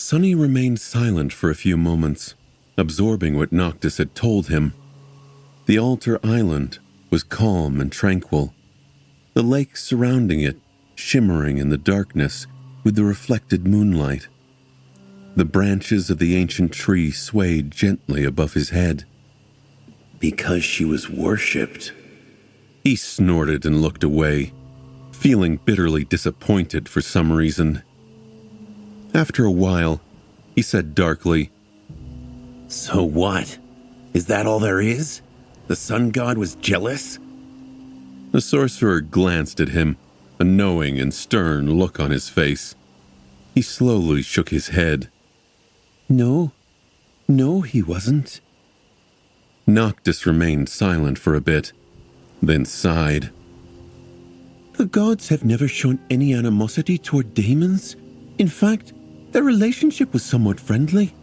Sonny remained silent for a few moments, absorbing what Noctis had told him. The altar island was calm and tranquil, the lake surrounding it shimmering in the darkness with the reflected moonlight. The branches of the ancient tree swayed gently above his head. Because she was worshipped. He snorted and looked away, feeling bitterly disappointed for some reason. After a while, he said darkly, So what? Is that all there is? The sun god was jealous? The sorcerer glanced at him, a knowing and stern look on his face. He slowly shook his head. No, he wasn't. Noctis remained silent for a bit, then sighed. The gods have never shown any animosity toward demons. In fact, their relationship was somewhat friendly.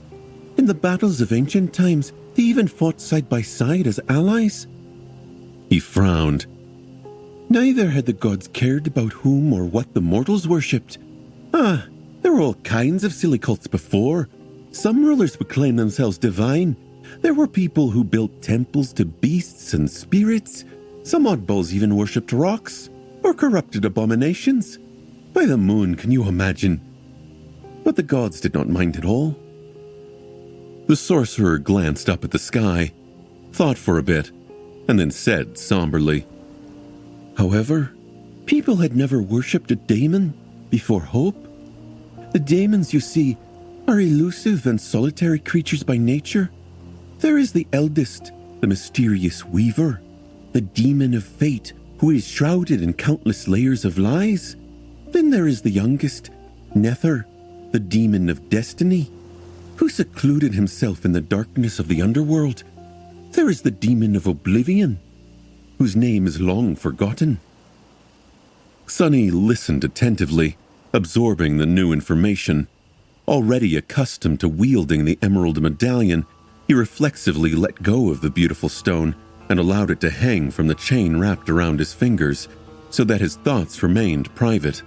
In the battles of ancient times, they even fought side by side as allies. He frowned. Neither had the gods cared about whom or what the mortals worshipped. There were all kinds of silly cults before. Some rulers would claim themselves divine. There were people who built temples to beasts and spirits. Some oddballs even worshipped rocks or corrupted abominations. By the moon, can you imagine? But the gods did not mind at all. The sorcerer glanced up at the sky, thought for a bit, and then said somberly, However, people had never worshipped a daemon before Hope. The daemons, you see, are elusive and solitary creatures by nature. There is the eldest, the mysterious Weaver, the demon of fate, who is shrouded in countless layers of lies. Then there is the youngest, Nether, the demon of destiny, who secluded himself in the darkness of the underworld. There is the demon of oblivion, whose name is long forgotten. Sonny listened attentively, absorbing the new information. Already accustomed to wielding the emerald medallion, he reflexively let go of the beautiful stone and allowed it to hang from the chain wrapped around his fingers, so that his thoughts remained private.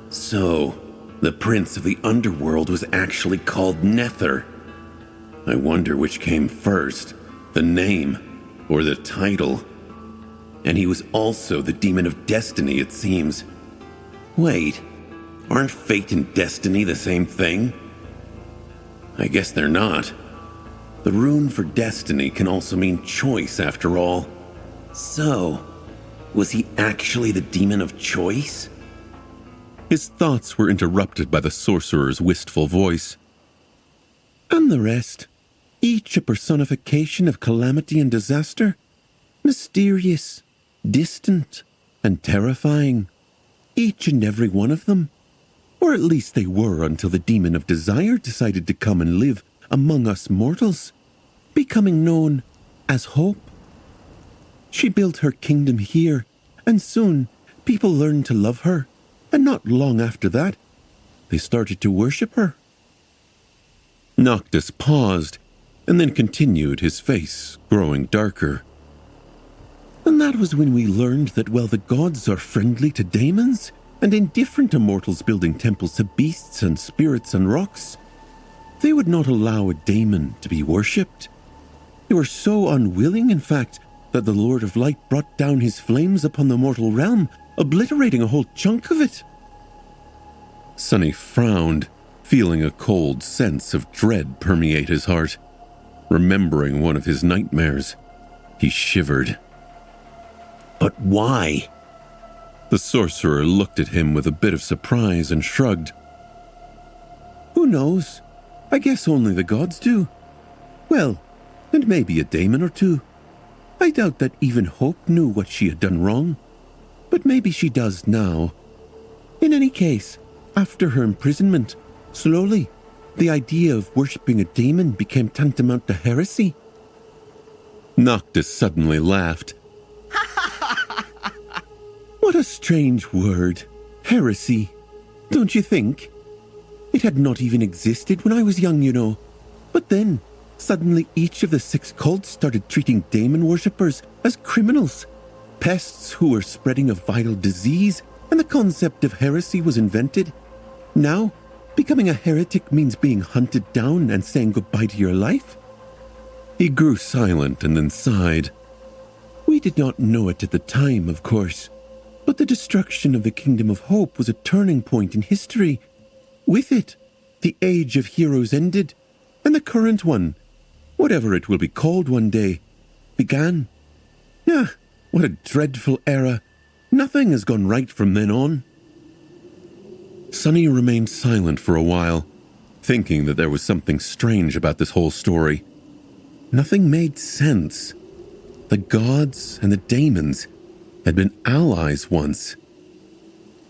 So, the prince of the underworld was actually called Nether. I wonder which came first, the name or the title. And he was also the demon of destiny, it seems. Wait, aren't fate and destiny the same thing? I guess they're not. The rune for destiny can also mean choice, after all. So, was he actually the demon of choice? His thoughts were interrupted by the sorcerer's wistful voice. And the rest, each a personification of calamity and disaster, mysterious, distant, and terrifying. Each and every one of them. Or at least they were until the demon of desire decided to come and live among us mortals, becoming known as Hope. She built her kingdom here, and soon people learned to love her, and not long after that, they started to worship her. Noctis paused, and then continued, his face growing darker. And that was when we learned that while the gods are friendly to daemons, and indifferent to mortals building temples to beasts and spirits and rocks, they would not allow a daemon to be worshipped. They were so unwilling, in fact, that the Lord of Light brought down his flames upon the mortal realm, obliterating a whole chunk of it. Sonny frowned, feeling a cold sense of dread permeate his heart. Remembering one of his nightmares, he shivered. But why? The sorcerer looked at him with a bit of surprise and shrugged. Who knows? I guess only the gods do. Well, and maybe a daemon or two. I doubt that even Hope knew what she had done wrong. But maybe she does now. In any case, after her imprisonment, slowly, the idea of worshipping a daemon became tantamount to heresy. Noctis suddenly laughed. What a strange word, heresy, don't you think? It had not even existed when I was young, you know. But then, suddenly each of the 6 cults started treating daemon worshippers as criminals, pests who were spreading a viral disease, and the concept of heresy was invented. Now, Becoming a heretic means being hunted down and saying goodbye to your life? He grew silent and then sighed. We did not know it at the time, of course, but the destruction of the Kingdom of Hope was a turning point in history. With it, the Age of Heroes ended, and the current one, whatever it will be called one day, began. Ah, what a dreadful era. Nothing has gone right from then on. Sonny remained silent for a while, thinking that there was something strange about this whole story. Nothing made sense. The gods and the daemons had been allies once.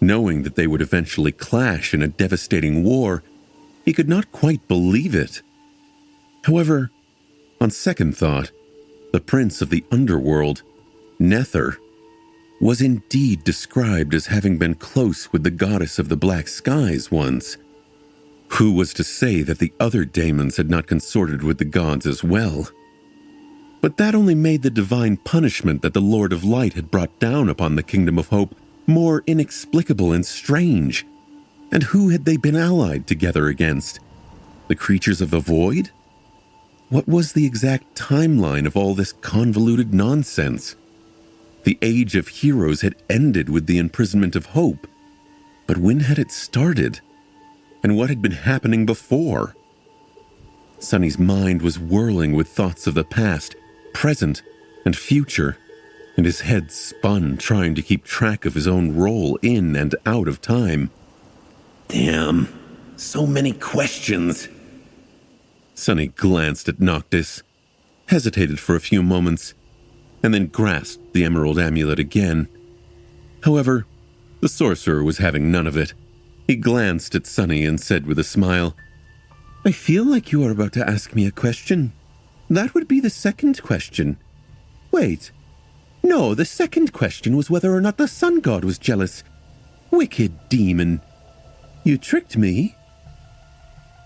Knowing that they would eventually clash in a devastating war, he could not quite believe it. However, on second thought, the prince of the underworld, Nether, was indeed described as having been close with the goddess of the black skies once. Who was to say that the other daemons had not consorted with the gods as well? But that only made the divine punishment that the Lord of Light had brought down upon the Kingdom of Hope more inexplicable and strange. And who had they been allied together against? The creatures of the void? What was the exact timeline of all this convoluted nonsense? The Age of Heroes had ended with the imprisonment of Hope, but when had it started? And what had been happening before? Sonny's mind was whirling with thoughts of the past, present, and future, and his head spun trying to keep track of his own role in and out of time. Damn, so many questions. Sonny glanced at Noctis, hesitated for a few moments, and then grasped the emerald amulet again. However, the sorcerer was having none of it. He glanced at Sonny and said with a smile, I feel like you are about to ask me a question. That would be the second question. Wait. No, the second question was whether or not the sun god was jealous. Wicked demon. You tricked me.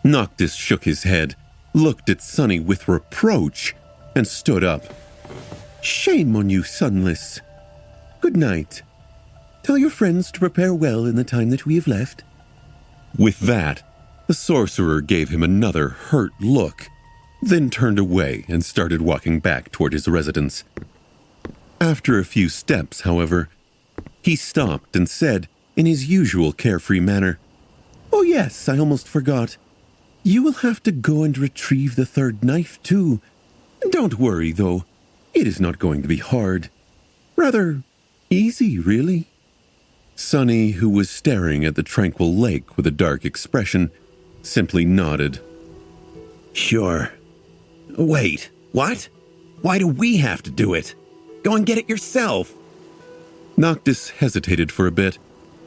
Noctis shook his head, looked at Sonny with reproach, and stood up. Shame on you, Sunless. Good night. Tell your friends to prepare well in the time that we have left. With that, the sorcerer gave him another hurt look, then turned away and started walking back toward his residence. After a few steps, however, he stopped and said, in his usual carefree manner, Oh yes, I almost forgot. You will have to go and retrieve the third knife too. Don't worry, though. It is not going to be hard. Rather easy, really. Sonny, who was staring at the tranquil lake with a dark expression, simply nodded. Sure. Wait, what? Why do we have to do it? Go and get it yourself. Noctis hesitated for a bit,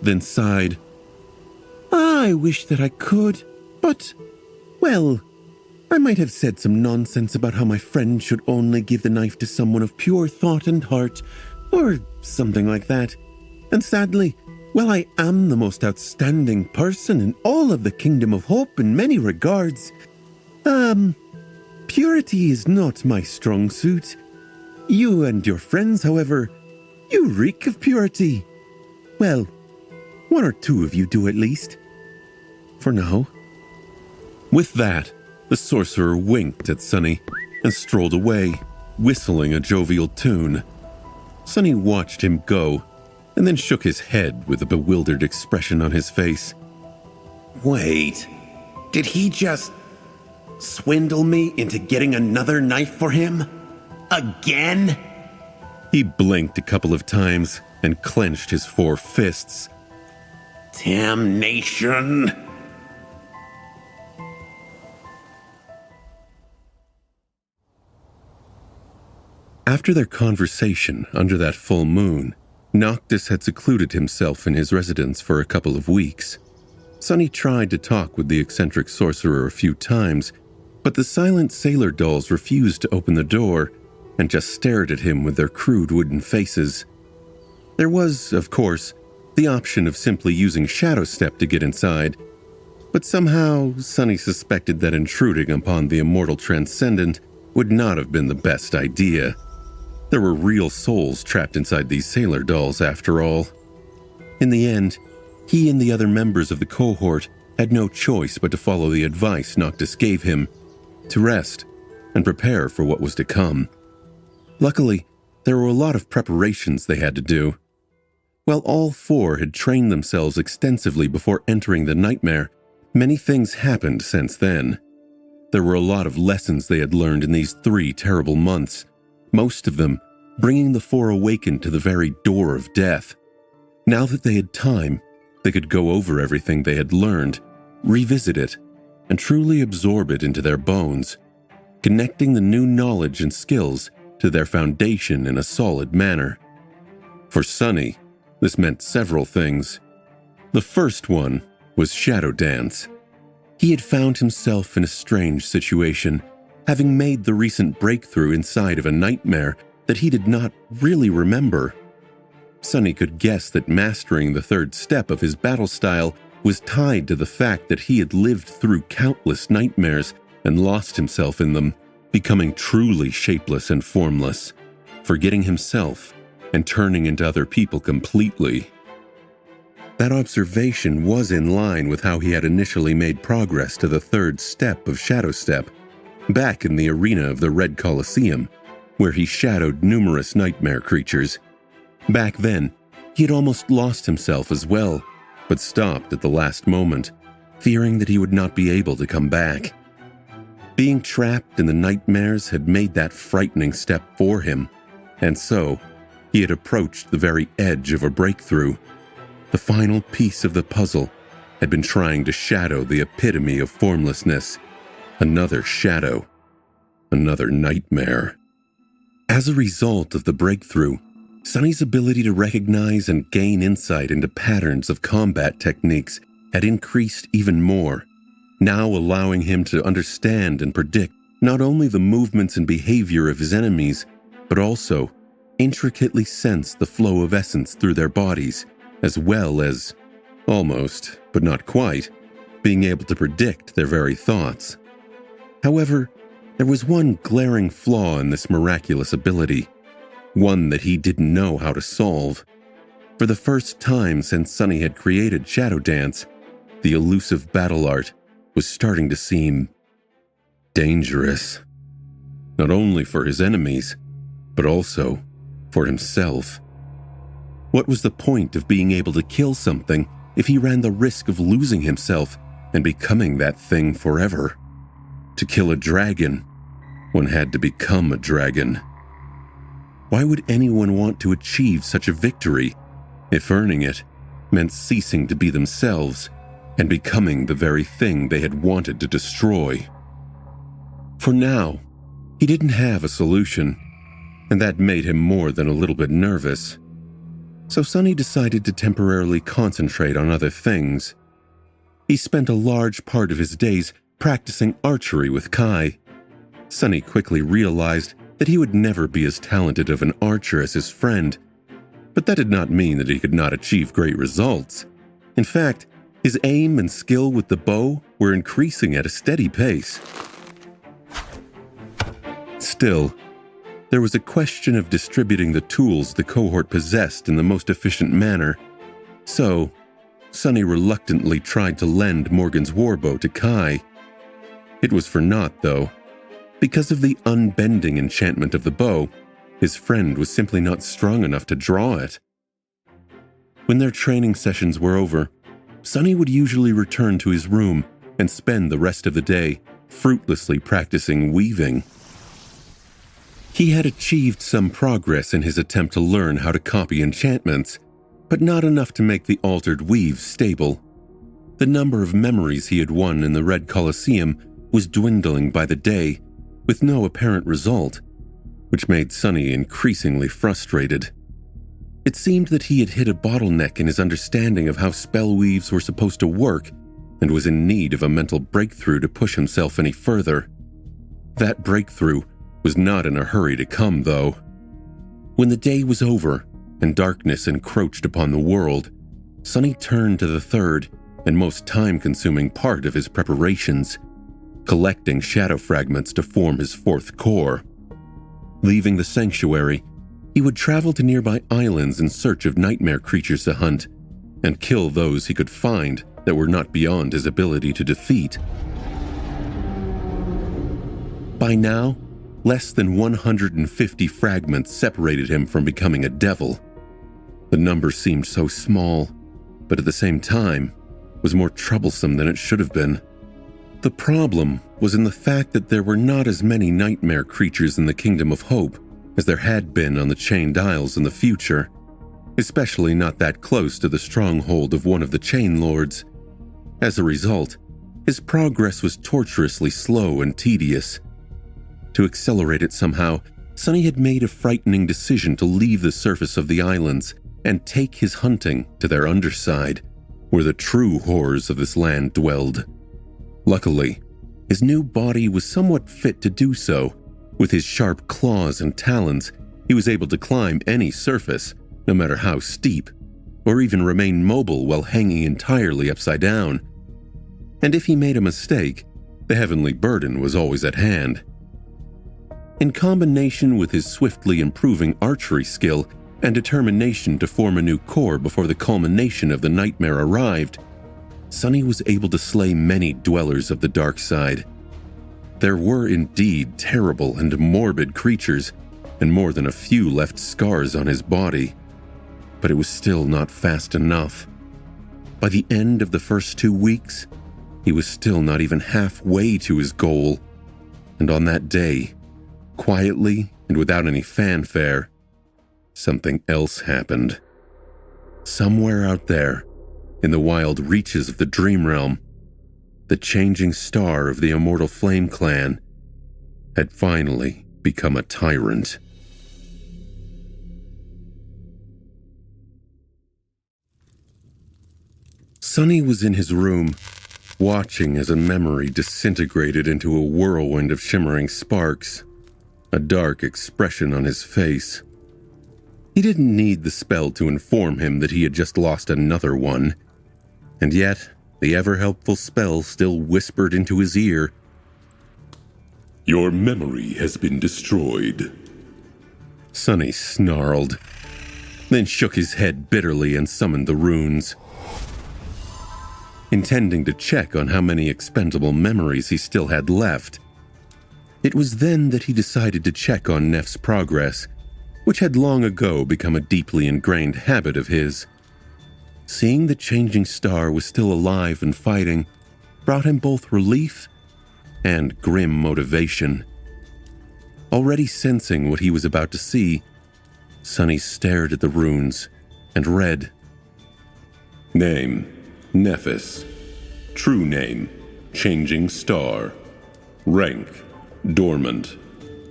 then sighed. I wish that I could, but, well, I might have said some nonsense about how my friend should only give the knife to someone of pure thought and heart, or something like that. And sadly, while I am the most outstanding person in all of the Kingdom of Hope in many regards, purity is not my strong suit. You and your friends, however, you reek of purity. Well, one or two of you do at least. For now. With that, the sorcerer winked at Sonny and strolled away, whistling a jovial tune. Sonny watched him go, and then shook his head with a bewildered expression on his face. Wait, did he just swindle me into getting another knife for him? Again? He blinked a couple of times and clenched his 4 fists. Damnation! After their conversation under that full moon, Noctis had secluded himself in his residence for a couple of weeks. Sonny tried to talk with the eccentric sorcerer a few times, but the silent sailor dolls refused to open the door and just stared at him with their crude wooden faces. There was, of course, the option of simply using Shadow Step to get inside, but somehow Sonny suspected that intruding upon the immortal transcendent would not have been the best idea. There were real souls trapped inside these sailor dolls, after all. In the end, he and the other members of the cohort had no choice but to follow the advice Noctis gave him, to rest and prepare for what was to come. Luckily, there were a lot of preparations they had to do. While all four had trained themselves extensively before entering the nightmare, many things happened since then. There were a lot of lessons they had learned in these 3 terrible months, most of them bringing the four awakened to the very door of death. Now that they had time, they could go over everything they had learned, revisit it, and truly absorb it into their bones, connecting the new knowledge and skills to their foundation in a solid manner. For Sunny, this meant several things. The first one was Shadow Dance. He had found himself in a strange situation, having made the recent breakthrough inside of a nightmare that he did not really remember. Sunny could guess that mastering the 3rd step of his battle style was tied to the fact that he had lived through countless nightmares and lost himself in them, becoming truly shapeless and formless, forgetting himself and turning into other people completely. That observation was in line with how he had initially made progress to the 3rd step of Shadow Step, back in the arena of the Red Colosseum, where he shadowed numerous nightmare creatures. Back then, he had almost lost himself as well, but stopped at the last moment, fearing that he would not be able to come back. Being trapped in the nightmares had made that frightening step for him, and so he had approached the very edge of a breakthrough. The final piece of the puzzle had been trying to shadow the epitome of formlessness. Another shadow. Another nightmare. As a result of the breakthrough, Sunny's ability to recognize and gain insight into patterns of combat techniques had increased even more, now allowing him to understand and predict not only the movements and behavior of his enemies, but also intricately sense the flow of essence through their bodies, as well as, almost, but not quite, being able to predict their very thoughts. However, there was one glaring flaw in this miraculous ability, one that he didn't know how to solve. For the first time since Sunny had created Shadow Dance, the elusive battle art was starting to seem dangerous. Not only for his enemies, but also for himself. What was the point of being able to kill something if he ran the risk of losing himself and becoming that thing forever? To kill a dragon, one had to become a dragon. Why would anyone want to achieve such a victory if earning it meant ceasing to be themselves and becoming the very thing they had wanted to destroy? For now, he didn't have a solution, and that made him more than a little bit nervous. So Sunny decided to temporarily concentrate on other things. He spent a large part of his days practicing archery with Kai. Sunny quickly realized that he would never be as talented of an archer as his friend, but that did not mean that he could not achieve great results. In fact, his aim and skill with the bow were increasing at a steady pace. Still, there was a question of distributing the tools the cohort possessed in the most efficient manner, so Sunny reluctantly tried to lend Morgan's warbow to Kai. It was for naught, though. Because of the unbending enchantment of the bow, his friend was simply not strong enough to draw it. When their training sessions were over, Sunny would usually return to his room and spend the rest of the day fruitlessly practicing weaving. He had achieved some progress in his attempt to learn how to copy enchantments, but not enough to make the altered weave stable. The number of memories he had won in the Red Colosseum was dwindling by the day, with no apparent result, which made Sunny increasingly frustrated. It seemed that he had hit a bottleneck in his understanding of how spell weaves were supposed to work and was in need of a mental breakthrough to push himself any further. That breakthrough was not in a hurry to come, though. When the day was over and darkness encroached upon the world, Sunny turned to the 3rd and most time-consuming part of his preparations, collecting shadow fragments to form his 4th core. Leaving the sanctuary, he would travel to nearby islands in search of nightmare creatures to hunt, and kill those he could find that were not beyond his ability to defeat. By now, less than 150 fragments separated him from becoming a devil. The number seemed so small, but at the same time, was more troublesome than it should have been. The problem was in the fact that there were not as many nightmare creatures in the Kingdom of Hope as there had been on the Chained Isles in the future, especially not that close to the stronghold of one of the Chain Lords. As a result, his progress was torturously slow and tedious. To accelerate it somehow, Sonny had made a frightening decision to leave the surface of the islands and take his hunting to their underside, where the true horrors of this land dwelled. Luckily, his new body was somewhat fit to do so. With his sharp claws and talons, he was able to climb any surface, no matter how steep, or even remain mobile while hanging entirely upside down. And if he made a mistake, the heavenly burden was always at hand. In combination with his swiftly improving archery skill and determination to form a new core before the culmination of the nightmare arrived, Sonny was able to slay many dwellers of the dark side. There were indeed terrible and morbid creatures, and more than a few left scars on his body. But it was still not fast enough. By the end of the first 2 weeks, he was still not even halfway to his goal. And on that day, quietly and without any fanfare, something else happened. Somewhere out there, in the wild reaches of the Dream Realm, the changing star of the Immortal Flame Clan had finally become a tyrant. Sonny was in his room, watching as a memory disintegrated into a whirlwind of shimmering sparks, a dark expression on his face. He didn't need the spell to inform him that he had just lost another one, and yet the ever-helpful spell still whispered into his ear, "Your memory has been destroyed." Sonny snarled, then shook his head bitterly and summoned the runes. Intending to check on how many expendable memories he still had left. It was then that he decided to check on Neff's progress, which had long ago become a deeply ingrained habit of his. Seeing the changing star was still alive and fighting brought him both relief and grim motivation. Already sensing what he was about to see, Sonny stared at the runes and read, Name, Nephis. True name, Changing Star. Rank, Dormant.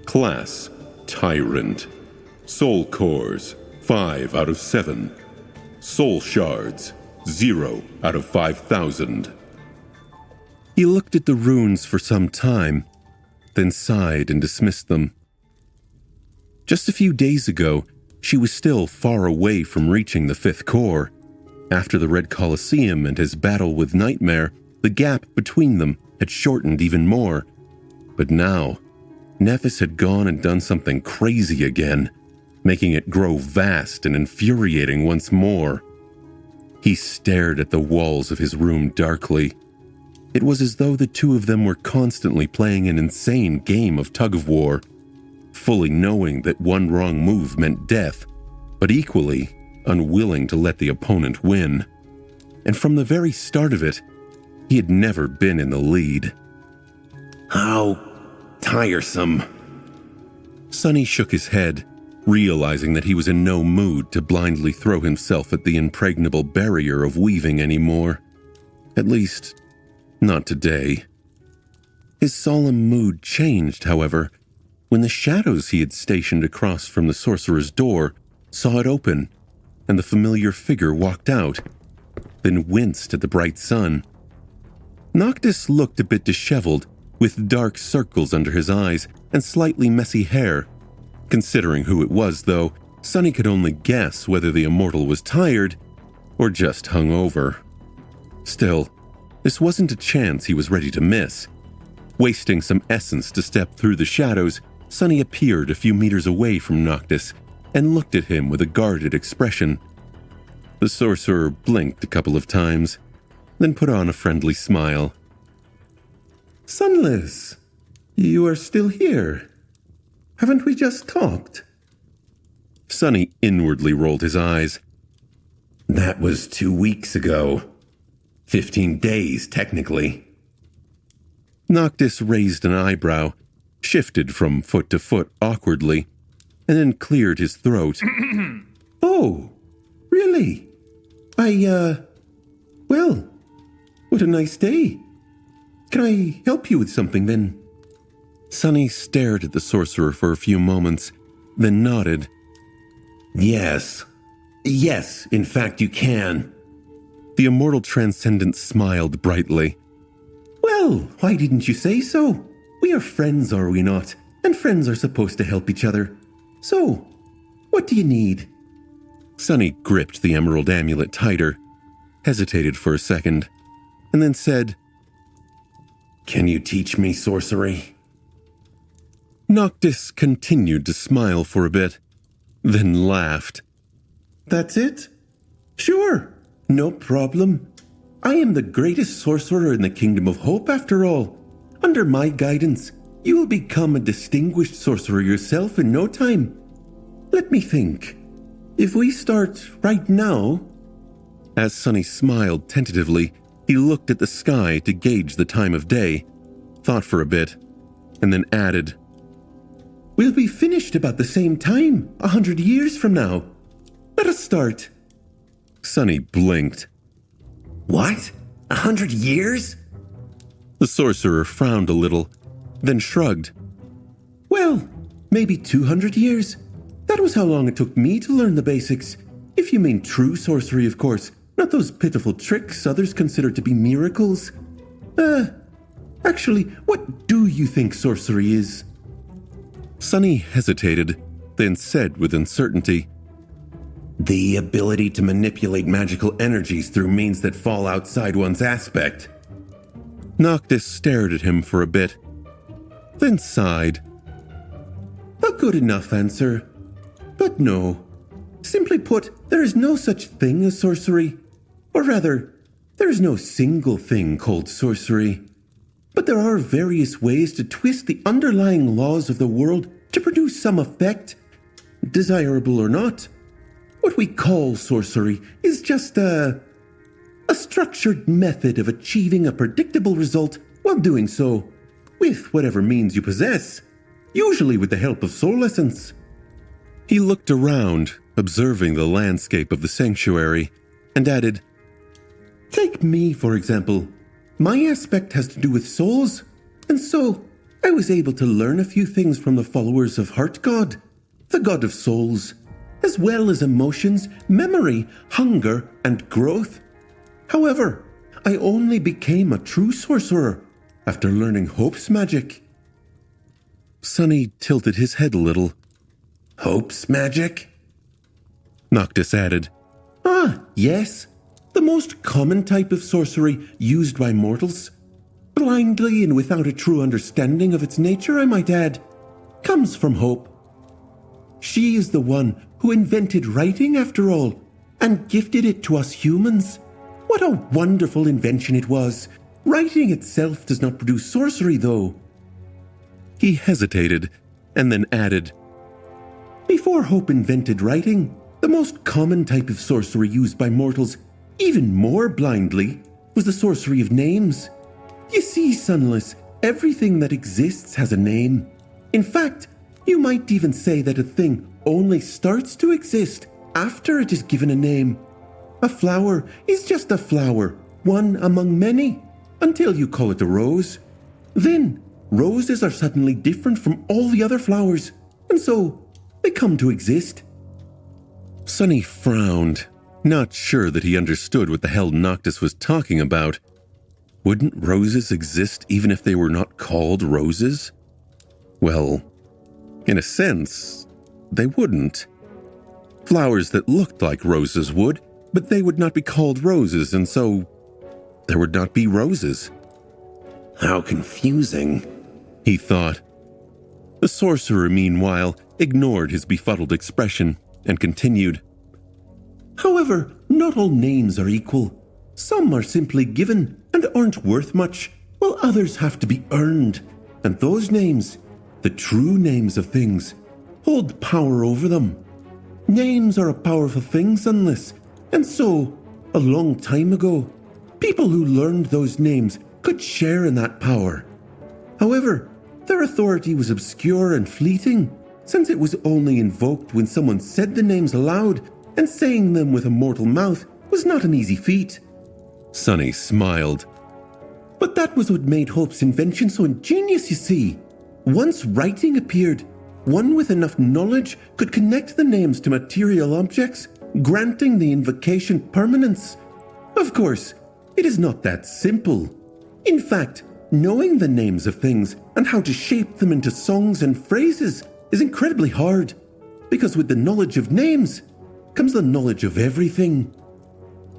Class, Tyrant. Soul cores, 5 out of 7. Soul shards, 0 out of 5,000. He looked at the runes for some time, then sighed and dismissed them. Just a few days ago, she was still far away from reaching the 5th core. After the Red Colosseum and his battle with Nightmare, the gap between them had shortened even more. But now, Nephis had gone and done something crazy again, making it grow vast and infuriating once more. He stared at the walls of his room darkly. It was as though the two of them were constantly playing an insane game of tug-of-war, fully knowing that one wrong move meant death, but equally unwilling to let the opponent win. And from the very start of it, he had never been in the lead. How tiresome. Sonny shook his head, realizing that he was in no mood to blindly throw himself at the impregnable barrier of weaving anymore. At least, not today. His solemn mood changed, however, when the shadows he had stationed across from the sorcerer's door saw it open, and the familiar figure walked out, then winced at the bright sun. Noctis looked a bit disheveled, with dark circles under his eyes and slightly messy hair. Considering who it was, though, Sonny could only guess whether the immortal was tired or just hungover. Still, this wasn't a chance he was ready to miss. Wasting some essence to step through the shadows, Sonny appeared a few meters away from Noctis and looked at him with a guarded expression. The sorcerer blinked a couple of times, then put on a friendly smile. Sunless, you are still here. Haven't we just talked? Sunny inwardly rolled his eyes. That was 2 weeks ago. 15 days, technically. Noctis raised an eyebrow, shifted from foot to foot awkwardly, and then cleared his throat. Oh, really? Well, what a nice day. Can I help you with something then? Sunny stared at the sorcerer for a few moments, then nodded. Yes. Yes, in fact you can. The immortal transcendent smiled brightly. Well, why didn't you say so? We are friends, are we not? And friends are supposed to help each other. So, what do you need? Sunny gripped the emerald amulet tighter, hesitated for a second, and then said, Can you teach me sorcery? Noctis continued to smile for a bit, then laughed. That's it? Sure, no problem. I am the greatest sorcerer in the Kingdom of Hope, after all. Under my guidance, you will become a distinguished sorcerer yourself in no time. Let me think. If we start right now... As Sunny smiled tentatively, he looked at the sky to gauge the time of day, thought for a bit, and then added, We'll be finished about the same time, 100 years from now. Let us start. Sunny blinked. What? 100 years? The sorcerer frowned a little, then shrugged. Well, maybe 200 years. That was how long it took me to learn the basics. If you mean true sorcery, of course, not those pitiful tricks others consider to be miracles. Actually, what do you think sorcery is? Sunny hesitated, then said with uncertainty, The ability to manipulate magical energies through means that fall outside one's aspect. Noctis stared at him for a bit, then sighed. A good enough answer. But no. Simply put, there is no such thing as sorcery. Or rather, there is no single thing called sorcery. But there are various ways to twist the underlying laws of the world to produce some effect, desirable or not. What we call sorcery is just a structured method of achieving a predictable result while doing so, with whatever means you possess, usually with the help of soul essence. He looked around, observing the landscape of the sanctuary, and added, Take me, for example. My aspect has to do with souls, and so I was able to learn a few things from the followers of Heart God, the god of souls, as well as emotions, memory, hunger, and growth. However, I only became a true sorcerer after learning Hope's magic. Sunny tilted his head a little. Hope's magic? Noctis added, Yes. The most common type of sorcery used by mortals, blindly and without a true understanding of its nature, I might add, comes from Hope. She is the one who invented writing, after all, and gifted it to us humans. What a wonderful invention it was. Writing itself does not produce sorcery, though. He hesitated, and then added, Before Hope invented writing, the most common type of sorcery used by mortals, even more blindly, was the sorcery of names. You see, Sunless, everything that exists has a name. In fact, you might even say that a thing only starts to exist after it is given a name. A flower is just a flower, one among many, until you call it a rose. Then, roses are suddenly different from all the other flowers, and so they come to exist. Sunny frowned, not sure that he understood what the hell Noctis was talking about. Wouldn't roses exist even if they were not called roses? Well, in a sense, they wouldn't. Flowers that looked like roses would, but they would not be called roses, and so there would not be roses. How confusing, he thought. The sorcerer, meanwhile, ignored his befuddled expression and continued. However, not all names are equal. Some are simply given and aren't worth much, while others have to be earned. And those names, the true names of things, hold power over them. Names are a powerful thing, Sunless, and so, a long time ago, people who learned those names could share in that power. However, their authority was obscure and fleeting, since it was only invoked when someone said the names aloud, and saying them with a mortal mouth was not an easy feat. Sunny smiled. But that was what made Hope's invention so ingenious, you see. Once writing appeared, one with enough knowledge could connect the names to material objects, granting the invocation permanence. Of course, it is not that simple. In fact, knowing the names of things and how to shape them into songs and phrases is incredibly hard, because with the knowledge of names comes the knowledge of everything.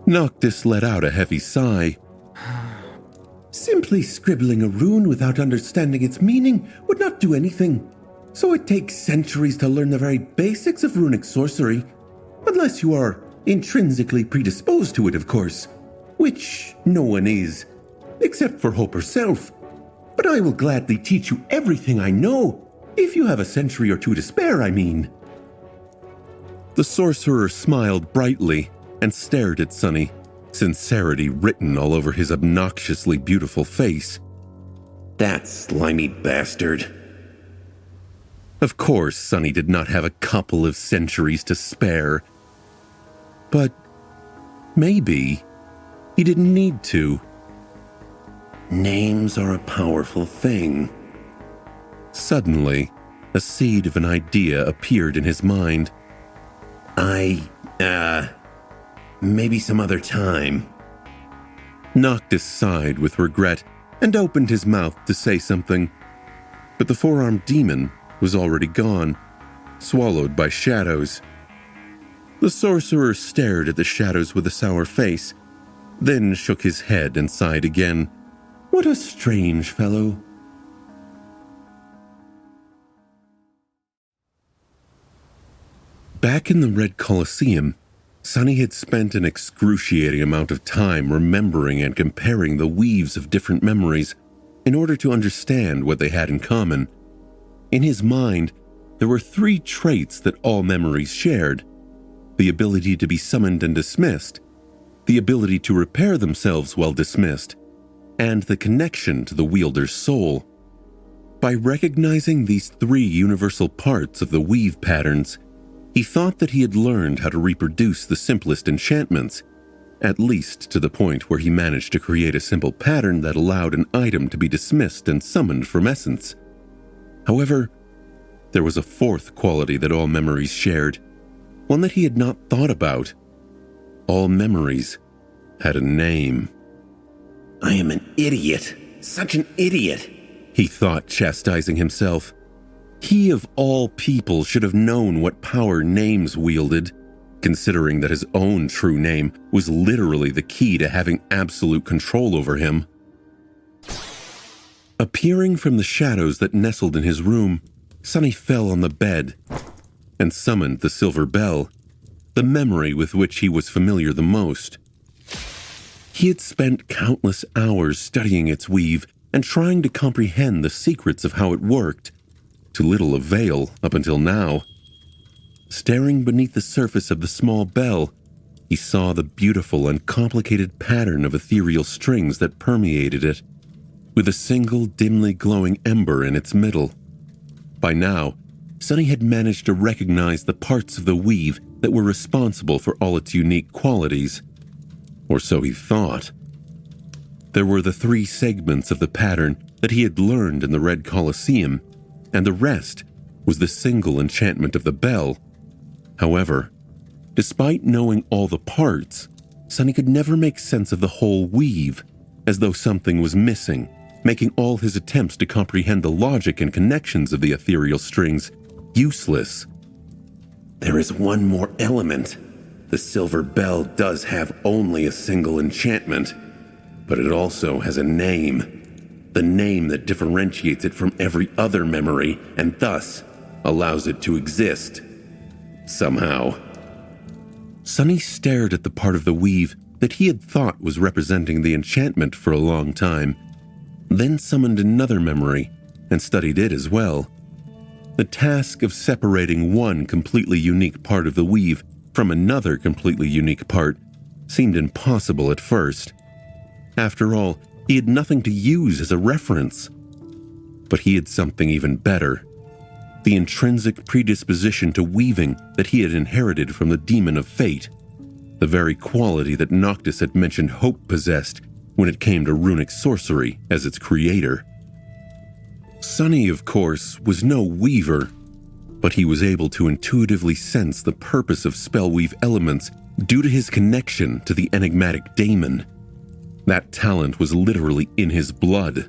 Noctis let out a heavy sigh. Simply scribbling a rune without understanding its meaning would not do anything, so it takes centuries to learn the very basics of runic sorcery, unless you are intrinsically predisposed to it, of course, which no one is, except for Hope herself. But I will gladly teach you everything I know, if you have a century or two to spare, I mean. The sorcerer smiled brightly and stared at Sunny, sincerity written all over his obnoxiously beautiful face. That slimy bastard. Of course, Sunny did not have a couple of centuries to spare. But maybe he didn't need to. Names are a powerful thing. Suddenly, a seed of an idea appeared in his mind. Maybe some other time. Noctis sighed with regret and opened his mouth to say something, but the four-armed demon was already gone, swallowed by shadows. The sorcerer stared at the shadows with a sour face, then shook his head and sighed again. What a strange fellow. Back in the Red Colosseum, Sunny had spent an excruciating amount of time remembering and comparing the weaves of different memories in order to understand what they had in common. In his mind, there were 3 traits that all memories shared: the ability to be summoned and dismissed, the ability to repair themselves while dismissed, and the connection to the wielder's soul. By recognizing these 3 universal parts of the weave patterns, he thought that he had learned how to reproduce the simplest enchantments, at least to the point where he managed to create a simple pattern that allowed an item to be dismissed and summoned from essence. However, there was a 4th quality that all memories shared, one that he had not thought about. All memories had a name. I am an idiot. Such an idiot. He thought, chastising himself. He of all people should have known what power names wielded, considering that his own true name was literally the key to having absolute control over him. Appearing from the shadows that nestled in his room, Sunny fell on the bed and summoned the silver bell, the memory with which he was familiar the most. He had spent countless hours studying its weave and trying to comprehend the secrets of how it worked, to little avail up until now. Staring beneath the surface of the small bell, he saw the beautiful and complicated pattern of ethereal strings that permeated it, with a single dimly glowing ember in its middle. By now, Sunny had managed to recognize the parts of the weave that were responsible for all its unique qualities, or so he thought. There were the 3 segments of the pattern that he had learned in the Red Colosseum, and the rest was the single enchantment of the bell. However, despite knowing all the parts, Sunny could never make sense of the whole weave, as though something was missing, making all his attempts to comprehend the logic and connections of the ethereal strings useless. There is one more element. The silver bell does have only a single enchantment, but it also has a name. The name that differentiates it from every other memory and thus allows it to exist. Somehow. Sonny stared at the part of the weave that he had thought was representing the enchantment for a long time, then summoned another memory and studied it as well. The task of separating one completely unique part of the weave from another completely unique part seemed impossible at first. After all, he had nothing to use as a reference. But he had something even better: the intrinsic predisposition to weaving that he had inherited from the demon of fate, the very quality that Noctis had mentioned Hope possessed when it came to runic sorcery as its creator. Sonny, of course, was no weaver, but he was able to intuitively sense the purpose of spellweave elements due to his connection to the enigmatic daemon. That talent was literally in his blood.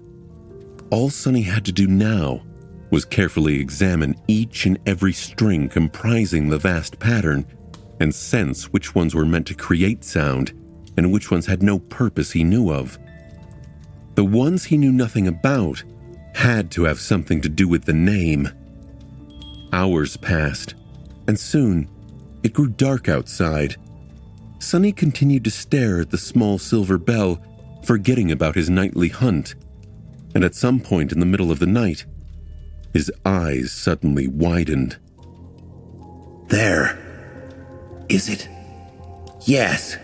All Sonny had to do now was carefully examine each and every string comprising the vast pattern and sense which ones were meant to create sound and which ones had no purpose he knew of. The ones he knew nothing about had to have something to do with the name. Hours passed, and soon it grew dark outside. Sonny continued to stare at the small silver bell, forgetting about his nightly hunt, and at some point in the middle of the night, his eyes suddenly widened. There. Is it? Yes,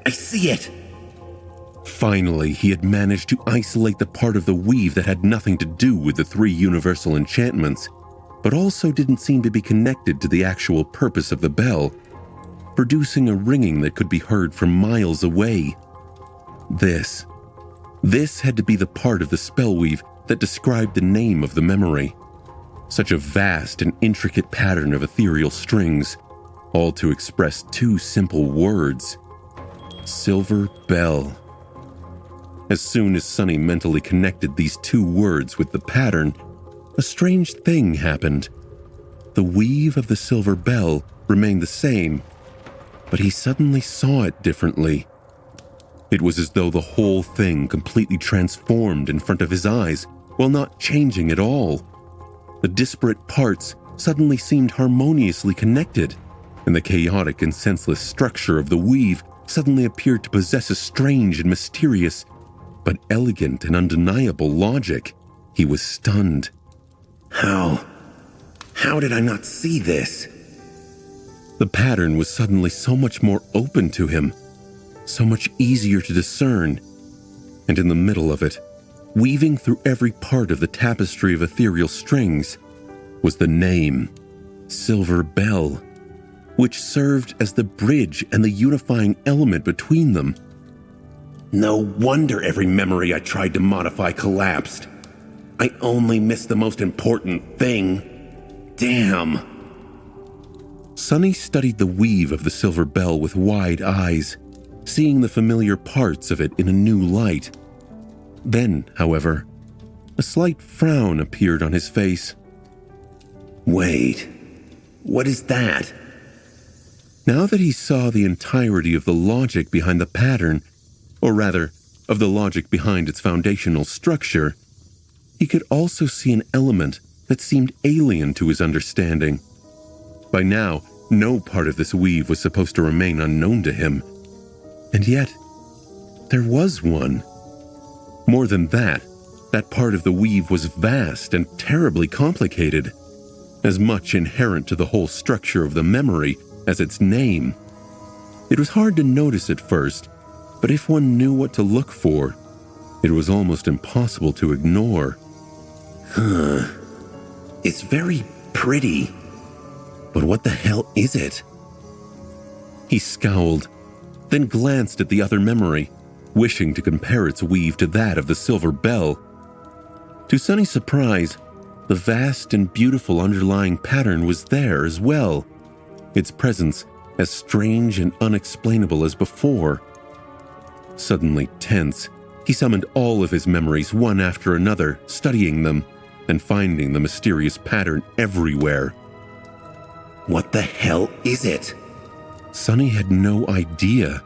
I see it. Finally, he had managed to isolate the part of the weave that had nothing to do with the three universal enchantments, but also didn't seem to be connected to the actual purpose of the bell, producing a ringing that could be heard from miles away. This had to be the part of the spellweave that described the name of the memory. Such a vast and intricate pattern of ethereal strings, all to express two simple words: Silver Bell. As soon as Sonny mentally connected these two words with the pattern, a strange thing happened. The weave of the silver bell remained the same, but he suddenly saw it differently. It was as though the whole thing completely transformed in front of his eyes while not changing at all. The disparate parts suddenly seemed harmoniously connected, and the chaotic and senseless structure of the weave suddenly appeared to possess a strange and mysterious, but elegant and undeniable logic. He was stunned. How did I not see this? The pattern was suddenly so much more open to him, so much easier to discern, and in the middle of it, weaving through every part of the tapestry of ethereal strings, was the name, Silver Bell, which served as the bridge and the unifying element between them. No wonder every memory I tried to modify collapsed. I only missed the most important thing. Damn. Sonny studied the weave of the silver bell with wide eyes, seeing the familiar parts of it in a new light. Then, however, a slight frown appeared on his face. Wait, what is that? Now that he saw the entirety of the logic behind the pattern, or rather, of the logic behind its foundational structure, he could also see an element that seemed alien to his understanding. By now, no part of this weave was supposed to remain unknown to him. And yet, there was one. More than that part of the weave was vast and terribly complicated, as much inherent to the whole structure of the memory as its name. It was hard to notice at first, but if one knew what to look for, it was almost impossible to ignore. It's very pretty. But what the hell is it? He scowled, then glanced at the other memory, wishing to compare its weave to that of the silver bell. To Sonny's surprise, the vast and beautiful underlying pattern was there as well, its presence as strange and unexplainable as before. Suddenly tense, he summoned all of his memories one after another, studying them and finding the mysterious pattern everywhere. What the hell is it? Sonny had no idea,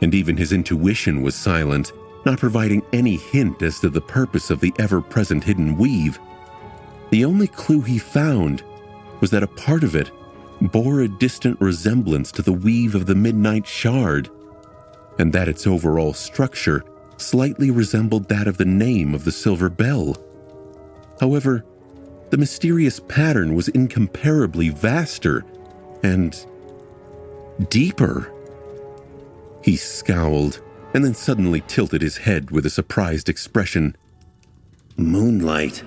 and even his intuition was silent, not providing any hint as to the purpose of the ever-present hidden weave. The only clue he found was that a part of it, bore a distant resemblance to the weave of the Midnight Shard, and that its overall structure slightly resembled that of the name of the Silver Bell. However, the mysterious pattern was incomparably vaster and deeper. He scowled and then suddenly tilted his head with a surprised expression. Moonlight.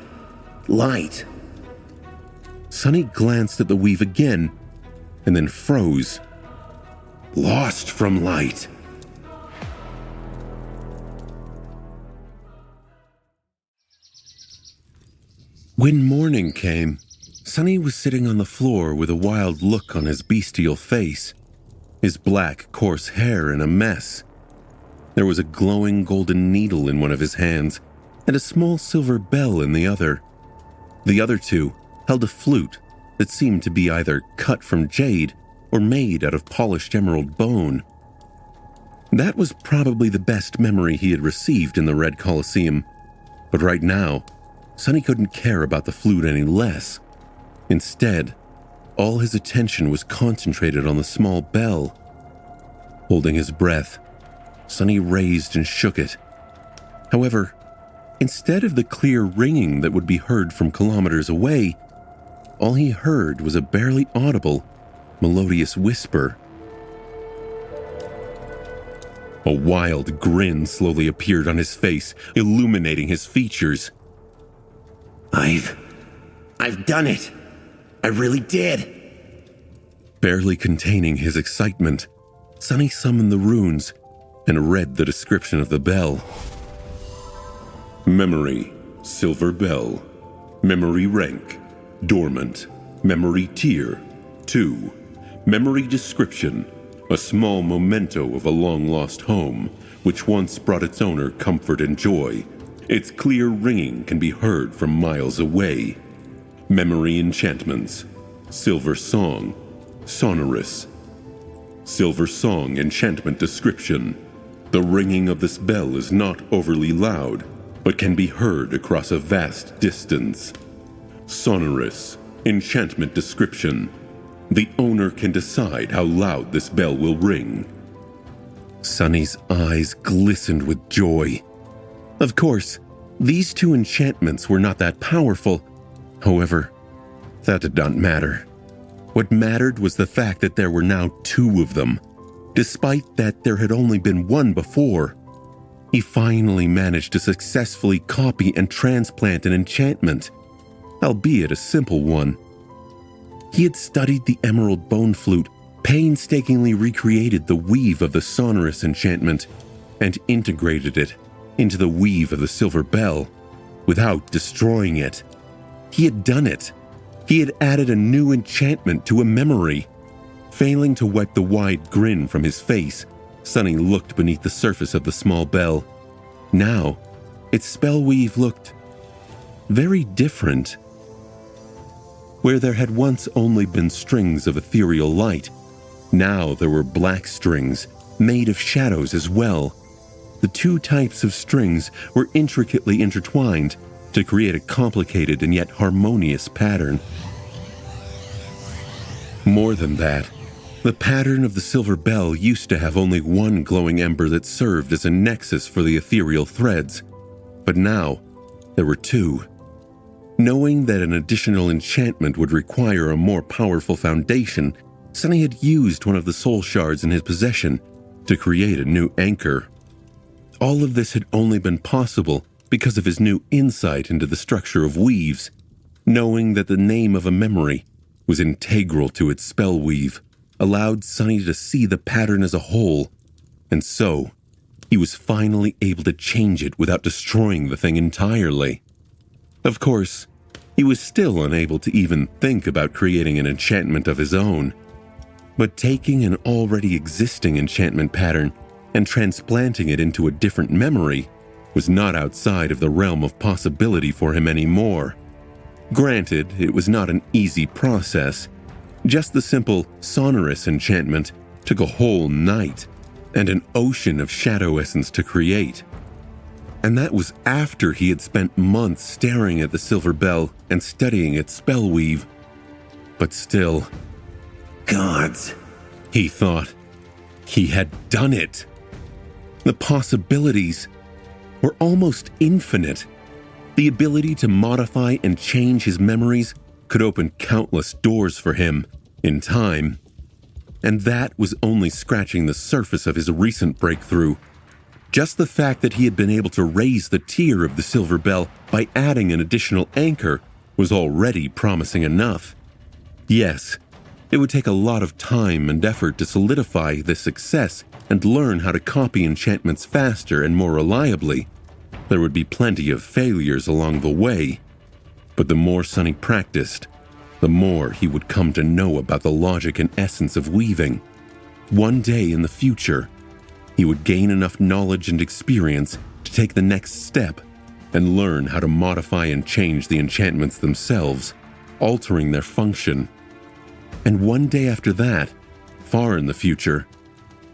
Light. Sonny glanced at the weave again and then froze. Lost from light. When morning came, Sonny was sitting on the floor with a wild look on his bestial face, his black, coarse hair in a mess. There was a glowing golden needle in one of his hands and a small silver bell in the other. The other two held a flute that seemed to be either cut from jade or made out of polished emerald bone. That was probably the best memory he had received in the Red Colosseum, but right now, Sonny couldn't care about the flute any less. Instead, all his attention was concentrated on the small bell. Holding his breath, Sonny raised and shook it. However, instead of the clear ringing that would be heard from kilometers away, all he heard was a barely audible, melodious whisper. A wild grin slowly appeared on his face, illuminating his features. I've done it. I really did. Barely containing his excitement, Sonny summoned the runes and read the description of the bell. Memory, Silver Bell. Memory rank, dormant. Memory tier, 2. Memory description, a small memento of a long-lost home, which once brought its owner comfort and joy. Its clear ringing can be heard from miles away. Memory enchantments, Silver Song, sonorous. Silver Song enchantment description. The ringing of this bell is not overly loud, but can be heard across a vast distance. Sonorous enchantment description. The owner can decide how loud this bell will ring. Sonny's eyes glistened with joy. Of course, these two enchantments were not that powerful. However, that did not matter. What mattered was the fact that there were now two of them, despite that there had only been one before. He finally managed to successfully copy and transplant an enchantment, albeit a simple one. He had studied the emerald bone flute, painstakingly recreated the weave of the sonorous enchantment, and integrated it into the weave of the silver bell without destroying it. He had done it. He had added a new enchantment to a memory. Failing to wipe the wide grin from his face, Sonny looked beneath the surface of the small bell. Now, its spell weave looked very different. Where there had once only been strings of ethereal light, now there were black strings made of shadows as well. The two types of strings were intricately intertwined to create a complicated and yet harmonious pattern. More than that, the pattern of the silver bell used to have only one glowing ember that served as a nexus for the ethereal threads, but now there were two. Knowing that an additional enchantment would require a more powerful foundation, Sonny had used one of the soul shards in his possession to create a new anchor. All of this had only been possible because of his new insight into the structure of weaves, knowing that the name of a memory was integral to its spell weave, allowed Sonny to see the pattern as a whole, and so he was finally able to change it without destroying the thing entirely. Of course, he was still unable to even think about creating an enchantment of his own, but taking an already existing enchantment pattern and transplanting it into a different memory was not outside of the realm of possibility for him anymore. Granted, it was not an easy process. Just the simple sonorous enchantment took a whole night and an ocean of shadow essence to create. And that was after he had spent months staring at the silver bell and studying its spell weave. But still, gods, he thought. He had done it. The possibilities were almost infinite. The ability to modify and change his memories could open countless doors for him in time. And that was only scratching the surface of his recent breakthrough. Just the fact that he had been able to raise the tier of the Silver Bell by adding an additional anchor was already promising enough. Yes, it would take a lot of time and effort to solidify this success and learn how to copy enchantments faster and more reliably. There would be plenty of failures along the way. But the more Sonny practiced, the more he would come to know about the logic and essence of weaving. One day in the future, he would gain enough knowledge and experience to take the next step and learn how to modify and change the enchantments themselves, altering their function. And one day after that, far in the future,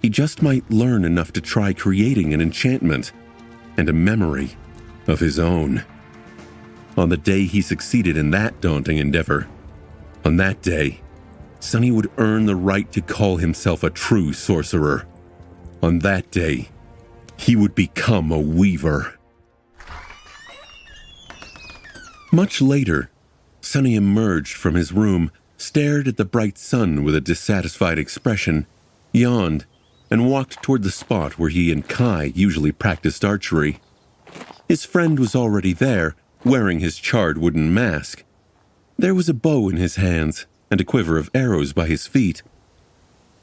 he just might learn enough to try creating an enchantment and a memory of his own. On the day he succeeded in that daunting endeavor, on that day, Sonny would earn the right to call himself a true sorcerer. On that day, he would become a weaver. Much later, Sonny emerged from his room, stared at the bright sun with a dissatisfied expression, yawned, and walked toward the spot where he and Kai usually practiced archery. His friend was already there, wearing his charred wooden mask. There was a bow in his hands and a quiver of arrows by his feet.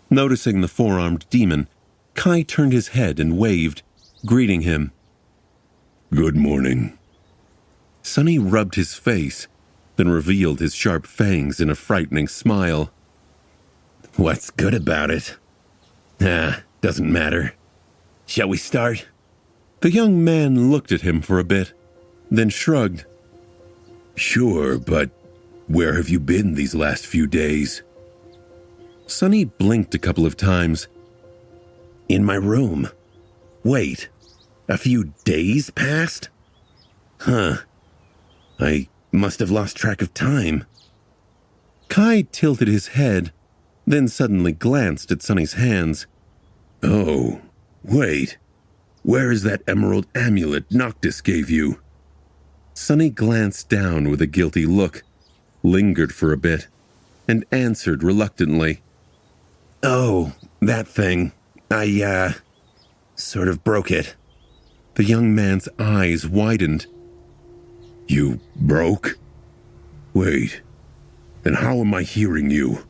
Noticing the four-armed demon, Kai turned his head and waved, greeting him. Good morning. Sonny rubbed his face, then revealed his sharp fangs in a frightening smile. what's good about it? Doesn't matter. Shall we start? The young man looked at him for a bit, then shrugged. Sure, but where have you been these last few days? Sonny blinked a couple of times. In my room. Wait, a few days passed? I must have lost track of time. Kai tilted his head, then suddenly glanced at Sonny's hands. Oh, wait. Where is that emerald amulet Noctis gave you? Sonny glanced down with a guilty look, lingered for a bit, and answered reluctantly. Oh, that thing. I sort of broke it. The young man's eyes widened. You broke? Wait, then how am I hearing you?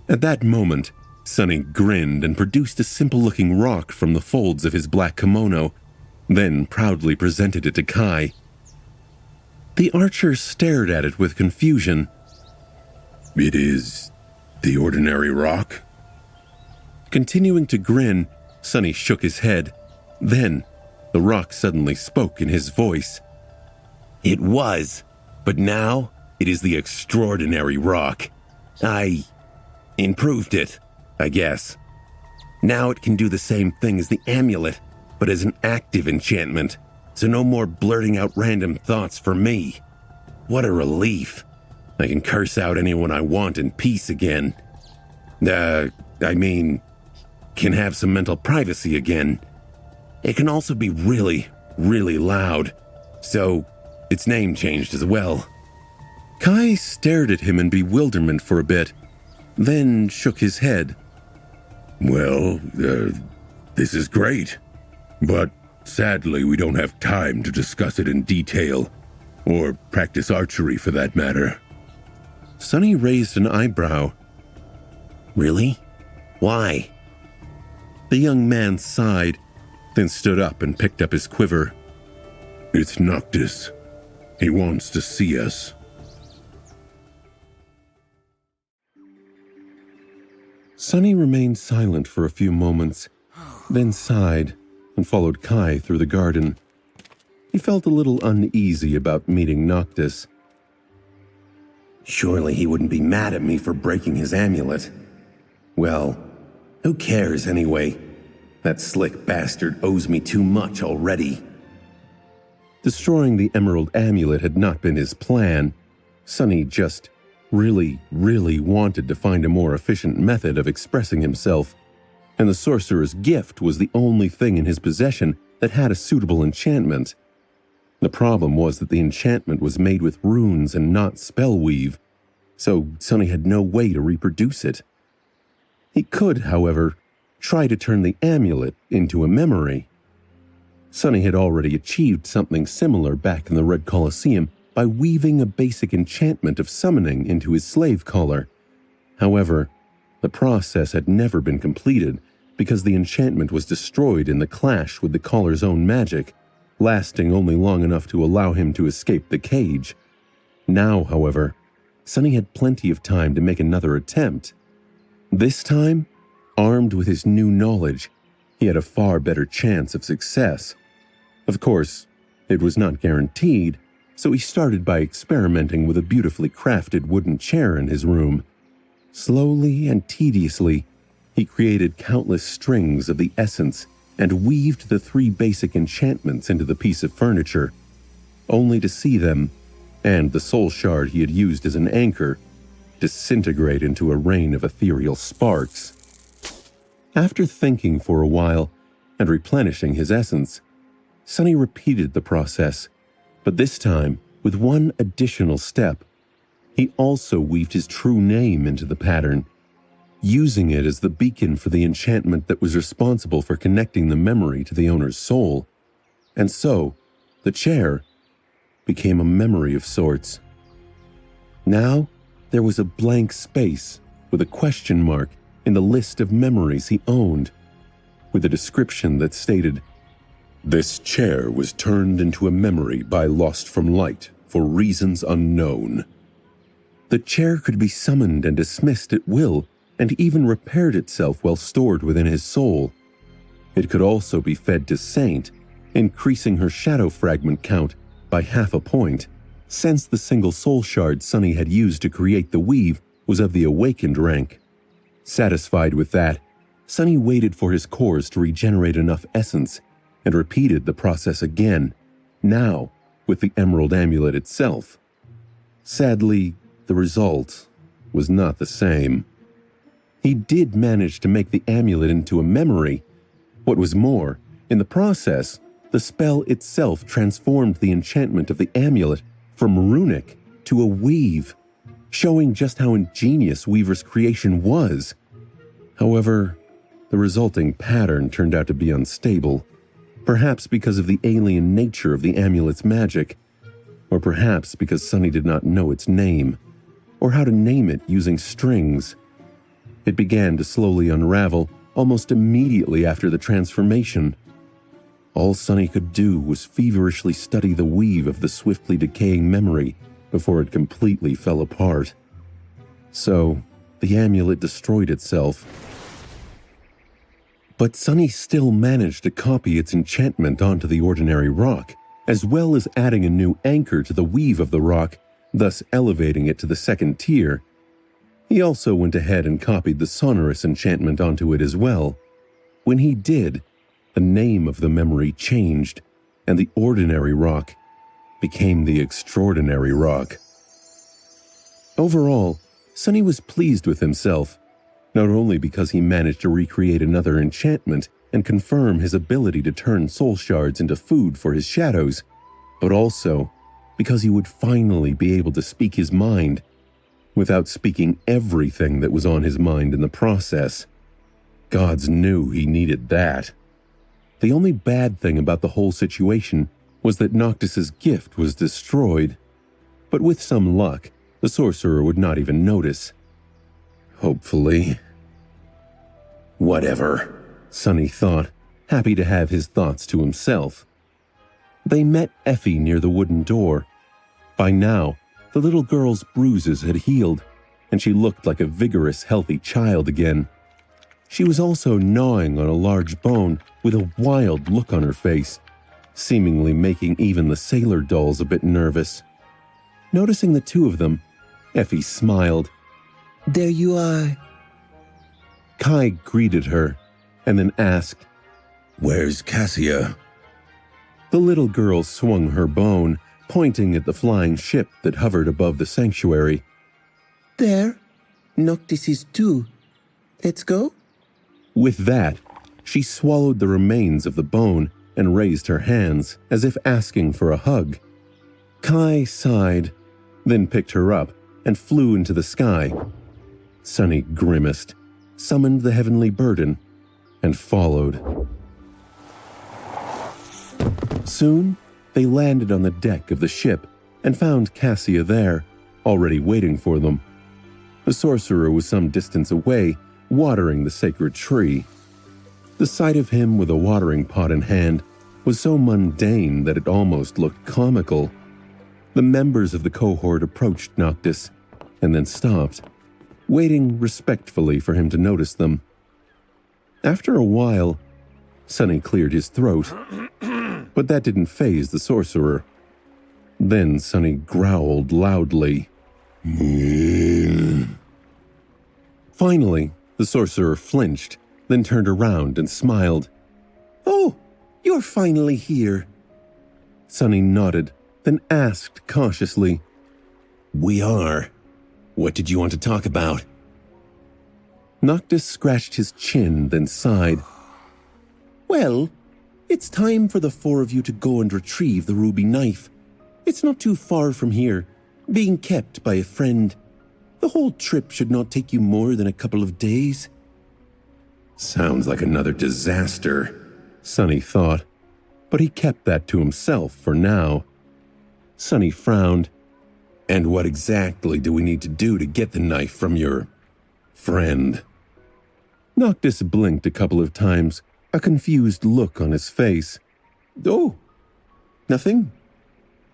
At that moment, Sonny grinned and produced a simple-looking rock from the folds of his black kimono, then proudly presented it to Kai. The archer stared at it with confusion. It is the ordinary rock? Continuing to grin, Sonny shook his head. Then, the rock suddenly spoke in his voice. It was, but now it is the extraordinary rock. I improved it, I guess. Now it can do the same thing as the amulet, but as an active enchantment, so no more blurting out random thoughts for me. What a relief. I can curse out anyone I want in peace again. Can have some mental privacy again. It can also be really, really loud, so its name changed as well. Kai stared at him in bewilderment for a bit, then shook his head. Well, this is great, but sadly we don't have time to discuss it in detail, or practice archery for that matter. Sonny raised an eyebrow. Really? Why? The young man sighed, then stood up and picked up his quiver. It's Noctis. He wants to see us. Sonny remained silent for a few moments, then sighed and followed Kai through the garden. He felt a little uneasy about meeting Noctis. Surely he wouldn't be mad at me for breaking his amulet. Well, who cares anyway? That slick bastard owes me too much already. Destroying the emerald amulet had not been his plan. Sonny just really wanted to find a more efficient method of expressing himself, and the sorcerer's gift was the only thing in his possession that had a suitable enchantment. The problem was that the enchantment was made with runes and not spellweave, so Sonny had no way to reproduce it. He could, however, try to turn the amulet into a memory. Sonny had already achieved something similar back in the Red Colosseum by weaving a basic enchantment of summoning into his slave collar. However, the process had never been completed because the enchantment was destroyed in the clash with the collar's own magic, lasting only long enough to allow him to escape the cage. Now, however, Sonny had plenty of time to make another attempt. This time, armed with his new knowledge, he had a far better chance of success. Of course, it was not guaranteed, so he started by experimenting with a beautifully crafted wooden chair in his room. Slowly and tediously, he created countless strings of the essence and weaved the 3 basic enchantments into the piece of furniture, only to see them, and the soul shard he had used as an anchor, disintegrate into a rain of ethereal sparks. After thinking for a while and replenishing his essence, Sonny repeated the process, but this time with one additional step. He also weaved his true name into the pattern, using it as the beacon for the enchantment that was responsible for connecting the memory to the owner's soul. And so, the chair became a memory of sorts. Now, there was a blank space with a question mark in the list of memories he owned, with a description that stated, "This chair was turned into a memory by Lost from Light for reasons unknown." The chair could be summoned and dismissed at will, and even repaired itself while stored within his soul. It could also be fed to Saint, increasing her shadow fragment count by 0.5 point, since the single soul shard Sonny had used to create the weave was of the awakened rank. Satisfied with that, Sonny waited for his cores to regenerate enough essence and repeated the process again, now with the Emerald Amulet itself. Sadly, the result was not the same. He did manage to make the amulet into a memory. What was more, in the process, the spell itself transformed the enchantment of the amulet from runic to a weave, showing just how ingenious Weaver's creation was. However, the resulting pattern turned out to be unstable, perhaps because of the alien nature of the amulet's magic, or perhaps because Sonny did not know its name, or how to name it using strings. It began to slowly unravel almost immediately after the transformation. All Sonny could do was feverishly study the weave of the swiftly decaying memory before it completely fell apart. So, the amulet destroyed itself. But Sonny still managed to copy its enchantment onto the ordinary rock, as well as adding a new anchor to the weave of the rock, thus elevating it to the second tier. He also went ahead and copied the sonorous enchantment onto it as well. When he did, the name of the memory changed, and the ordinary rock became the extraordinary rock. Overall, Sonny was pleased with himself, not only because he managed to recreate another enchantment and confirm his ability to turn soul shards into food for his shadows, but also because he would finally be able to speak his mind without speaking everything that was on his mind in the process. Gods knew he needed that. The only bad thing about the whole situation was that Noctis's gift was destroyed, but with some luck, the sorcerer would not even notice. Hopefully. Whatever, Sonny thought, happy to have his thoughts to himself. They met Effie near the wooden door. By now, the little girl's bruises had healed, and she looked like a vigorous, healthy child again. She was also gnawing on a large bone with a wild look on her face, seemingly making even the sailor dolls a bit nervous. Noticing the two of them, Effie smiled. There you are. Kai greeted her, and then asked, Where's Cassia? The little girl swung her bone, pointing at the flying ship that hovered above the sanctuary. There. Noctis is too. Let's go? With that, she swallowed the remains of the bone and raised her hands as if asking for a hug. Kai sighed, then picked her up and flew into the sky. Sunny grimaced, summoned the heavenly burden, and followed. Soon, they landed on the deck of the ship and found Cassia there, already waiting for them. The sorcerer was some distance away, watering the sacred tree. The sight of him with a watering pot in hand was so mundane that it almost looked comical. The members of the cohort approached Noctis and then stopped, waiting respectfully for him to notice them. After a while, Sunny cleared his throat, but that didn't faze the sorcerer. Then Sunny growled loudly. Finally, the sorcerer flinched, then turned around and smiled. "Oh, you're finally here." Sunny nodded, then asked cautiously, "We are. What did you want to talk about?" Noctis scratched his chin, then sighed. "Well, it's time for the four of you to go and retrieve the ruby knife. It's not too far from here, being kept by a friend. The whole trip should not take you more than a couple of days." Sounds like another disaster, Sunny thought, but he kept that to himself for now. Sunny frowned. "And what exactly do we need to do to get the knife from your friend?" Noctis blinked a couple of times, a confused look on his face. "Oh, nothing.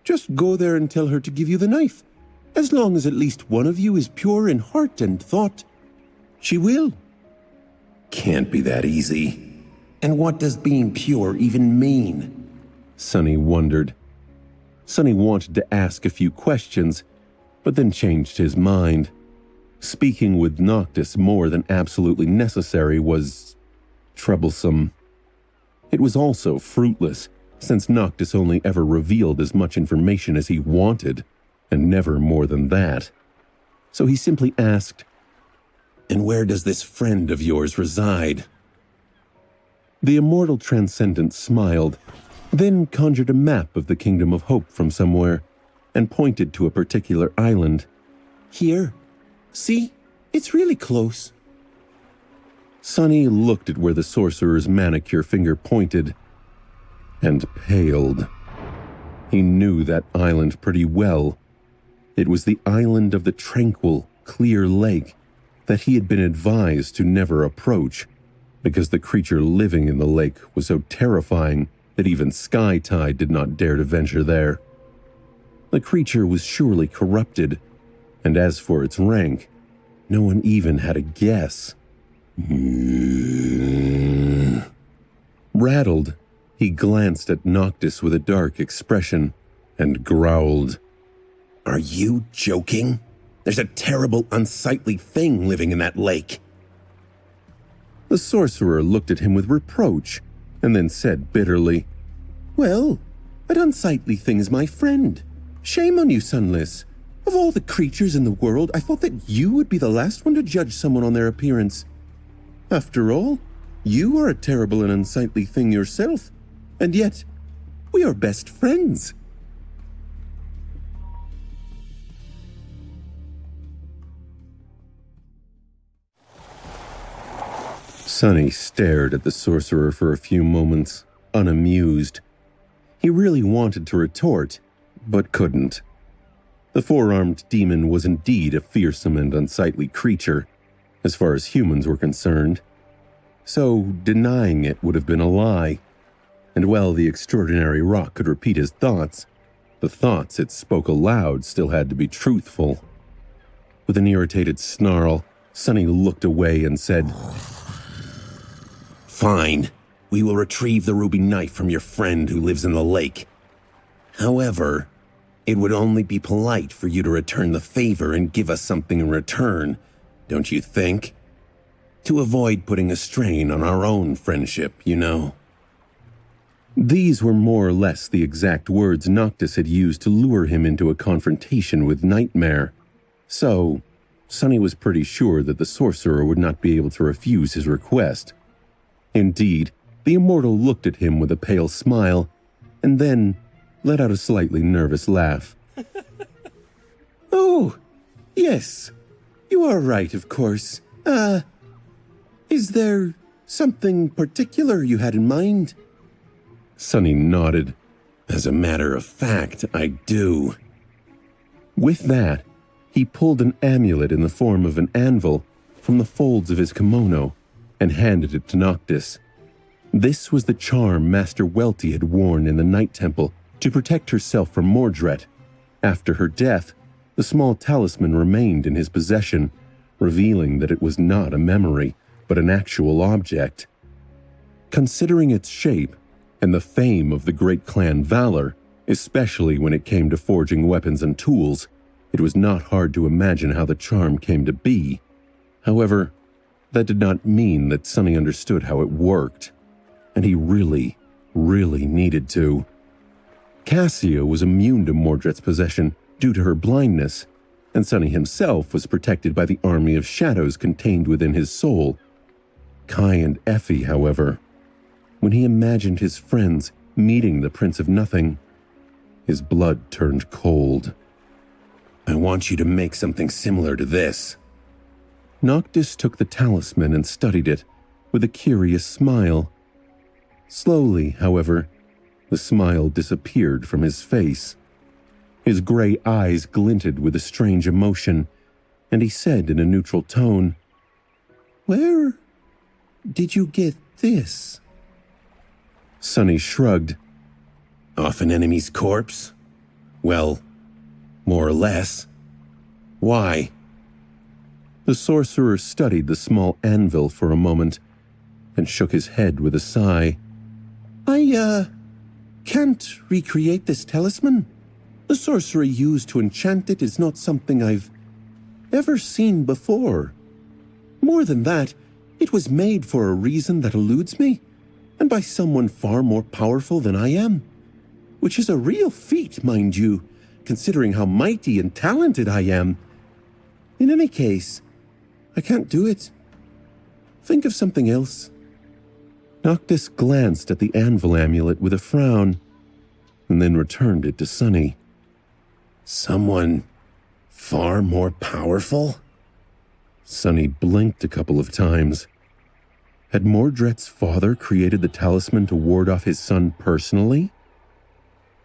Just go there and tell her to give you the knife. As long as at least one of you is pure in heart and thought, she will." Can't be that easy. And what does being pure even mean? Sunny wondered. Sunny wanted to ask a few questions, but then changed his mind. Speaking with Noctis more than absolutely necessary was troublesome. It was also fruitless, since Noctis only ever revealed as much information as he wanted, and never more than that. So he simply asked, "And where does this friend of yours reside?" The immortal transcendent smiled, then conjured a map of the Kingdom of Hope from somewhere, and pointed to a particular island. "Here. See? It's really close." Sunny looked at where the sorcerer's manicure finger pointed, and paled. He knew that island pretty well. It was the island of the tranquil, clear lake that he had been advised to never approach, because the creature living in the lake was so terrifying that even Skytide did not dare to venture there. The creature was surely corrupted, and as for its rank, no one even had a guess. Rattled, he glanced at Noctis with a dark expression and growled, "Are you joking? There's a terrible, unsightly thing living in that lake." The sorcerer looked at him with reproach and then said bitterly, "Well, that unsightly thing is my friend. Shame on you, Sunless. Of all the creatures in the world, I thought that you would be the last one to judge someone on their appearance. After all, you are a terrible and unsightly thing yourself, and yet we are best friends." Sunny stared at the sorcerer for a few moments, unamused. He really wanted to retort, but couldn't. The four-armed demon was indeed a fearsome and unsightly creature, as far as humans were concerned. So denying it would have been a lie. And while the extraordinary rock could repeat his thoughts, the thoughts it spoke aloud still had to be truthful. With an irritated snarl, Sunny looked away and said, "Fine, we will retrieve the ruby knife from your friend who lives in the lake. However, it would only be polite for you to return the favor and give us something in return, don't you think? To avoid putting a strain on our own friendship, you know." These were more or less the exact words Noctis had used to lure him into a confrontation with Nightmare. So, Sonny was pretty sure that the sorcerer would not be able to refuse his request. Indeed, the immortal looked at him with a pale smile, and then let out a slightly nervous laugh. Oh, yes. You are right, of course. Is there something particular you had in mind? Sonny nodded. As a matter of fact, I do. With that, he pulled an amulet in the form of an anvil from the folds of his kimono and handed it to Noctis. This was the charm Master Welty had worn in the Night Temple to protect herself from Mordred. After her death, the small talisman remained in his possession, revealing that it was not a memory, but an actual object. Considering its shape and the fame of the great clan Valor, especially when it came to forging weapons and tools, it was not hard to imagine how the charm came to be. However, that did not mean that Sonny understood how it worked, and he really needed to. Cassia was immune to Mordred's possession due to her blindness, and Sonny himself was protected by the army of shadows contained within his soul. Kai and Effie, however, when he imagined his friends meeting the Prince of Nothing, his blood turned cold. I want you to make something similar to this. Noctis took the talisman and studied it with a curious smile. Slowly, however, the smile disappeared from his face. His gray eyes glinted with a strange emotion, and he said in a neutral tone, Where did you get this? Sonny shrugged. Off an enemy's corpse? Well, more or less. Why? The sorcerer studied the small anvil for a moment and shook his head with a sigh. I can't recreate this talisman. The sorcery used to enchant it is not something I've ever seen before. More than that, it was made for a reason that eludes me, and by someone far more powerful than I am, which is a real feat, mind you, considering how mighty and talented I am. In any case, I can't do it. Think of something else. Noctis glanced at the anvil amulet with a frown, and then returned it to Sonny. Someone far more powerful? Sonny blinked a couple of times. Had Mordred's father created the talisman to ward off his son personally?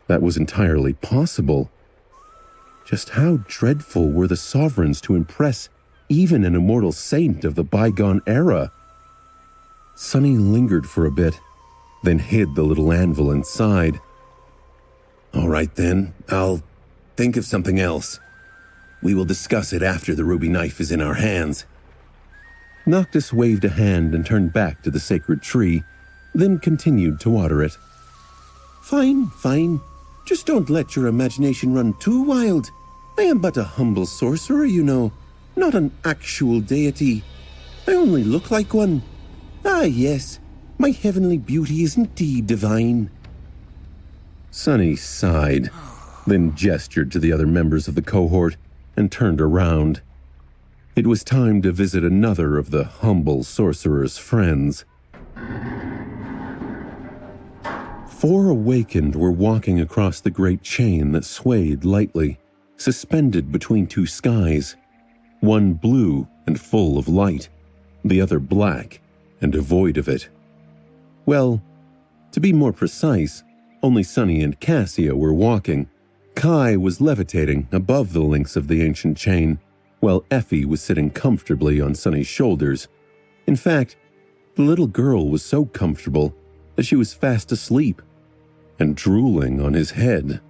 That was entirely possible. Just how dreadful were the sovereigns to impress even an immortal saint of the bygone era? Sonny lingered for a bit, then hid the little anvil inside. All right then, I'll think of something else. We will discuss it after the ruby knife is in our hands. Noctis waved a hand and turned back to the sacred tree, then continued to water it. Fine. Just don't let your imagination run too wild. I am but a humble sorcerer, you know, not an actual deity. I only look like one. Ah, yes, my heavenly beauty is indeed divine. Sonny sighed, then gestured to the other members of the cohort and turned around. It was time to visit another of the humble sorcerer's friends. 4 awakened were walking across the great chain that swayed lightly, suspended between 2 skies, one blue and full of light, the other black and devoid of it. Well, to be more precise, only Sonny and Cassia were walking. Kai was levitating above the links of the ancient chain, while Effie was sitting comfortably on Sonny's shoulders. In fact, the little girl was so comfortable that she was fast asleep and drooling on his head.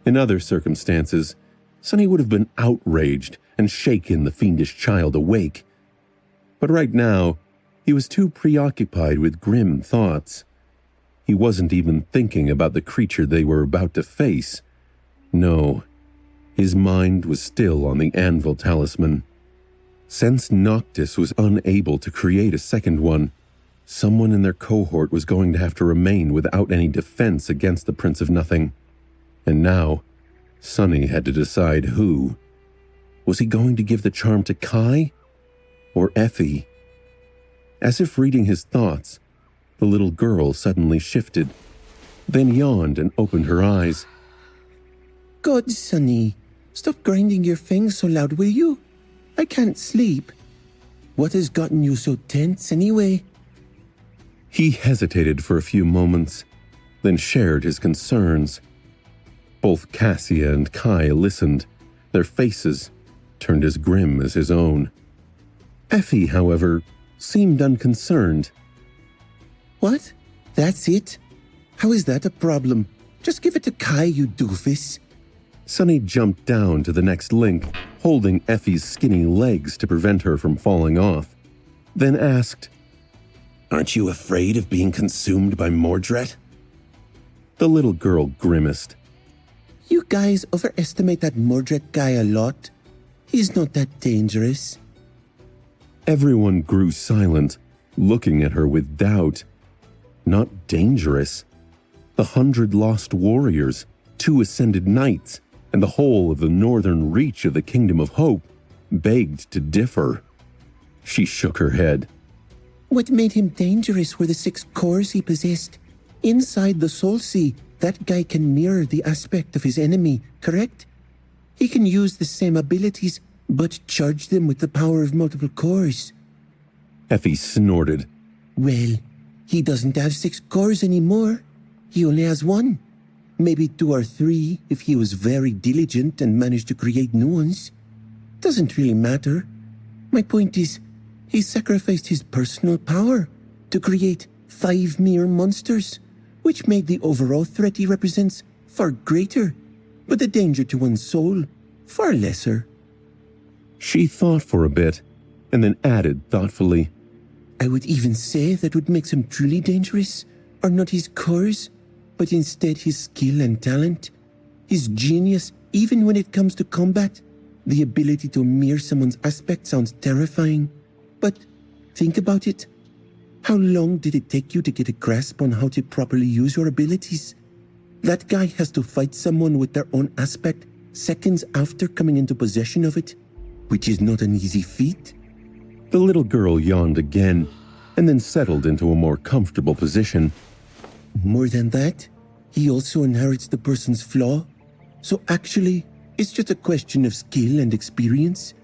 In other circumstances, Sonny would have been outraged and shaken the fiendish child awake. But right now, he was too preoccupied with grim thoughts. He wasn't even thinking about the creature they were about to face. No, his mind was still on the anvil talisman. Since Noctis was unable to create a second one, someone in their cohort was going to have to remain without any defense against the Prince of Nothing. And now, Sonny had to decide who. Was he going to give the charm to Kai or Effie? As if reading his thoughts, the little girl suddenly shifted, then yawned and opened her eyes. God, Sonny, stop grinding your fangs so loud, will you? I can't sleep. What has gotten you so tense anyway? He hesitated for a few moments, then shared his concerns. Both Cassia and Kai listened, their faces turned as grim as his own. Effie, however, seemed unconcerned. What? That's it? How is that a problem? Just give it to Kai, you doofus. Sonny jumped down to the next link, holding Effie's skinny legs to prevent her from falling off, then asked, Aren't you afraid of being consumed by Mordred? The little girl grimaced. You guys overestimate that Mordred guy a lot. He's not that dangerous. Everyone grew silent, looking at her with doubt. Not dangerous. The 100 lost warriors, 2 ascended knights, and the whole of the northern reach of the Kingdom of Hope begged to differ. She shook her head. What made him dangerous were the 6 cores he possessed. Inside the Soul Sea, that guy can mirror the aspect of his enemy, correct? He can use the same abilities, but charge them with the power of multiple cores. Effie snorted. Well, he doesn't have 6 cores anymore. He only has 1. Maybe 2 or 3 if he was very diligent and managed to create new ones. Doesn't really matter. My point is, he sacrificed his personal power to create 5 mere monsters, which made the overall threat he represents far greater, but the danger to one's soul far lesser. She thought for a bit, and then added thoughtfully, I would even say that what makes him truly dangerous are not his cores, but instead his skill and talent, his genius even when it comes to combat. The ability to mirror someone's aspect sounds terrifying, but think about it. How long did it take you to get a grasp on how to properly use your abilities? That guy has to fight someone with their own aspect seconds after coming into possession of it, which is not an easy feat. The little girl yawned again, and then settled into a more comfortable position. More than that, he also inherits the person's flaw. So actually, it's just a question of skill and experience.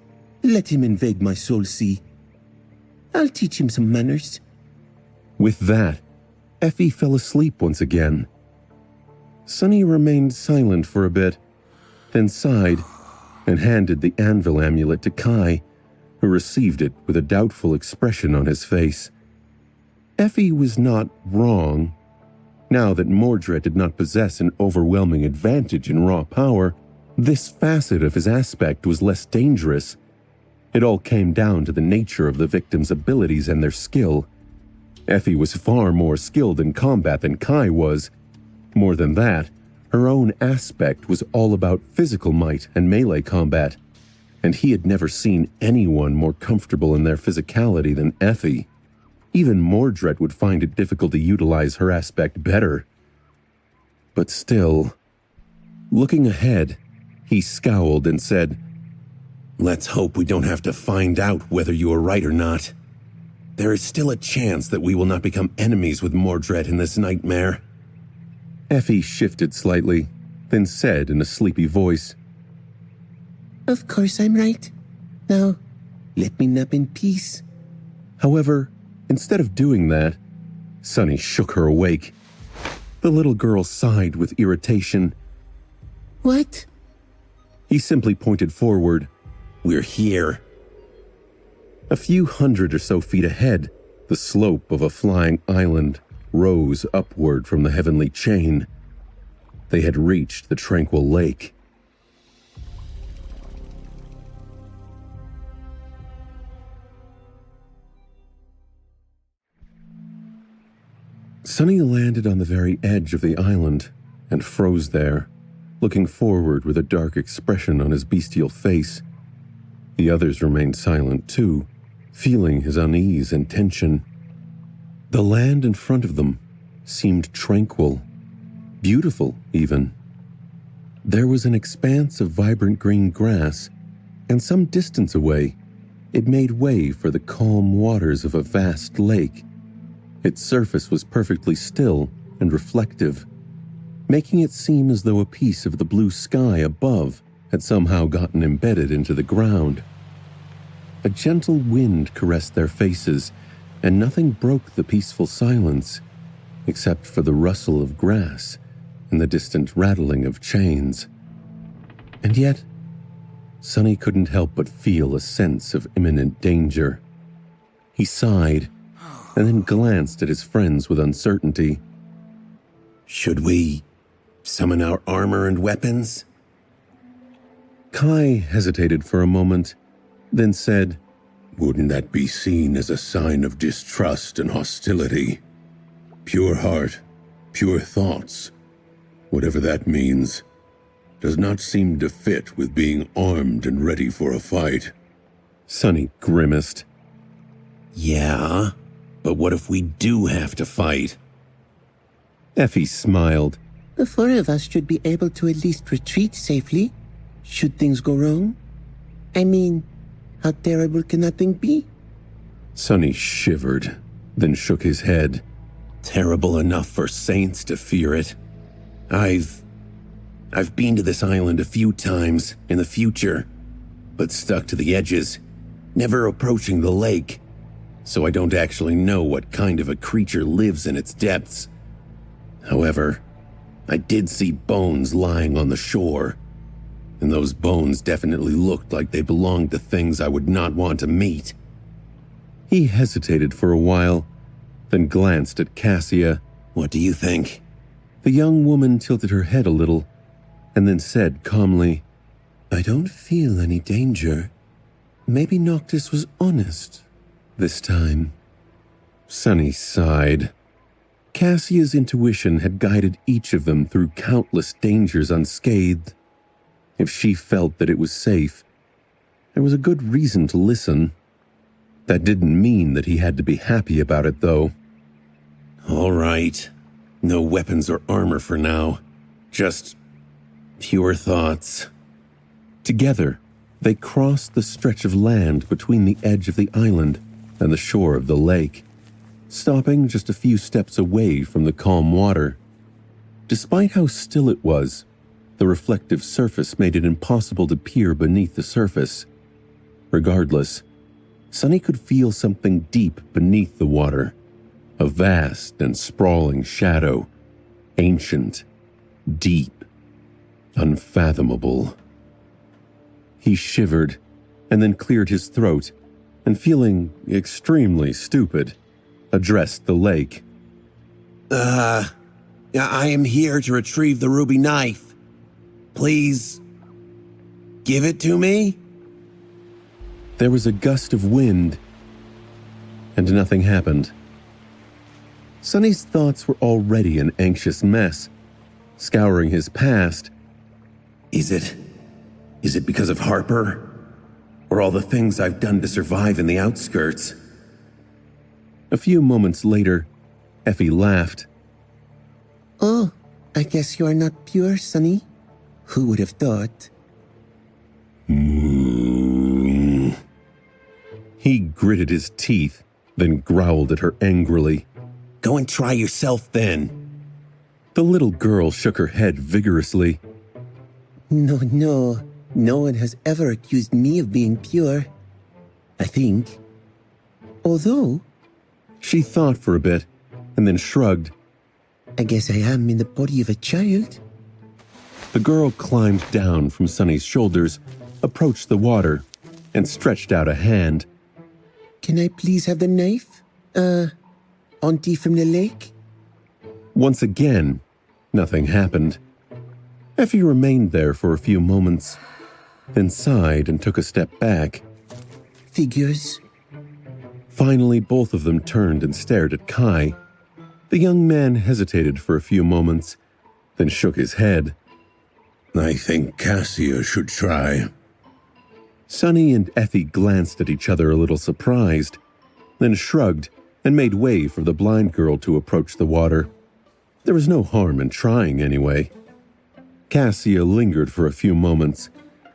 Let him invade my Soul Sea. I'll teach him some manners. With that, Effie fell asleep once again. Sonny remained silent for a bit, then sighed and handed the anvil amulet to Kai, who received it with a doubtful expression on his face. Effie was not wrong. Now that Mordred did not possess an overwhelming advantage in raw power, this facet of his aspect was less dangerous. It all came down to the nature of the victim's abilities and their skill. Effie was far more skilled in combat than Kai was. More than that, her own aspect was all about physical might and melee combat, and he had never seen anyone more comfortable in their physicality than Effie. Even Mordred would find it difficult to utilize her aspect better. But still, looking ahead, he scowled and said, Let's hope we don't have to find out whether you are right or not. There is still a chance that we will not become enemies with Mordred in this nightmare. Effie shifted slightly, then said in a sleepy voice, Of course I'm right. Now, let me nap in peace. However, instead of doing that, Sonny shook her awake. The little girl sighed with irritation. What? He simply pointed forward. We're here. A few hundred or so feet ahead, the slope of a flying island rose upward from the heavenly chain. They had reached the tranquil lake. Sonny landed on the very edge of the island and froze there, looking forward with a dark expression on his bestial face. The others remained silent too, feeling his unease and tension. The land in front of them seemed tranquil, beautiful even. There was an expanse of vibrant green grass, and some distance away, it made way for the calm waters of a vast lake. Its surface was perfectly still and reflective, making it seem as though a piece of the blue sky above had somehow gotten embedded into the ground. A gentle wind caressed their faces, and nothing broke the peaceful silence, except for the rustle of grass and the distant rattling of chains. And yet, Sonny couldn't help but feel a sense of imminent danger. He sighed, and then glanced at his friends with uncertainty. Should we summon our armor and weapons? Kai hesitated for a moment, then said, Wouldn't that be seen as a sign of distrust and hostility? Pure heart, pure thoughts, whatever that means, does not seem to fit with being armed and ready for a fight. Sonny grimaced. Yeah, but what if we do have to fight? Effie smiled. The four of us should be able to at least retreat safely, should things go wrong. I mean, how terrible can nothing be? Sonny shivered, then shook his head. Terrible enough for saints to fear it. I've been to this island a few times in the future, but stuck to the edges, never approaching the lake, so I don't actually know what kind of a creature lives in its depths. However, I did see bones lying on the shore, and those bones definitely looked like they belonged to things I would not want to meet. He hesitated for a while, then glanced at Cassia. What do you think? The young woman tilted her head a little, and then said calmly, I don't feel any danger. Maybe Noctis was honest this time. Sonny sighed. Cassia's intuition had guided each of them through countless dangers unscathed. If she felt that it was safe, there was a good reason to listen. That didn't mean that he had to be happy about it, though. All right. No weapons or armor for now. Just pure thoughts. Together, they crossed the stretch of land between the edge of the island and the shore of the lake, stopping just a few steps away from the calm water. Despite how still it was, the reflective surface made it impossible to peer beneath the surface. Regardless, Sonny could feel something deep beneath the water, a vast and sprawling shadow, ancient, deep, unfathomable. He shivered and then cleared his throat and, feeling extremely stupid, addressed the lake. I am here to retrieve the ruby knife. Please, give it to me? There was a gust of wind, and nothing happened. Sonny's thoughts were already an anxious mess. Scouring his past, Is it because of Harper? Or all the things I've done to survive in the outskirts? a few moments later, Effie laughed. Oh, I guess you are not pure, Sonny. Who would have thought? He gritted his teeth, then growled at her angrily. Go and try yourself then. The little girl shook her head vigorously. No. No one has ever accused me of being pure. I think. Although, She thought for a bit, and then shrugged. I guess I am in the body of a child. The girl climbed down from Sonny's shoulders, approached the water, and stretched out a hand. Can I please have the knife? Auntie from the lake? Once again, nothing happened. Effie remained there for a few moments, then sighed and took a step back. Figures. Finally, both of them turned and stared at Kai. The young man hesitated for a few moments, then shook his head. I think Cassia should try. Sonny and Effie glanced at each other a little surprised, then shrugged and made way for the blind girl to approach the water. There was no harm in trying anyway. Cassia lingered for a few moments,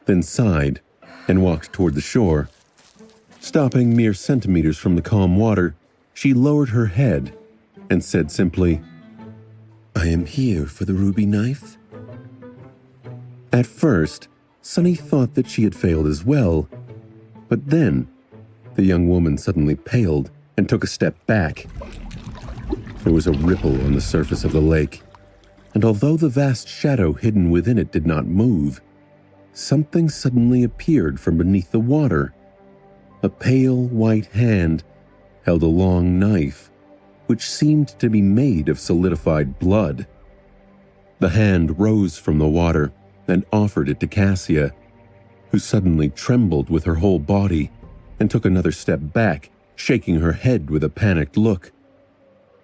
then sighed and walked toward the shore. Stopping mere centimeters from the calm water, she lowered her head and said simply, "I am here for the ruby knife." At first, Sunny thought that she had failed as well, but then the young woman suddenly paled and took a step back. There was a ripple on the surface of the lake, and although the vast shadow hidden within it did not move, something suddenly appeared from beneath the water. A pale white hand held a long knife, which seemed to be made of solidified blood. The hand rose from the water and offered it to Cassia, who suddenly trembled with her whole body and took another step back, shaking her head with a panicked look.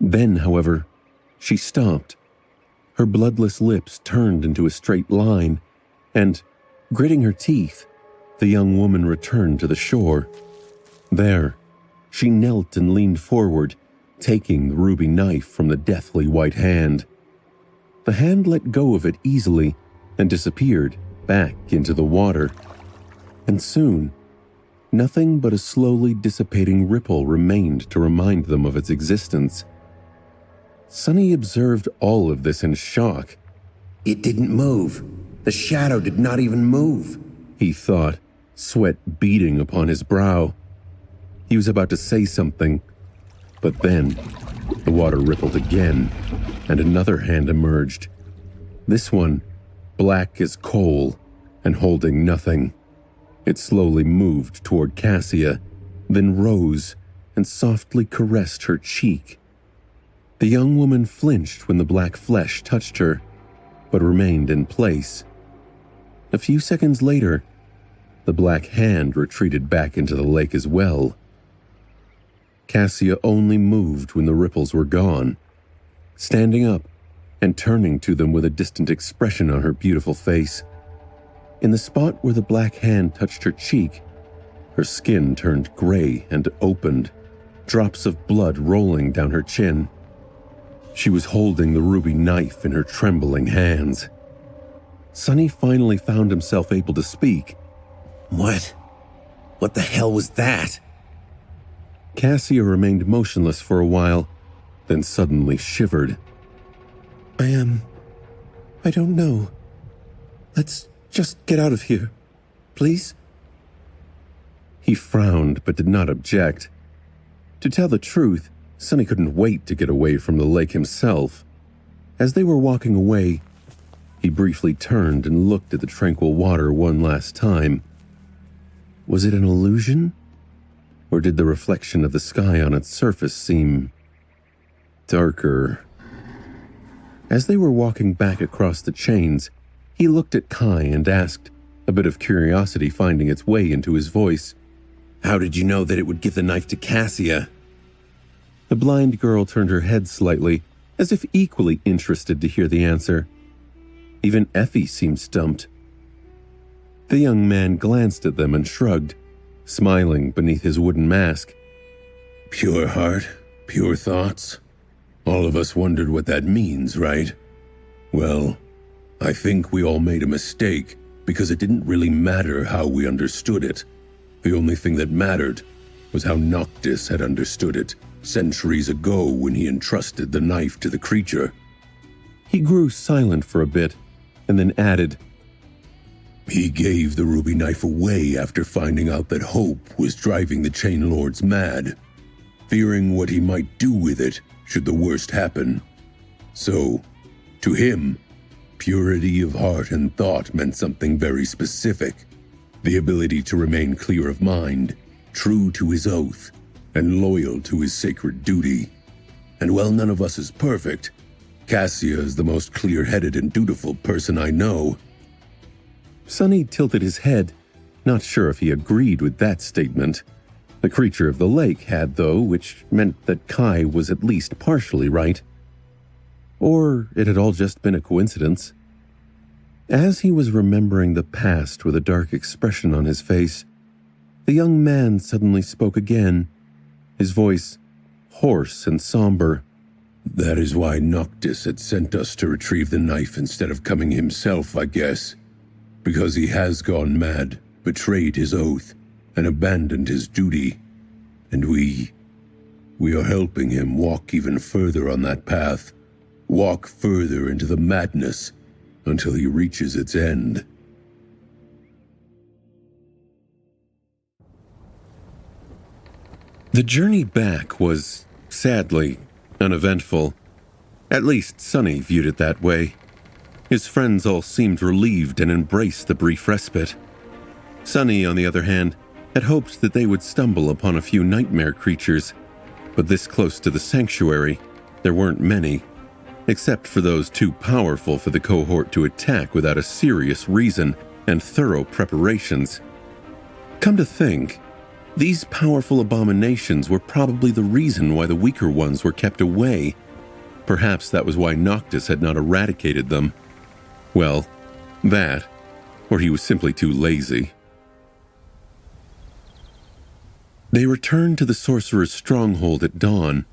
Then, however, she stopped. Her bloodless lips turned into a straight line, and, gritting her teeth, the young woman returned to the shore. There, she knelt and leaned forward, taking the ruby knife from the deathly white hand. The hand let go of it easily and disappeared back into the water. And soon, nothing but a slowly dissipating ripple remained to remind them of its existence. Sunny observed all of this in shock. It didn't move. The shadow did not even move, he thought, sweat beading upon his brow. He was about to say something, but then the water rippled again, and another hand emerged. This one, black as coal and holding nothing. It slowly moved toward Cassia, then rose and softly caressed her cheek. The young woman flinched when the black flesh touched her, but remained in place. A few seconds later, the black hand retreated back into the lake as well. Cassia only moved when the ripples were gone, standing up and turning to them with a distant expression on her beautiful face. In the spot where the black hand touched her cheek, her skin turned gray and opened, drops of blood rolling down her chin. She was holding the ruby knife in her trembling hands. Sunny finally found himself able to speak. What? What the hell was that? Cassia remained motionless for a while, then suddenly shivered. I don't know. Let's just get out of here, please? He frowned but did not object. To tell the truth, Sunny couldn't wait to get away from the lake himself. As they were walking away, he briefly turned and looked at the tranquil water one last time. Was it an illusion? Or did the reflection of the sky on its surface seem darker? As they were walking back across the chains, he looked at Kai and asked, a bit of curiosity finding its way into his voice, "How did you know that it would give the knife to Cassia?" The blind girl turned her head slightly, as if equally interested to hear the answer. Even Effie seemed stumped. The young man glanced at them and shrugged, smiling beneath his wooden mask. Pure heart, pure thoughts. All of us wondered what that means, right? Well, I think we all made a mistake because it didn't really matter how we understood it. The only thing that mattered was how Noctis had understood it centuries ago when he entrusted the knife to the creature. He grew silent for a bit and then added, He gave the ruby knife away after finding out that Hope was driving the Chain Lords mad, fearing what he might do with it should the worst happen. So, to him, purity of heart and thought meant something very specific. The ability to remain clear of mind, true to his oath, and loyal to his sacred duty. And while none of us is perfect, Cassia is the most clear-headed and dutiful person I know. Sunny tilted his head, not sure if he agreed with that statement. The creature of the lake had, though, which meant that Kai was at least partially right. Or it had all just been a coincidence. As he was remembering the past with a dark expression on his face, the young man suddenly spoke again, his voice hoarse and somber. That is why Noctis had sent us to retrieve the knife instead of coming himself, I guess. Because he has gone mad betrayed his oath, and abandoned his duty. And we are helping him walk even further on that path, walk further into the madness until he reaches its end. The journey back was, sadly, uneventful. At least Sonny viewed it that way. His friends all seemed relieved and embraced the brief respite. Sonny, on the other hand, had hoped that they would stumble upon a few nightmare creatures, but this close to the sanctuary, there weren't many, except for those too powerful for the cohort to attack without a serious reason and thorough preparations. Come to think, these powerful abominations were probably the reason why the weaker ones were kept away. Perhaps that was why Noctis had not eradicated them. Well, that, or he was simply too lazy. They returned to the sorcerer's stronghold at dawn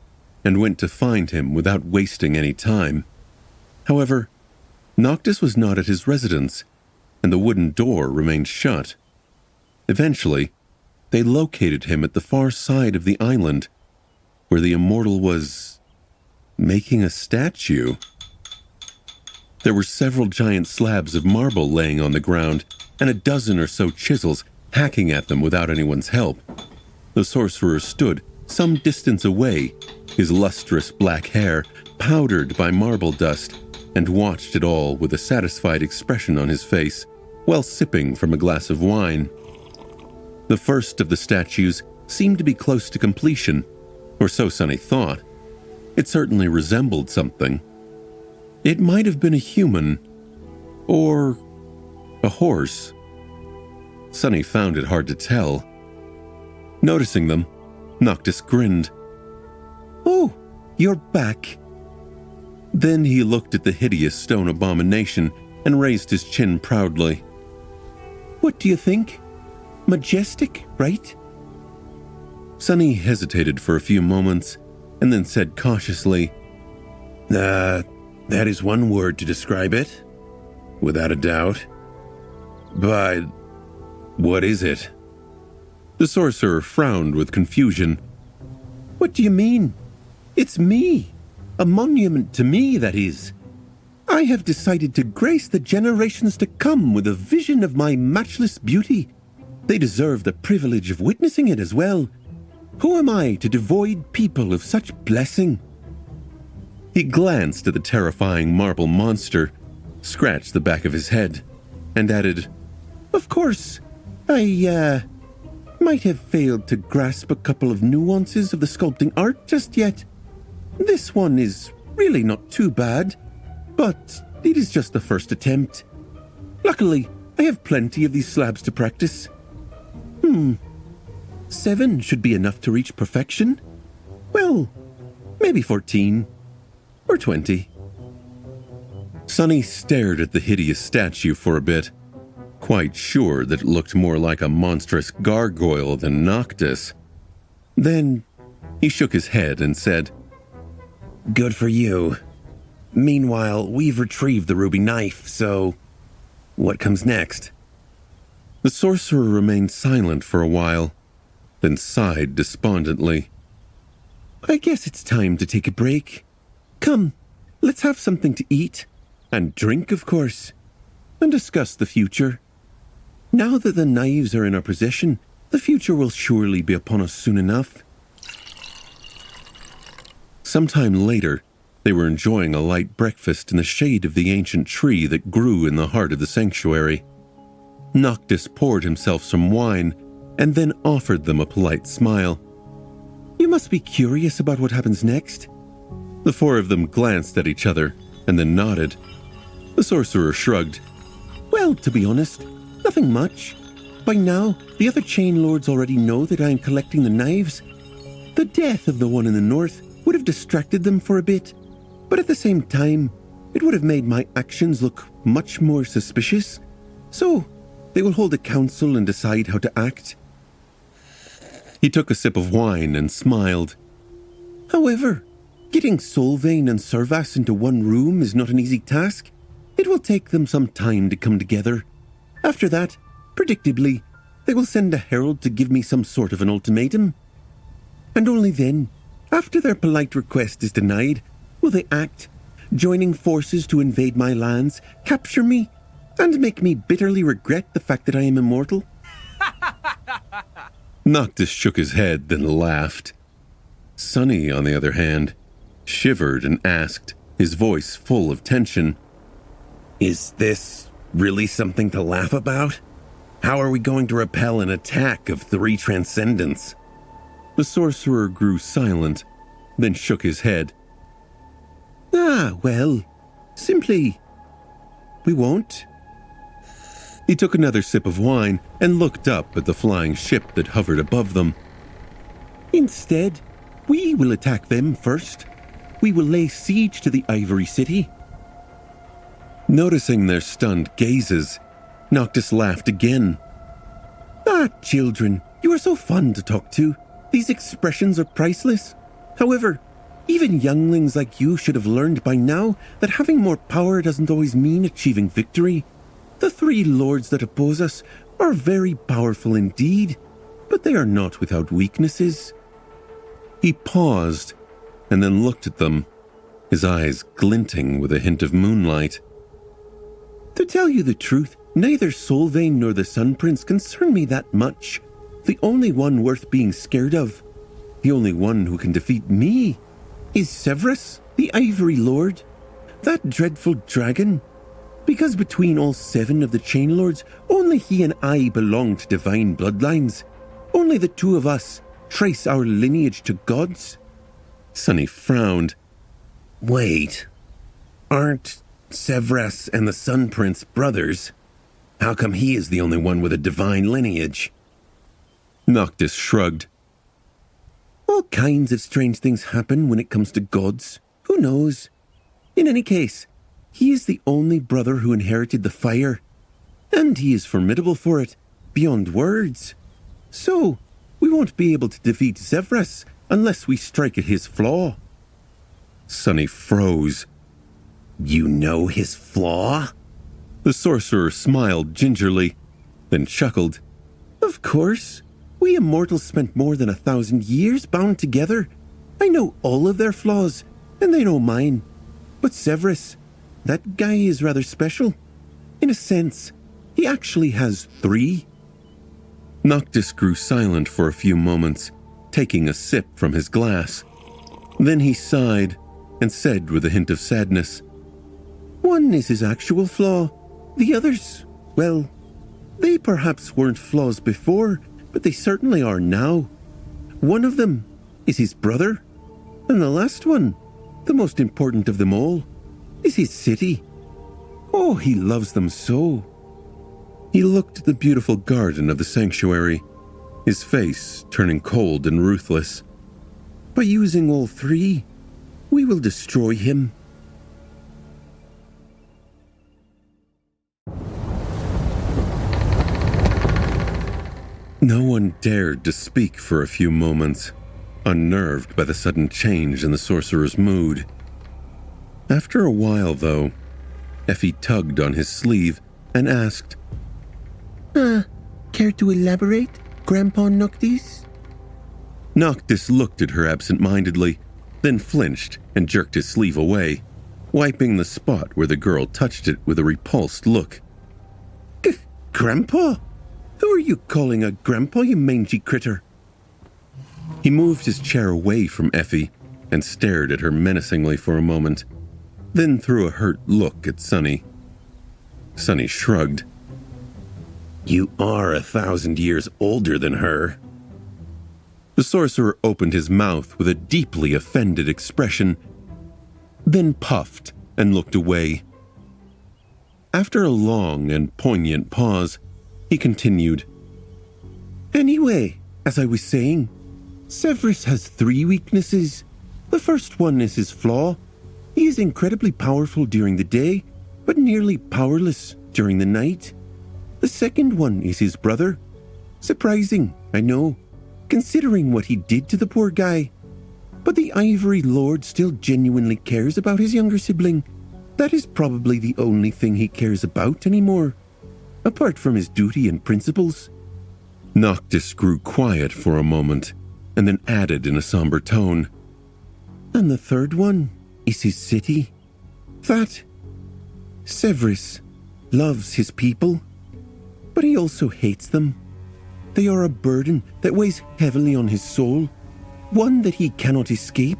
and went to find him without wasting any time. However, Noctis was not at his residence, and the wooden door remained shut. Eventually, they located him at the far side of the island, where the immortal was making a statue. There were several giant slabs of marble laying on the ground, and a dozen or so chisels hacking at them without anyone's help. The sorcerer stood some distance away, his lustrous black hair powdered by marble dust, and watched it all with a satisfied expression on his face, while sipping from a glass of wine. The first of the statues seemed to be close to completion, or so Sonny thought. It certainly resembled something. It might have been a human, or a horse. Sonny found it hard to tell. Noticing them, Noctis grinned. "Oh, you're back." Then he looked at the hideous stone abomination and raised his chin proudly. "What do you think? Majestic, right?" Sonny hesitated for a few moments and then said cautiously, That is one word to describe it, without a doubt. But what is it?" The sorcerer frowned with confusion. "What do you mean? It's me. A monument to me, that is. I have decided to grace the generations to come with a vision of my matchless beauty. They deserve the privilege of witnessing it as well. Who am I to devoid people of such blessing?" He glanced at the terrifying marble monster, scratched the back of his head, and added, "Of course, I might have failed to grasp a couple of nuances of the sculpting art just yet. This one is really not too bad, but it is just the first attempt. Luckily, I have plenty of these slabs to practice. 7 should be enough to reach perfection. Well, maybe 14 or 20. Sonny stared at the hideous statue for a bit, quite sure that it looked more like a monstrous gargoyle than Noctis. Then he shook his head and said, "Good for you. Meanwhile, we've retrieved the ruby knife, so what comes next?" The sorcerer remained silent for a while, then sighed despondently. "I guess it's time to take a break. Come, let's have something to eat, and drink, of course, and discuss the future. Now that the knives are in our possession, the future will surely be upon us soon enough." Sometime later, they were enjoying a light breakfast in the shade of the ancient tree that grew in the heart of the sanctuary. Noctis poured himself some wine and then offered them a polite smile. "You must be curious about what happens next." The four of them glanced at each other and then nodded. The sorcerer shrugged. "Well, to be honest, nothing much. By now, the other chain lords already know that I am collecting the knives. The death of the one in the north would have distracted them for a bit, but at the same time, it would have made my actions look much more suspicious. So, they will hold a council and decide how to act." He took a sip of wine and smiled. "However, getting Solvane and Servas into one room is not an easy task. It will take them some time to come together. After that, predictably, they will send a herald to give me some sort of an ultimatum. And only then, after their polite request is denied, will they act, joining forces to invade my lands, capture me, and make me bitterly regret the fact that I am immortal. Noctis shook his head, then laughed. Sunny, on the other hand, shivered and asked, his voice full of tension, Is this really something to laugh about? How are we going to repel an attack of 3 transcendents? The sorcerer grew silent, then shook his head. Well, simply, we won't. He took another sip of wine and looked up at the flying ship that hovered above them. Instead, we will attack them first. We will lay siege to the Ivory City. Noticing their stunned gazes, Noctis laughed again. Children, you are so fun to talk to. These expressions are priceless. However, even younglings like you should have learned by now that having more power doesn't always mean achieving victory. The 3 lords that oppose us are very powerful indeed, but they are not without weaknesses. He paused and then looked at them, his eyes glinting with a hint of moonlight. To tell you the truth, neither Solvayne nor the Sun Prince concern me that much. The only one worth being scared of, the only one who can defeat me, is Severus, the Ivory Lord, that dreadful dragon. Because between all 7 of the Chain Lords, only he and I belong to divine bloodlines. Only the 2 of us trace our lineage to gods. Sunny frowned. Wait, aren't Severus and the Sun Prince brothers? How come he is the only one with a divine lineage? Noctis shrugged. All kinds of strange things happen when it comes to gods. Who knows? In any case, he is the only brother who inherited the fire, and he is formidable for it, beyond words. So, we won't be able to defeat Severus unless we strike at his flaw. Sunny froze. You know his flaw? The sorcerer smiled gingerly, then chuckled. Of course. We immortals spent more than 1,000 years bound together. I know all of their flaws, and they know mine. But Severus, that guy is rather special. In a sense, he actually has 3. Noctis grew silent for a few moments, taking a sip from his glass. Then he sighed and said with a hint of sadness, One is his actual flaw. The others, well, they perhaps weren't flaws before, but they certainly are now. One of them is his brother, and the last one, the most important of them all, is his city. Oh, he loves them so. He looked at the beautiful garden of the sanctuary, his face turning cold and ruthless. By using all 3, we will destroy him. No one dared to speak for a few moments, unnerved by the sudden change in the sorcerer's mood. After a while, though, Effie tugged on his sleeve and asked, Care to elaborate, Grandpa Noctis? Noctis looked at her absent-mindedly, then flinched and jerked his sleeve away, wiping the spot where the girl touched it with a repulsed look. Grandpa? Who are you calling a grandpa, you mangy critter? He moved his chair away from Effie and stared at her menacingly for a moment, then threw a hurt look at Sunny. Sunny shrugged. You are 1,000 years older than her. The sorcerer opened his mouth with a deeply offended expression, then puffed and looked away. After a long and poignant pause, he continued. Anyway, as I was saying, Severus has 3 weaknesses. The first one is his flaw. He is incredibly powerful during the day, but nearly powerless during the night. The second one is his brother. Surprising, I know, considering what he did to the poor guy. But the Ivory Lord still genuinely cares about his younger sibling. That is probably the only thing he cares about anymore, apart from his duty and principles. Noctis grew quiet for a moment, and then added in a somber tone, And the third one is his city. That Severus loves his people, but he also hates them. They are a burden that weighs heavily on his soul, one that he cannot escape.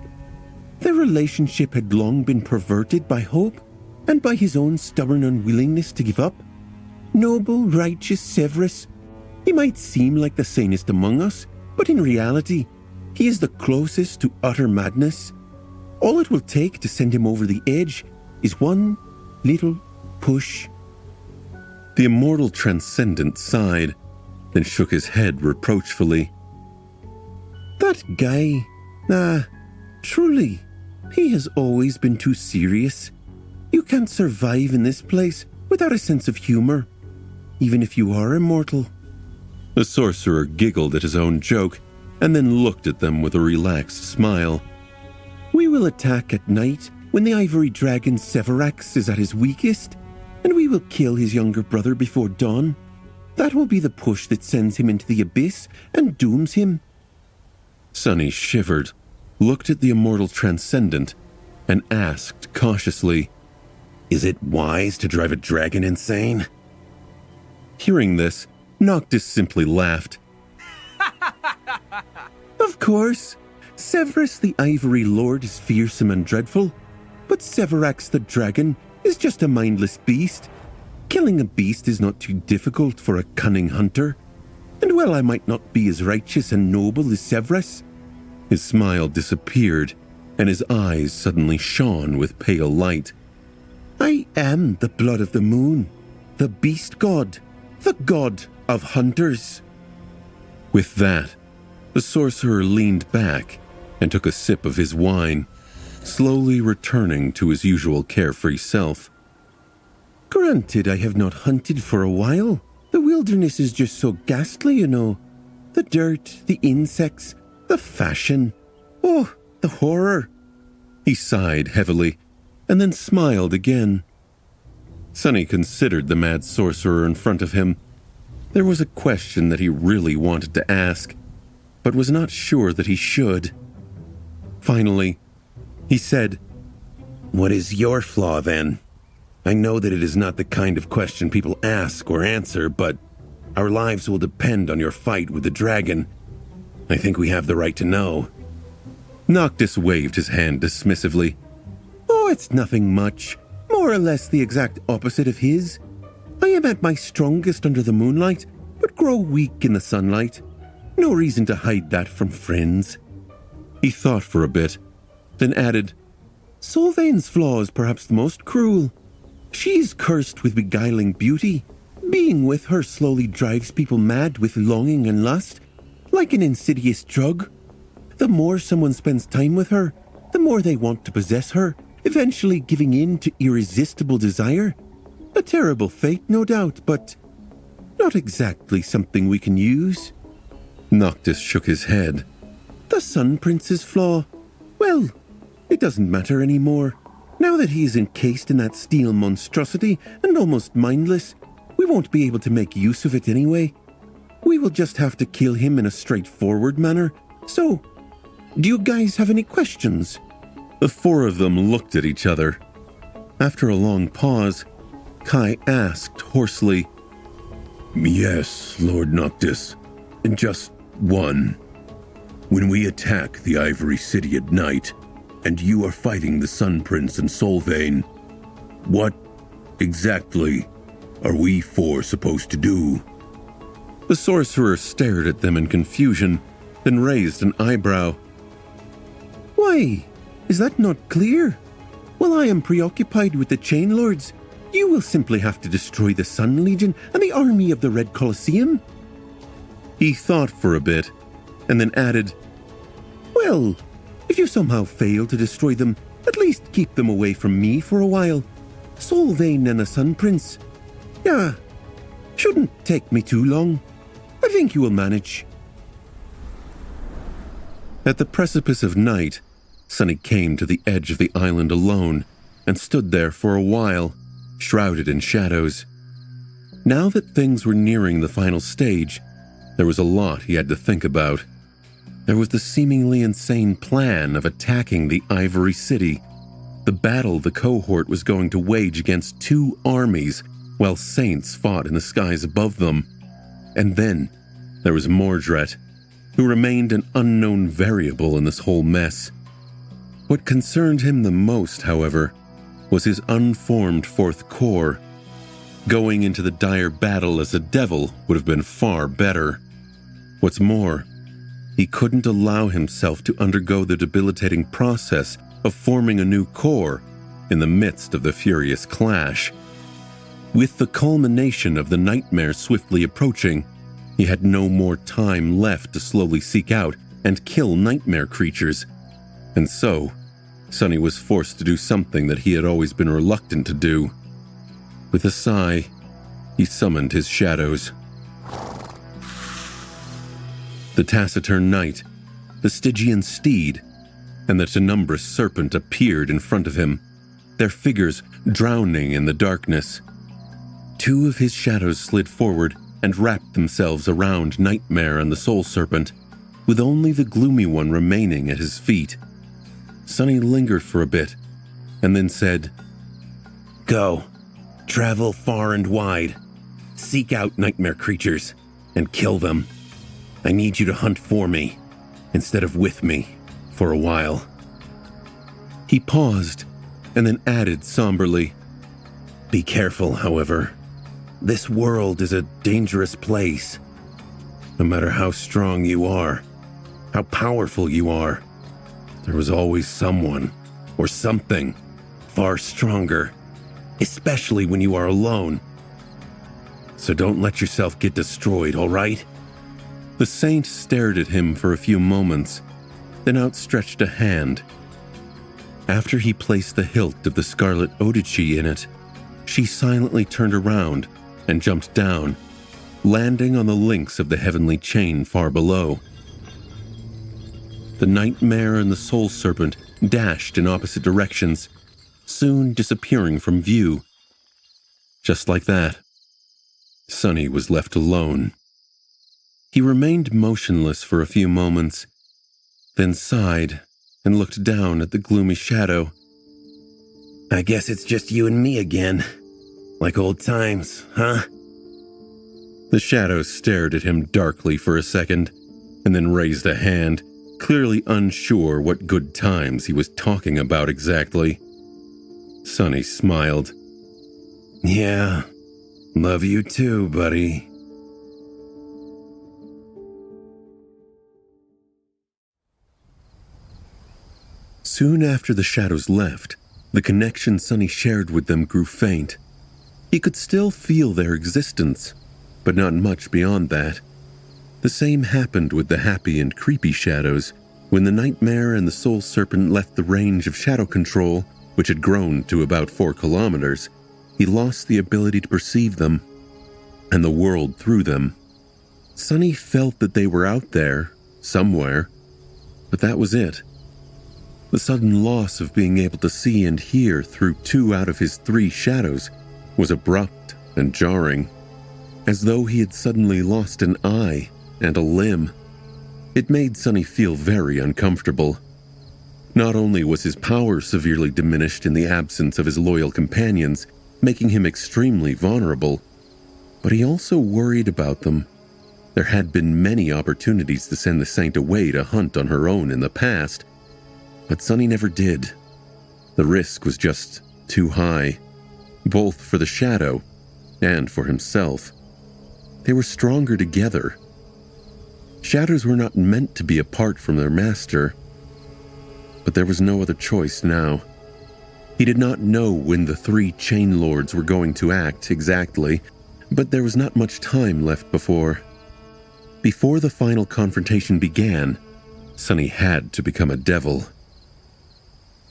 Their relationship had long been perverted by hope and by his own stubborn unwillingness to give up. Noble, righteous Severus, he might seem like the sanest among us, but in reality, he is the closest to utter madness. All it will take to send him over the edge is one little push. The immortal transcendent sighed, then shook his head reproachfully. That guy, truly, he has always been too serious. You can't survive in this place without a sense of humor, even if you are immortal. The sorcerer giggled at his own joke, and then looked at them with a relaxed smile. We will attack at night when the ivory dragon Severax is at his weakest, and we will kill his younger brother before dawn. That will be the push that sends him into the abyss and dooms him. Sonny shivered, looked at the immortal transcendent, and asked cautiously, Is it wise to drive a dragon insane? Hearing this, Noctis simply laughed. Of course, Severus the Ivory Lord is fearsome and dreadful, but Severax the dragon is just a mindless beast. Killing a beast is not too difficult for a cunning hunter. And while I might not be as righteous and noble as Severus, his smile disappeared, and his eyes suddenly shone with pale light. I am the blood of the moon, the beast god, the god of hunters. With that, the sorcerer leaned back and took a sip of his wine, slowly returning to his usual carefree self. Granted, I have not hunted for a while. The wilderness is just so ghastly, you know. The dirt, the insects, the fashion. Oh, the horror. He sighed heavily, and then smiled again. Sonny considered the mad sorcerer in front of him. There was a question that he really wanted to ask, but was not sure that he should. Finally, he said, What is your flaw, then? I know that it is not the kind of question people ask or answer, but our lives will depend on your fight with the dragon. I think we have the right to know. Noctis waved his hand dismissively. Oh, it's nothing much. More or less the exact opposite of his. I am at my strongest under the moonlight, but grow weak in the sunlight. No reason to hide that from friends. He thought for a bit, then added, Solvain's flaw is perhaps the most cruel. She is cursed with beguiling beauty. Being with her slowly drives people mad with longing and lust, like an insidious drug. The more someone spends time with her, the more they want to possess her, eventually giving in to irresistible desire. A terrible fate, no doubt, but not exactly something we can use. Noctis shook his head. The Sun Prince's flaw? Well, it doesn't matter anymore. Now that he is encased in that steel monstrosity and almost mindless, we won't be able to make use of it anyway. We will just have to kill him in a straightforward manner. So, do you guys have any questions? The four of them looked at each other. After a long pause, Kai asked hoarsely, Yes, Lord Noctis, and just one. When we attack the Ivory City at night, and you are fighting the Sun Prince and Solvain, what exactly are we four supposed to do? The sorcerer stared at them in confusion, then raised an eyebrow. Why, is that not clear? While I am preoccupied with the Chain Lords, you will simply have to destroy the Sun Legion and the army of the Red Colosseum. He thought for a bit, and then added, Well, if you somehow fail to destroy them, at least keep them away from me for a while. Solvain and the Sun Prince. Yeah, shouldn't take me too long. I think you will manage. At the precipice of night, Sonny came to the edge of the island alone and stood there for a while, shrouded in shadows. Now that things were nearing the final stage, There was a lot he had to think about. There was the seemingly insane plan of attacking the Ivory City, the battle the cohort was going to wage against 2 armies while saints fought in the skies above them. And then there was Mordred, who remained an unknown variable in this whole mess. What concerned him the most, however, was his unformed 4th Corps. Going into the dire battle as a devil would have been far better. What's more, he couldn't allow himself to undergo the debilitating process of forming a new corps in the midst of the furious clash. With the culmination of the nightmare swiftly approaching, he had no more time left to slowly seek out and kill nightmare creatures, and so Sonny was forced to do something that he had always been reluctant to do. With a sigh, he summoned his shadows. The taciturn knight, the Stygian steed, and the tenumbrous serpent appeared in front of him, their figures drowning in the darkness. 2 of his shadows slid forward and wrapped themselves around Nightmare and the Soul Serpent, with only the gloomy one remaining at his feet. Sonny lingered for a bit, and then said, Go. Travel far and wide. Seek out nightmare creatures and kill them. I need you to hunt for me, instead of with me, for a while. He paused, and then added somberly, Be careful, however. This world is a dangerous place. No matter how strong you are, how powerful you are, there was always someone or something far stronger, especially when you are alone. So don't let yourself get destroyed, all right? The saint stared at him for a few moments, then outstretched a hand. After he placed the hilt of the scarlet Odichi in it, she silently turned around and jumped down, landing on the links of the heavenly chain far below. The Nightmare and the Soul Serpent dashed in opposite directions, soon disappearing from view. Just like that, Sonny was left alone. He remained motionless for a few moments, then sighed and looked down at the gloomy shadow. I guess it's just you and me again. Like old times, huh? The shadow stared at him darkly for a second, and then raised a hand, clearly unsure what good times he was talking about exactly. Sonny smiled. Yeah, love you too, buddy. Soon after the shadows left, the connection Sonny shared with them grew faint. He could still feel their existence, but not much beyond that. The same happened with the happy and creepy shadows. When the Nightmare and the Soul Serpent left the range of shadow control, which had grown to about 4 kilometers, he lost the ability to perceive them, and the world through them. Sonny felt that they were out there, somewhere, but that was it. The sudden loss of being able to see and hear through 2 out of his 3 shadows was abrupt and jarring, as though he had suddenly lost an eye and a limb. It made Sonny feel very uncomfortable. Not only was his power severely diminished in the absence of his loyal companions, making him extremely vulnerable, but he also worried about them. There had been many opportunities to send the Saint away to hunt on her own in the past, but Sonny never did. The risk was just too high, both for the shadow and for himself. They were stronger together. Shadows were not meant to be apart from their master, but there was no other choice now. He did not know when the 3 chain lords were going to act exactly, but there was not much time left before the final confrontation began. Sonny had to become a devil.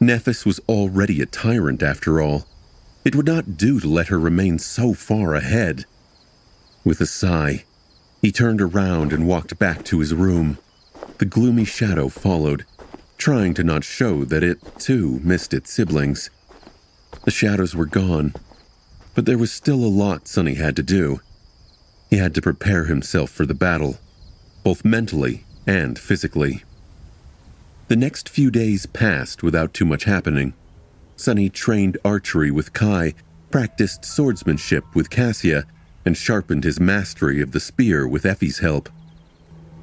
Nephis was already a tyrant after all. It would not do to let her remain so far ahead. With a sigh, he turned around and walked back to his room. The gloomy shadow followed, trying to not show that it, too, missed its siblings. The shadows were gone, but there was still a lot Sonny had to do. He had to prepare himself for the battle, both mentally and physically. The next few days passed without too much happening. Sunny trained archery with Kai, practiced swordsmanship with Cassia, and sharpened his mastery of the spear with Effie's help.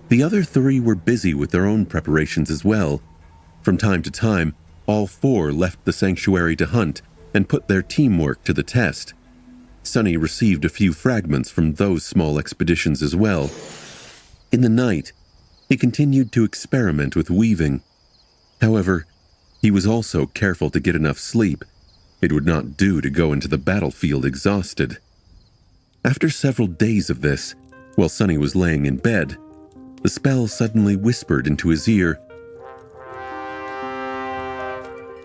The other three were busy with their own preparations as well. From time to time, all four left the sanctuary to hunt and put their teamwork to the test. Sunny received a few fragments from those small expeditions as well. In the night, he continued to experiment with weaving. However, he was also careful to get enough sleep. It would not do to go into the battlefield exhausted. After several days of this, while Sunny was laying in bed, the spell suddenly whispered into his ear,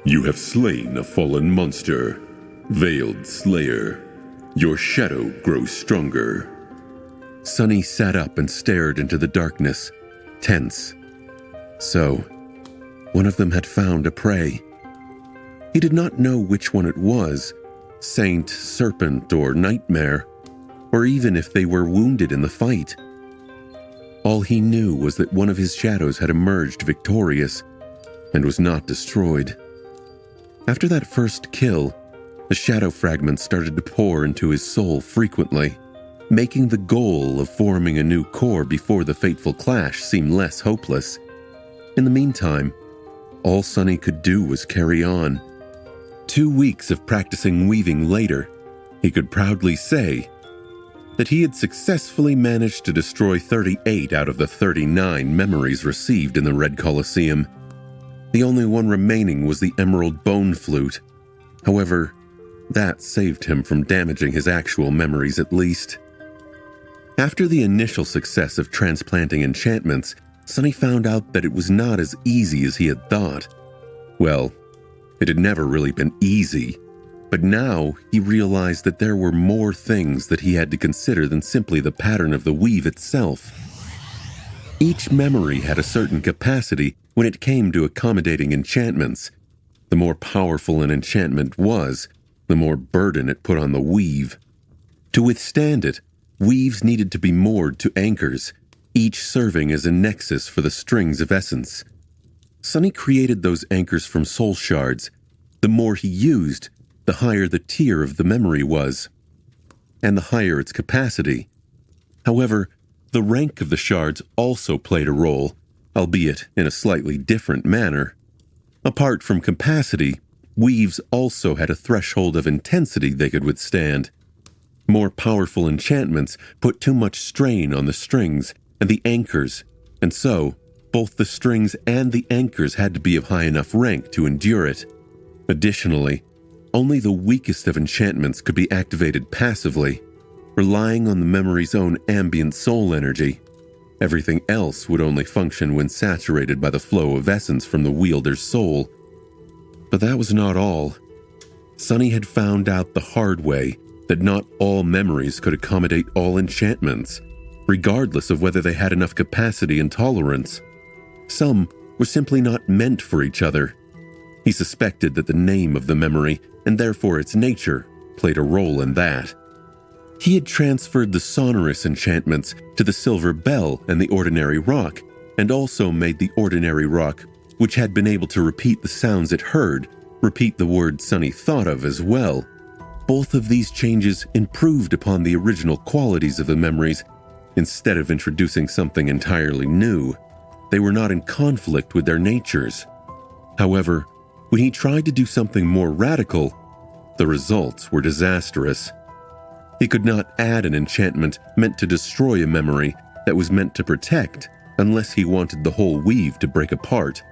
You have slain a fallen monster, Veiled Slayer. Your shadow grows stronger. Sunny sat up and stared into the darkness, tense. So, one of them had found a prey. He did not know which one it was, saint, serpent, or nightmare, or even if they were wounded in the fight. All he knew was that one of his shadows had emerged victorious and was not destroyed. After that first kill, the shadow fragments started to pour into his soul frequently, making the goal of forming a new core before the fateful clash seem less hopeless. In the meantime, all Sunny could do was carry on. 2 weeks of practicing weaving later, he could proudly say that he had successfully managed to destroy 38 out of the 39 memories received in the Red Colosseum. The only one remaining was the Emerald Bone Flute. However, that saved him from damaging his actual memories at least. After the initial success of transplanting enchantments, Sunny found out that it was not as easy as he had thought. Well, it had never really been easy, but now he realized that there were more things that he had to consider than simply the pattern of the weave itself. Each memory had a certain capacity when it came to accommodating enchantments. The more powerful an enchantment was, the more burden it put on the weave. To withstand it, weaves needed to be moored to anchors, each serving as a nexus for the strings of essence. Sunny created those anchors from soul shards. The more he used, the higher the tier of the memory was, and the higher its capacity. However, the rank of the shards also played a role, albeit in a slightly different manner. Apart from capacity, weaves also had a threshold of intensity they could withstand. More powerful enchantments put too much strain on the strings and the anchors, and so both the strings and the anchors had to be of high enough rank to endure it. Additionally, only the weakest of enchantments could be activated passively, relying on the memory's own ambient soul energy. Everything else would only function when saturated by the flow of essence from the wielder's soul. But that was not all. Sunny had found out the hard way that not all memories could accommodate all enchantments, regardless of whether they had enough capacity and tolerance. Some were simply not meant for each other. He suspected that the name of the memory, and therefore its nature, played a role in that. He had transferred the sonorous enchantments to the silver bell and the ordinary rock, and also made the ordinary rock, which had been able to repeat the sounds it heard, repeat the words Sunny thought of as well. Both of these changes improved upon the original qualities of the memories. Instead of introducing something entirely new, they were not in conflict with their natures. However, when he tried to do something more radical, the results were disastrous. He could not add an enchantment meant to destroy a memory that was meant to protect unless he wanted the whole weave to break apart.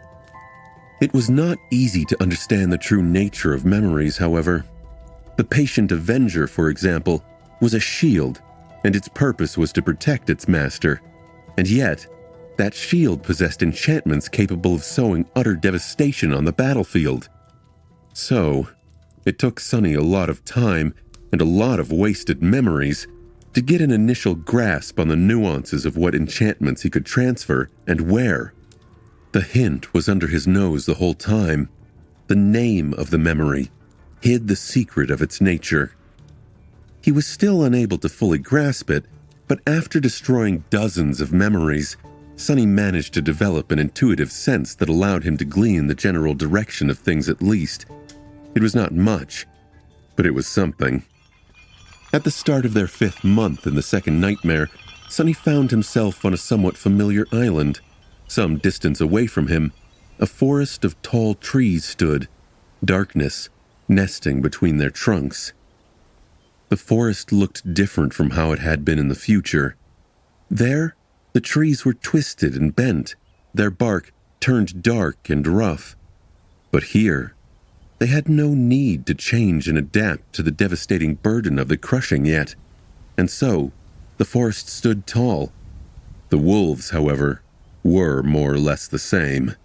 It was not easy to understand the true nature of memories, however. The Patient Avenger, for example, was a shield, and its purpose was to protect its master. And yet, that shield possessed enchantments capable of sowing utter devastation on the battlefield. So, it took Sunny a lot of time and a lot of wasted memories to get an initial grasp on the nuances of what enchantments he could transfer and where. The hint was under his nose the whole time. The name of the memory hid the secret of its nature. He was still unable to fully grasp it, but after destroying dozens of memories, Sonny managed to develop an intuitive sense that allowed him to glean the general direction of things at least. It was not much, but it was something. At the start of their 5th month in the second nightmare, Sonny found himself on a somewhat familiar island. Some distance away from him, a forest of tall trees stood, darkness nesting between their trunks. The forest looked different from how it had been in the future. There, the trees were twisted and bent, their bark turned dark and rough. But here, they had no need to change and adapt to the devastating burden of the crushing yet, and so the forest stood tall. The wolves, however, were more or less the same.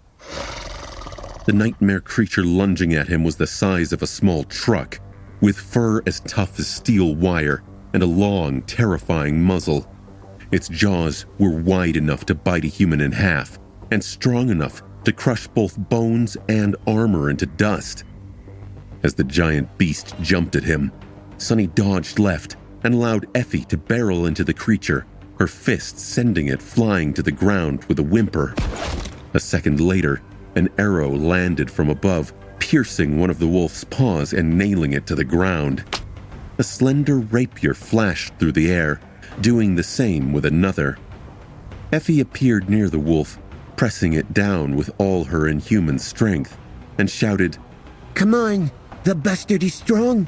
The nightmare creature lunging at him was the size of a small truck, with fur as tough as steel wire and a long, terrifying muzzle. Its jaws were wide enough to bite a human in half, and strong enough to crush both bones and armor into dust. As the giant beast jumped at him, Sonny dodged left and allowed Effie to barrel into the creature, her fist sending it flying to the ground with a whimper. A second later, an arrow landed from above, piercing one of the wolf's paws and nailing it to the ground. A slender rapier flashed through the air, doing the same with another. Effie appeared near the wolf, pressing it down with all her inhuman strength, and shouted, Come on, the bastard is strong.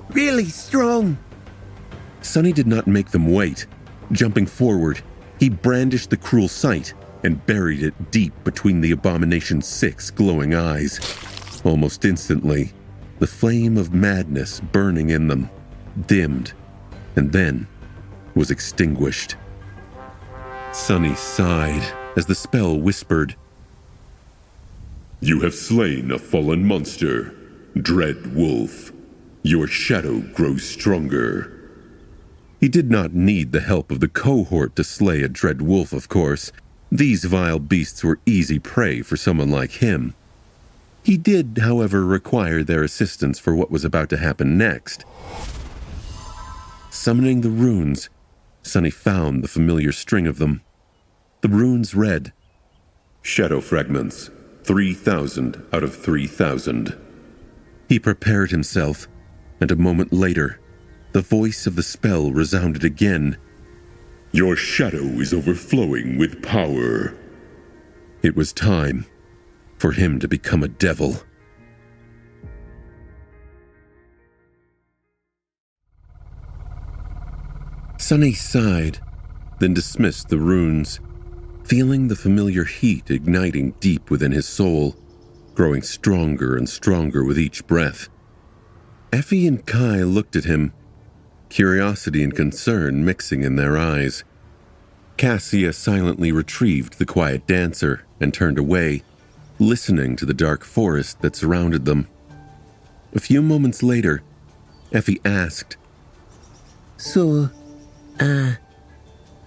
Really strong. Sonny did not make them wait. Jumping forward, he brandished the cruel sight and buried it deep between the abomination's 6 glowing eyes. Almost instantly, the flame of madness burning in them dimmed and then was extinguished. Sonny sighed as the spell whispered, You have slain a fallen monster, Dread Wolf. Your shadow grows stronger. He did not need the help of the cohort to slay a Dread Wolf, of course. These vile beasts were easy prey for someone like him. He did, however, require their assistance for what was about to happen next. Summoning the runes, Sonny found the familiar string of them. The runes read, Shadow fragments, 3,000 out of 3,000. He prepared himself, and a moment later, the voice of the spell resounded again. Your shadow is overflowing with power. It was time for him to become a devil. Sonny sighed, then dismissed the runes, feeling the familiar heat igniting deep within his soul, growing stronger and stronger with each breath. Effie and Kai looked at him, curiosity and concern mixing in their eyes. Cassia silently retrieved the quiet dancer and turned away, listening to the dark forest that surrounded them. A few moments later, Effie asked, So,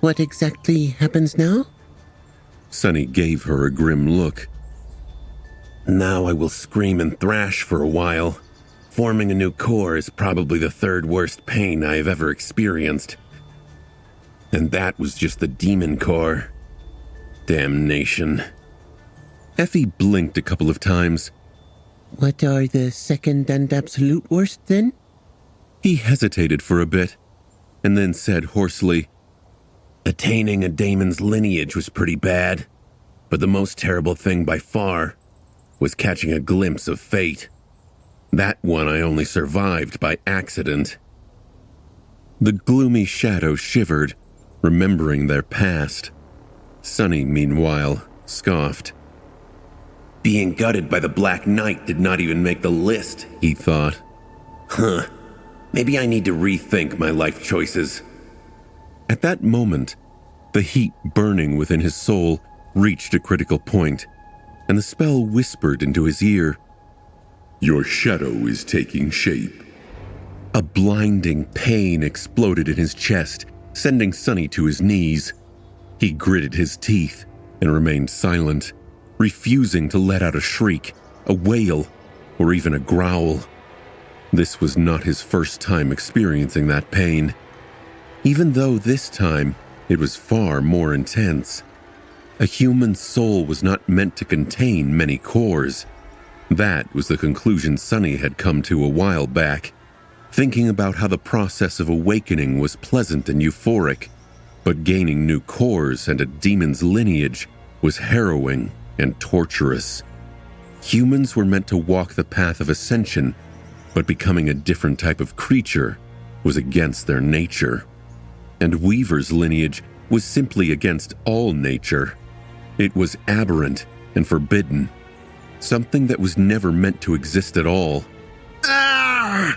what exactly happens now? Sonny gave her a grim look. Now I will scream and thrash for a while. Forming a new core is probably the 3rd worst pain I have ever experienced. And that was just the demon core. Damnation. Effie blinked a couple of times. What are the second and absolute worst then? He hesitated for a bit, and then said hoarsely, Attaining a daemon's lineage was pretty bad, but the most terrible thing by far was catching a glimpse of fate. That one I only survived by accident. The gloomy shadow shivered, remembering their past. Sonny, meanwhile, scoffed. Being gutted by the Black Knight did not even make the list, He thought. Maybe I need to rethink my life choices. At that moment, the heat burning within his soul reached a critical point, and the spell whispered into his ear. Your shadow is taking shape. A blinding pain exploded in his chest, sending Sonny to his knees. He gritted his teeth and remained silent, refusing to let out a shriek, a wail, or even a growl. This was not his first time experiencing that pain, even though this time it was far more intense. A human soul was not meant to contain many cores. That was the conclusion Sunny had come to a while back, thinking about how the process of awakening was pleasant and euphoric, but gaining new cores and a demon's lineage was harrowing and torturous. Humans were meant to walk the path of ascension, but becoming a different type of creature was against their nature. And Weaver's lineage was simply against all nature. It was aberrant and forbidden, something that was never meant to exist at all. Ah!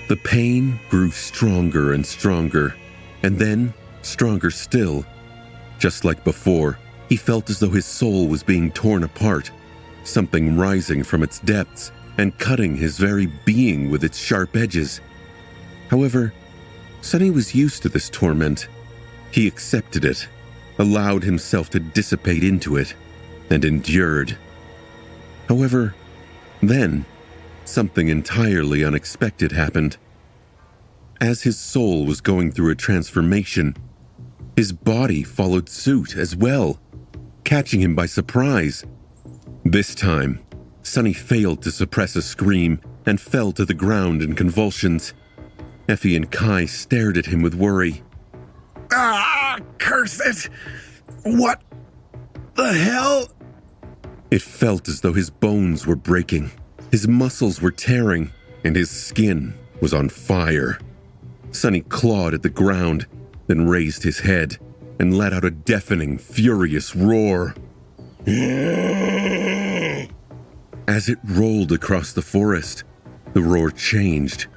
The pain grew stronger and stronger, and then stronger still. Just like before, he felt as though his soul was being torn apart, something rising from its depths and cutting his very being with its sharp edges. However, Sunny was used to this torment. He accepted it, allowed himself to dissipate into it, and endured. However, then, something entirely unexpected happened. As his soul was going through a transformation, his body followed suit as well, catching him by surprise. This time, Sunny failed to suppress a scream and fell to the ground in convulsions. Effie and Kai stared at him with worry. Ah, curse it! What the hell? It felt as though his bones were breaking, his muscles were tearing, and his skin was on fire. Sunny clawed at the ground, then raised his head and let out a deafening, furious roar. As it rolled across the forest, the roar changed,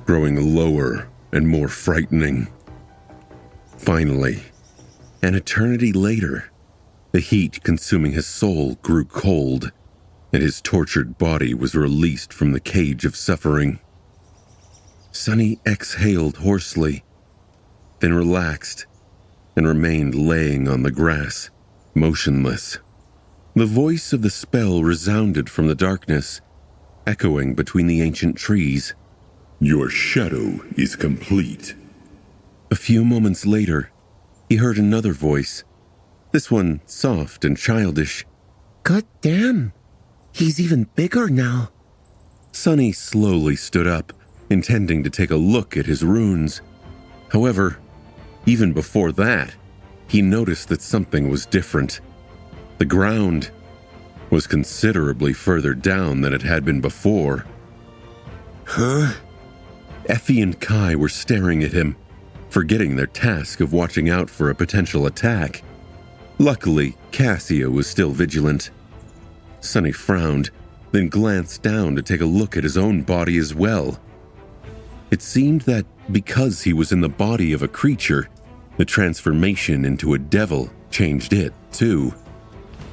growing lower and more frightening. Finally, an eternity later, the heat consuming his soul grew cold, and his tortured body was released from the cage of suffering. Sunny exhaled hoarsely, then relaxed and remained laying on the grass, motionless. The voice of the spell resounded from the darkness, echoing between the ancient trees. Your shadow is complete. A few moments later, he heard another voice, this one soft and childish. God damn, he's even bigger now. Sunny slowly stood up, intending to take a look at his runes. However, even before that, he noticed that something was different. The ground was considerably further down than it had been before. Huh? Effie and Kai were staring at him, forgetting their task of watching out for a potential attack. Luckily, Cassia was still vigilant. Sunny frowned, then glanced down to take a look at his own body as well. It seemed that because he was in the body of a creature, the transformation into a devil changed it, too.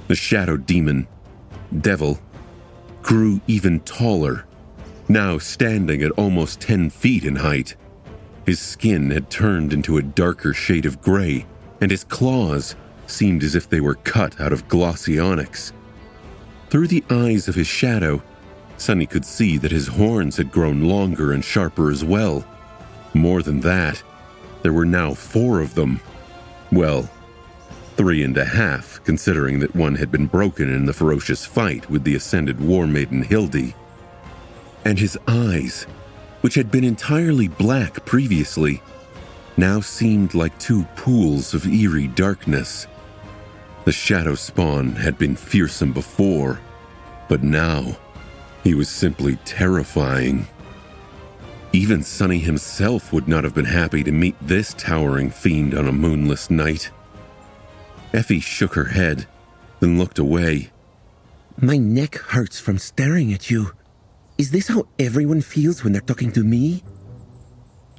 The shadow demon, devil, grew even taller, now standing at almost 10 feet in height. His skin had turned into a darker shade of gray, and his claws seemed as if they were cut out of glossy onyx. Through the eyes of his shadow, Sunny could see that his horns had grown longer and sharper as well. More than that, there were now 4 of them. Well, 3.5, considering that one had been broken in the ferocious fight with the ascended war maiden Hildy. And his eyes, which had been entirely black previously, now seemed like 2 pools of eerie darkness. The shadow spawn had been fearsome before, but now he was simply terrifying. Even Sunny himself would not have been happy to meet this towering fiend on a moonless night. Effie shook her head, then looked away. My neck hurts from staring at you. Is this how everyone feels when they're talking to me?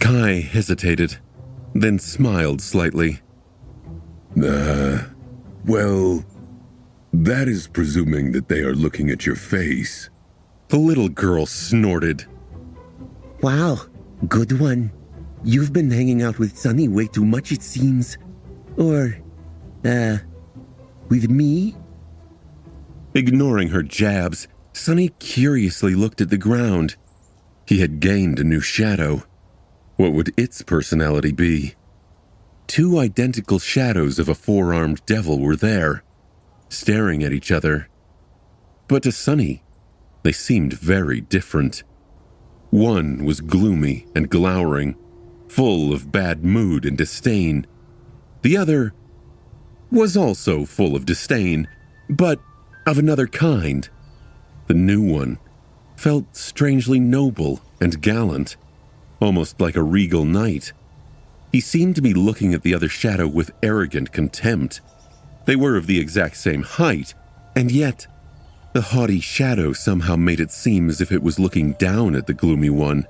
Kai hesitated, then smiled slightly. Well, that is presuming that they are looking at your face. The little girl snorted. Wow, good one. You've been hanging out with Sunny way too much, it seems. Or, with me? Ignoring her jabs, Sunny curiously looked at the ground. He had gained a new shadow. What would its personality be? 2 identical shadows of a 4-armed devil were there, staring at each other. But to Sunny, they seemed very different. One was gloomy and glowering, full of bad mood and disdain. The other was also full of disdain, but of another kind. The new one felt strangely noble and gallant, almost like a regal knight. He seemed to be looking at the other shadow with arrogant contempt. They were of the exact same height, and yet the haughty shadow somehow made it seem as if it was looking down at the gloomy one,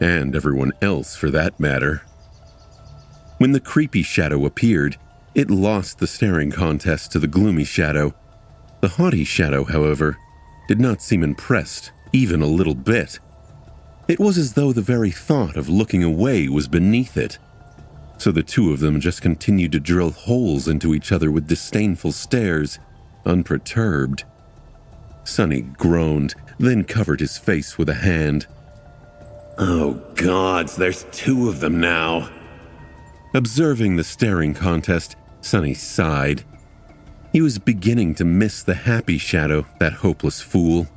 and everyone else for that matter. When the creepy shadow appeared, it lost the staring contest to the gloomy shadow. The haughty shadow, however, did not seem impressed, even a little bit. It was as though the very thought of looking away was beneath it. So the two of them just continued to drill holes into each other with disdainful stares, unperturbed. Sunny groaned, then covered his face with a hand. Oh gods, there's two of them now. Observing the staring contest, Sunny sighed. He was beginning to miss the happy shadow, that hopeless fool.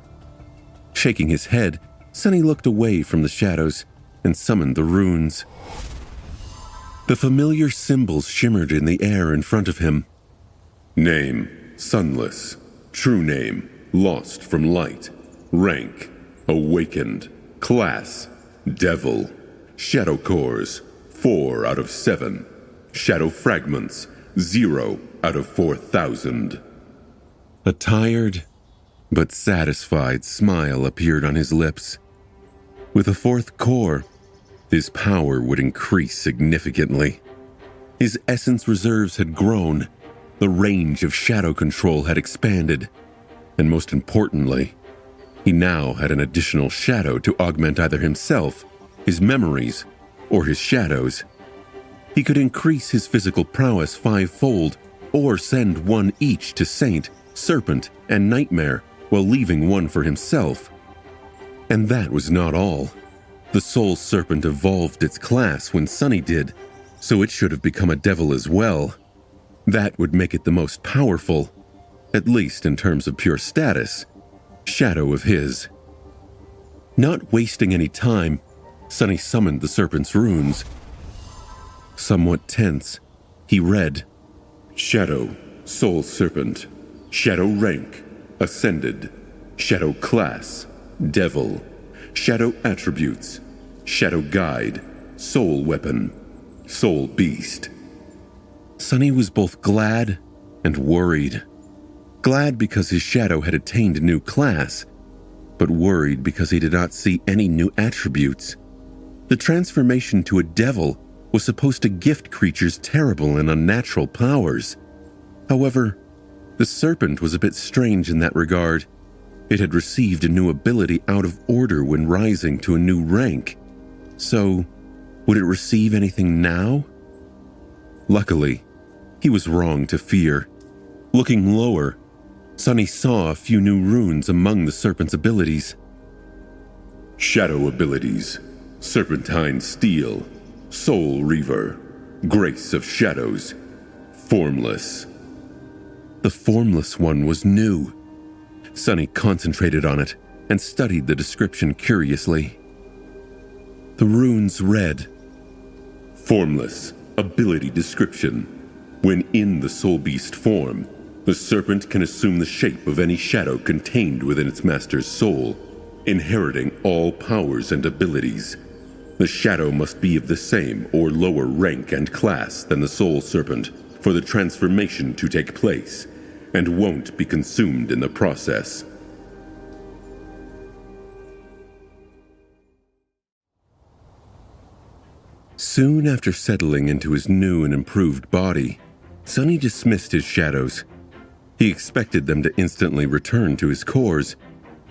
Shaking his head, Sunny looked away from the shadows and summoned the runes. The familiar symbols shimmered in the air in front of him. Name, Sunless. True name, Lost from Light. Rank, Awakened. Class, Devil. Shadow cores, 4 out of 7. Shadow fragments, 0 out of 4,000. A tired but satisfied smile appeared on his lips. With a 4th core, his power would increase significantly. His essence reserves had grown, the range of shadow control had expanded, and most importantly, he now had an additional shadow to augment either himself, his memories, or his shadows. He could increase his physical prowess 5-fold, or send one each to Saint, Serpent, and Nightmare, while leaving one for himself. And that was not all. The Soul Serpent evolved its class when Sunny did, so it should have become a devil as well. That would make it the most powerful, at least in terms of pure status, shadow of his. Not wasting any time, Sunny summoned the serpent's runes. Somewhat tense, he read, Shadow, Soul Serpent. Shadow rank, Ascended. Shadow class, Devil. Shadow attributes, Shadow guide, Soul weapon, Soul beast. Sunny was both glad and worried. Glad because his shadow had attained a new class, but worried because he did not see any new attributes. The transformation to a devil was supposed to gift creatures terrible and unnatural powers. However, the serpent was a bit strange in that regard. It had received a new ability out of order when rising to a new rank. So, would it receive anything now? Luckily, he was wrong to fear. Looking lower, Sunny saw a few new runes among the serpent's abilities. Shadow abilities, Serpentine Steel, Soul Reaver, Grace of Shadows, Formless. The formless one was new. Sunny concentrated on it and studied the description curiously. The runes read, Formless, ability description. When in the Soul Beast form, the serpent can assume the shape of any shadow contained within its master's soul, inheriting all powers and abilities. The shadow must be of the same or lower rank and class than the Soul Serpent for the transformation to take place, and won't be consumed in the process. Soon after settling into his new and improved body, Sunny dismissed his shadows. He expected them to instantly return to his cores,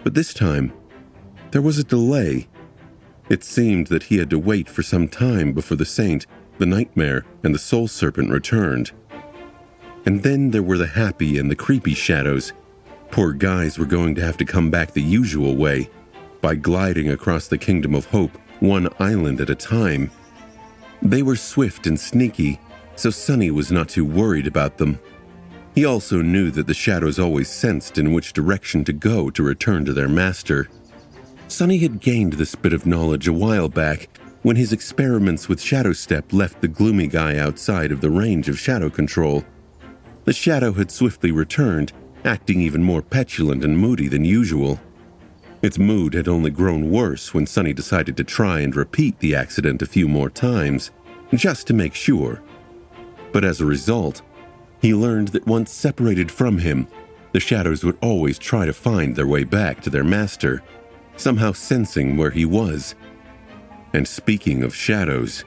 but this time, there was a delay. It seemed that he had to wait for some time before the Saint, the Nightmare, and the Soul Serpent returned. And then there were the happy and the creepy shadows. Poor guys were going to have to come back the usual way, by gliding across the Kingdom of Hope, one island at a time. They were swift and sneaky, so Sunny was not too worried about them. He also knew that the shadows always sensed in which direction to go to return to their master. Sunny had gained this bit of knowledge a while back when his experiments with Shadow Step left the gloomy guy outside of the range of shadow control. The shadow had swiftly returned, acting even more petulant and moody than usual. Its mood had only grown worse when Sunny decided to try and repeat the accident a few more times, just to make sure. But as a result, he learned that once separated from him, the shadows would always try to find their way back to their master, somehow sensing where he was. And speaking of shadows,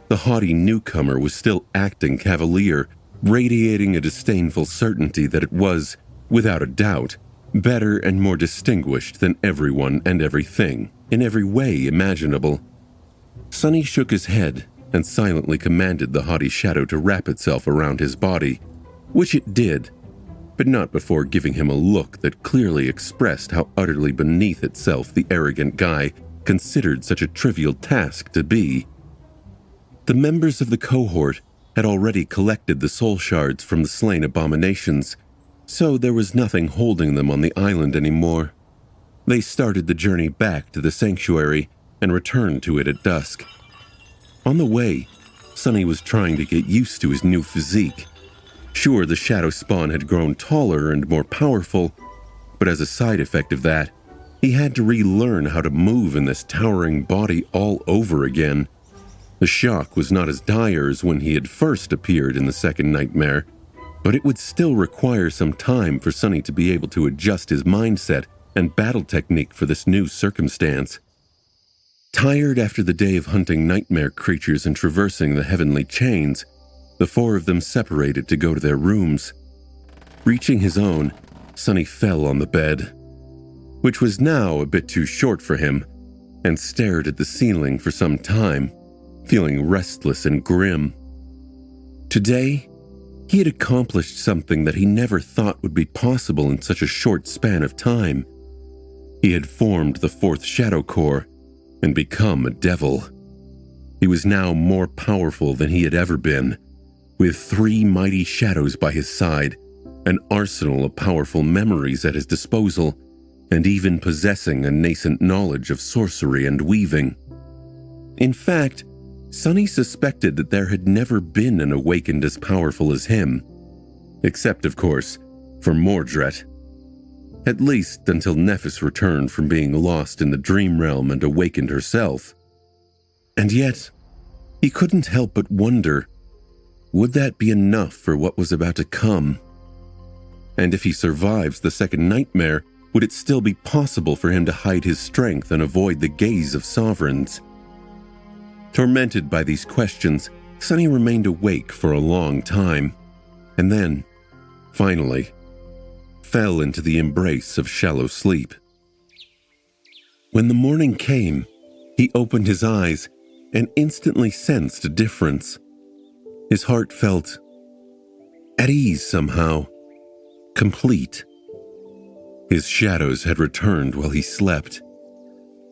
the haughty newcomer was still acting cavalier, radiating a disdainful certainty that it was, without a doubt, better and more distinguished than everyone and everything, in every way imaginable. Sunny shook his head and silently commanded the haughty shadow to wrap itself around his body, which it did, but not before giving him a look that clearly expressed how utterly beneath itself the arrogant guy considered such a trivial task to be. The members of the cohort had already collected the soul shards from the slain abominations, so there was nothing holding them on the island anymore. They started the journey back to the sanctuary and returned to it at dusk. On the way, Sunny was trying to get used to his new physique. Sure, the shadow spawn had grown taller and more powerful, but as a side effect of that, he had to relearn how to move in this towering body all over again. The shock was not as dire as when he had first appeared in the second nightmare, but it would still require some time for Sunny to be able to adjust his mindset and battle technique for this new circumstance. Tired after the day of hunting nightmare creatures and traversing the heavenly chains, the four of them separated to go to their rooms. Reaching his own, Sunny fell on the bed, which was now a bit too short for him, and stared at the ceiling for some time, feeling restless and grim. Today, he had accomplished something that he never thought would be possible in such a short span of time. He had formed the fourth Shadow Core and become a devil. He was now more powerful than he had ever been, with 3 mighty shadows by his side, an arsenal of powerful memories at his disposal, and even possessing a nascent knowledge of sorcery and weaving. In fact, Sunny suspected that there had never been an awakened as powerful as him, except, of course, for Mordret. At least until Nephis returned from being lost in the dream realm and awakened herself. And yet, he couldn't help but wonder, would that be enough for what was about to come? And if he survives the second nightmare, would it still be possible for him to hide his strength and avoid the gaze of sovereigns? Tormented by these questions, Sunny remained awake for a long time, and then, finally, fell into the embrace of shallow sleep. When the morning came, he opened his eyes and instantly sensed a difference. His heart felt at ease somehow, complete. His shadows had returned while he slept.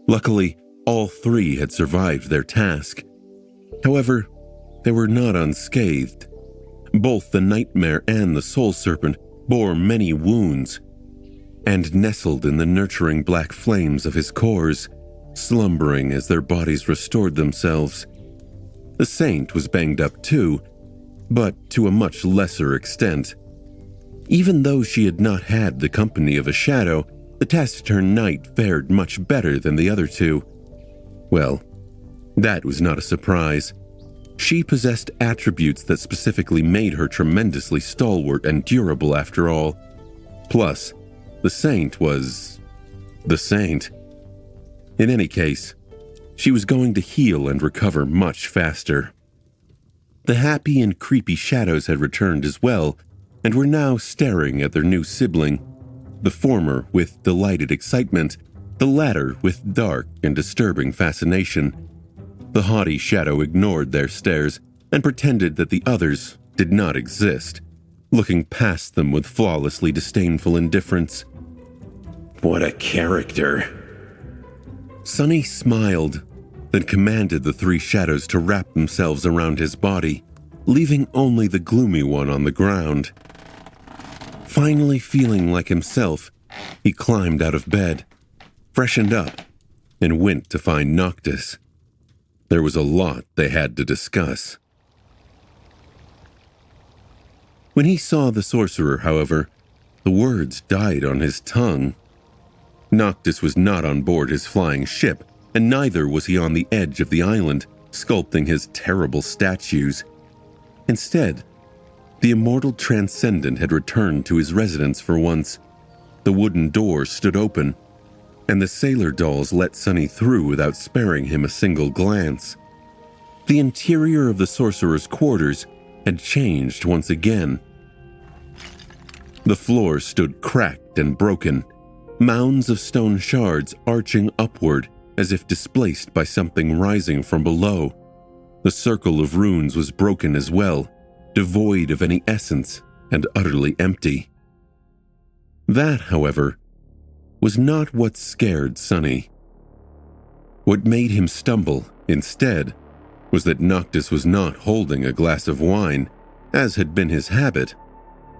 Luckily, all 3 had survived their task. However, they were not unscathed. Both the nightmare and the soul serpent bore many wounds, and nestled in the nurturing black flames of his cores, slumbering as their bodies restored themselves. The saint was banged up too, but to a much lesser extent. Even though she had not had the company of a shadow, the taciturn knight fared much better than the other 2. Well, that was not a surprise. She possessed attributes that specifically made her tremendously stalwart and durable after all. Plus, the saint was the saint. In any case, she was going to heal and recover much faster. The happy and creepy shadows had returned as well, and were now staring at their new sibling, the former with delighted excitement, the latter with dark and disturbing fascination. The haughty shadow ignored their stares and pretended that the others did not exist, looking past them with flawlessly disdainful indifference. What a character. Sunny smiled, then commanded the 3 shadows to wrap themselves around his body, leaving only the gloomy one on the ground. Finally feeling like himself, he climbed out of bed, freshened up, and went to find Noctis. There was a lot they had to discuss. When he saw the sorcerer, however, the words died on his tongue. Noctis was not on board his flying ship, and neither was he on the edge of the island, sculpting his terrible statues. Instead, the immortal transcendent had returned to his residence for once. The wooden door stood open, and the sailor dolls let Sunny through without sparing him a single glance. The interior of the sorcerer's quarters had changed once again. The floor stood cracked and broken, mounds of stone shards arching upward as if displaced by something rising from below. The circle of runes was broken as well, devoid of any essence and utterly empty. That, however, was not what scared Sunny. What made him stumble, instead, was that Noctis was not holding a glass of wine, as had been his habit.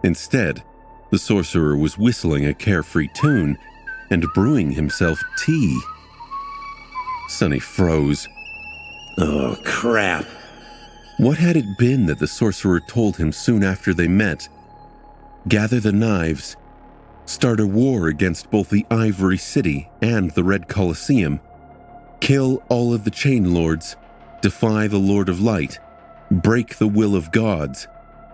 Instead, the sorcerer was whistling a carefree tune and brewing himself tea. Sunny froze. Oh, crap. What had it been that the sorcerer told him soon after they met? Gather the knives, start a war against both the Ivory City and the Red Colosseum, kill all of the Chain Lords, defy the Lord of Light, break the will of gods,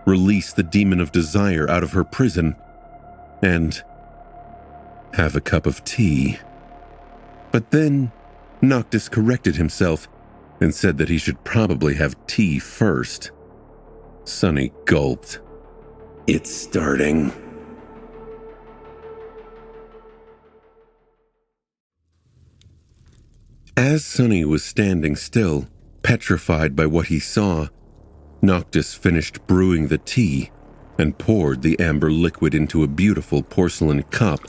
release the Demon of Desire out of her prison, and have a cup of tea. But then Noctis corrected himself and said that he should probably have tea first. Sunny gulped. It's starting. As Sunny was standing still, petrified by what he saw, Noctis finished brewing the tea and poured the amber liquid into a beautiful porcelain cup.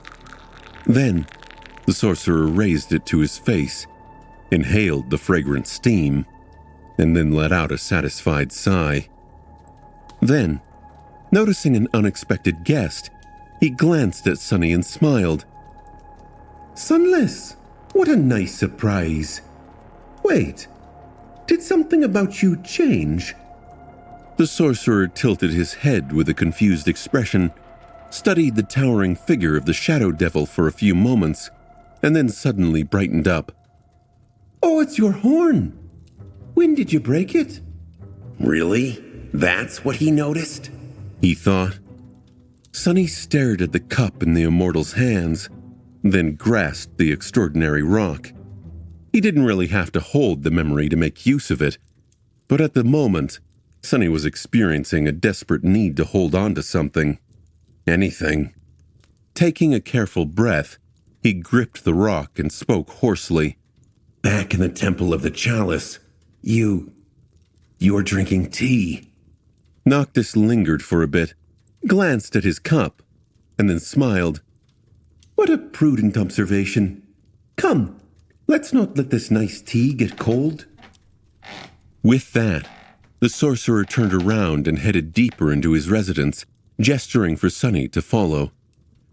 Then, the sorcerer raised it to his face, inhaled the fragrant steam, and then let out a satisfied sigh. Then, noticing an unexpected guest, he glanced at Sunny and smiled. Sunless, what a nice surprise. Wait, did something about you change? The sorcerer tilted his head with a confused expression, studied the towering figure of the Shadow Devil for a few moments, and then suddenly brightened up. Oh, it's your horn. When did you break it? Really? That's what he noticed? He thought. Sunny stared at the cup in the immortal's hands, then grasped the extraordinary rock. He didn't really have to hold the memory to make use of it, but at the moment, Sunny was experiencing a desperate need to hold on to something. Anything. Taking a careful breath, he gripped the rock and spoke hoarsely. Back in the Temple of the Chalice, you were drinking tea. Noctis lingered for a bit, glanced at his cup, and then smiled. What a prudent observation. Come, let's not let this nice tea get cold. With that, the sorcerer turned around and headed deeper into his residence, gesturing for Sunny to follow.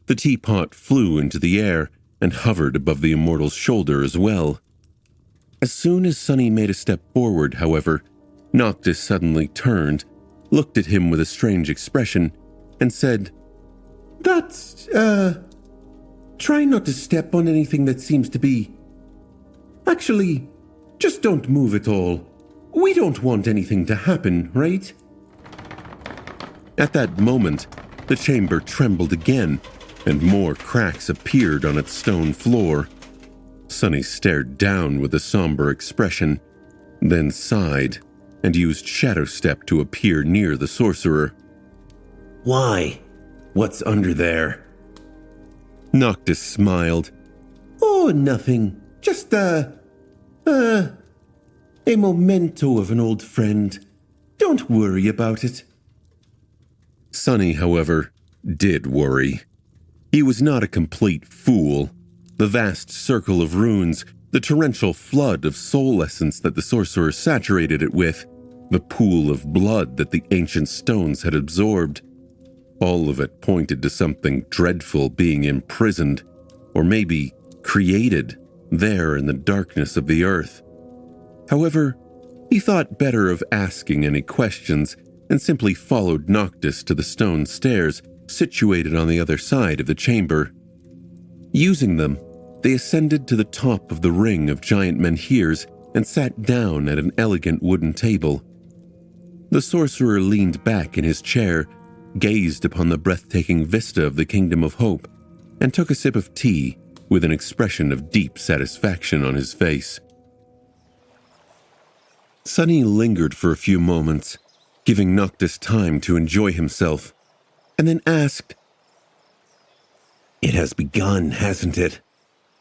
The teapot flew into the air and hovered above the immortal's shoulder as well. As soon as Sunny made a step forward, however, Noctis suddenly turned, looked at him with a strange expression, and said, That's, try not to step on anything that seems to be... Actually, just don't move at all. We don't want anything to happen, right? At that moment, the chamber trembled again, and more cracks appeared on its stone floor. Sunny stared down with a somber expression, then sighed, and used Shadow Step to appear near the sorcerer. Why? What's under there? Noctis smiled. Oh, nothing. Just, a memento of an old friend. Don't worry about it. Sunny, however, did worry. He was not a complete fool. The vast circle of runes, the torrential flood of soul essence that the sorcerer saturated it with, the pool of blood that the ancient stones had absorbed. All of it pointed to something dreadful being imprisoned, or maybe created, there in the darkness of the earth. However, he thought better of asking any questions and simply followed Noctis to the stone stairs situated on the other side of the chamber. Using them, they ascended to the top of the ring of giant menhirs and sat down at an elegant wooden table. The sorcerer leaned back in his chair, gazed upon the breathtaking vista of the Kingdom of Hope, and took a sip of tea with an expression of deep satisfaction on his face. Sunny lingered for a few moments, giving Noctis time to enjoy himself, and then asked, It has begun, hasn't it?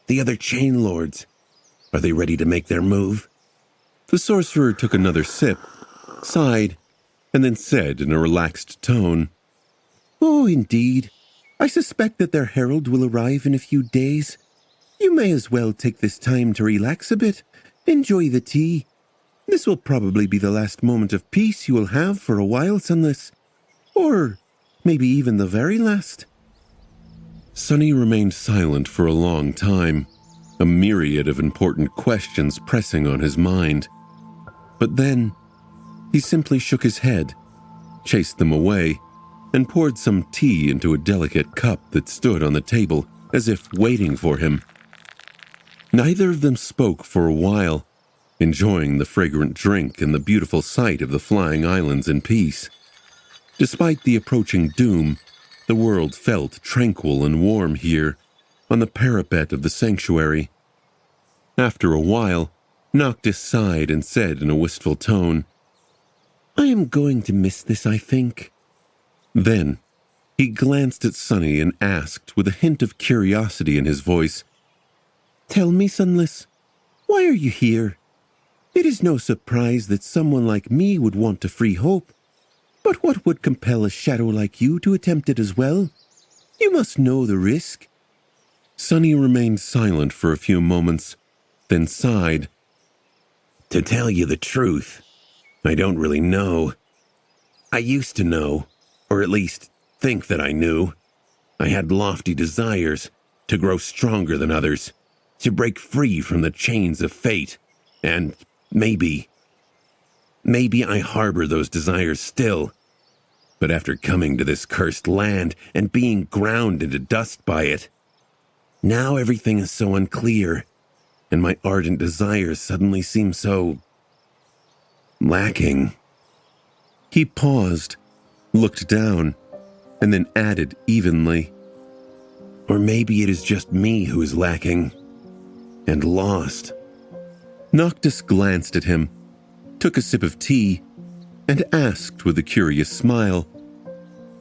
The other chain lords, are they ready to make their move? The sorcerer took another sip, sighed, and then said in a relaxed tone, Oh, indeed. I suspect that their herald will arrive in a few days. You may as well take this time to relax a bit. Enjoy the tea. This will probably be the last moment of peace you will have for a while, Sunless. Or maybe even the very last. Sunny remained silent for a long time, a myriad of important questions pressing on his mind. But then, he simply shook his head, chased them away, and poured some tea into a delicate cup that stood on the table as if waiting for him. Neither of them spoke for a while, enjoying the fragrant drink and the beautiful sight of the flying islands in peace. Despite the approaching doom, the world felt tranquil and warm here, on the parapet of the sanctuary. After a while, Noctis sighed and said in a wistful tone, I am going to miss this, I think. Then, he glanced at Sunny and asked with a hint of curiosity in his voice, Tell me, Sunless, why are you here? It is no surprise that someone like me would want to free Hope. But what would compel a shadow like you to attempt it as well? You must know the risk. Sunny remained silent for a few moments, then sighed. To tell you the truth, I don't really know. I used to know, or at least think that I knew. I had lofty desires to grow stronger than others, to break free from the chains of fate, and maybe I harbor those desires still. But after coming to this cursed land and being ground into dust by it, now everything is so unclear, and my ardent desires suddenly seem so lacking. He paused, looked down, and then added evenly, Or maybe it is just me who is lacking and lost. Noctis glanced at him, took a sip of tea, and asked with a curious smile,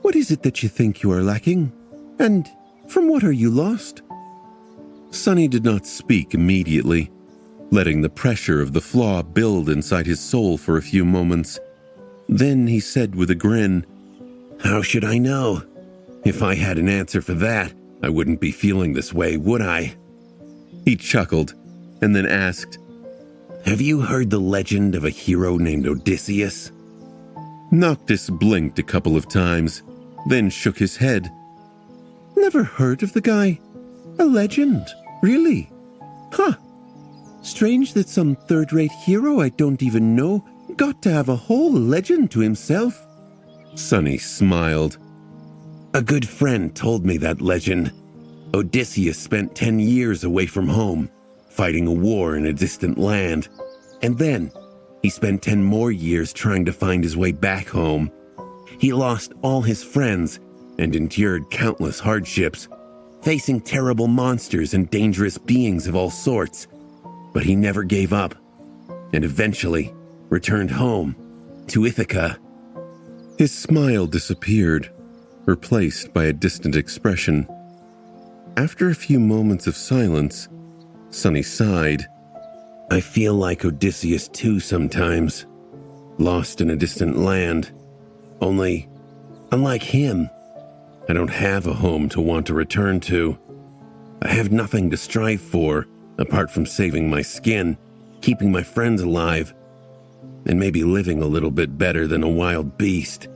What is it that you think you are lacking? And from what are you lost? Sunny did not speak immediately, letting the pressure of the flaw build inside his soul for a few moments. Then he said with a grin, How should I know? If I had an answer for that, I wouldn't be feeling this way, would I? He chuckled, and then asked, Have you heard the legend of a hero named Odysseus? Noctis blinked a couple of times, then shook his head. Never heard of the guy. A legend, really? Huh. Strange that some third-rate hero I don't even know got to have a whole legend to himself. Sunny smiled. A good friend told me that legend. Odysseus spent 10 years away from home, fighting a war in a distant land. And then, he spent 10 more years trying to find his way back home. He lost all his friends and endured countless hardships, facing terrible monsters and dangerous beings of all sorts. But he never gave up, and eventually returned home to Ithaca. His smile disappeared, replaced by a distant expression. After a few moments of silence, Sunny sighed. I feel like Odysseus too sometimes, lost in a distant land. Only, unlike him, I don't have a home to want to return to. I have nothing to strive for, apart from saving my skin, keeping my friends alive, and maybe living a little bit better than a wild beast.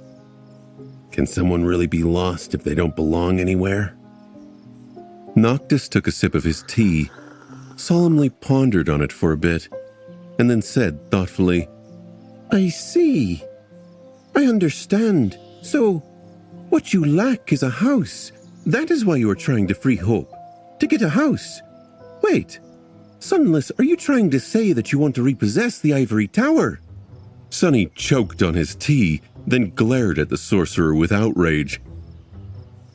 Can someone really be lost if they don't belong anywhere? Noctis took a sip of his tea, solemnly pondered on it for a bit, and then said thoughtfully, I see. I understand. So, what you lack is a house. That is why you are trying to free Hope. To get a house. Wait, Sunless, are you trying to say that you want to repossess the Ivory Tower? Sunny choked on his tea, then glared at the sorcerer with outrage.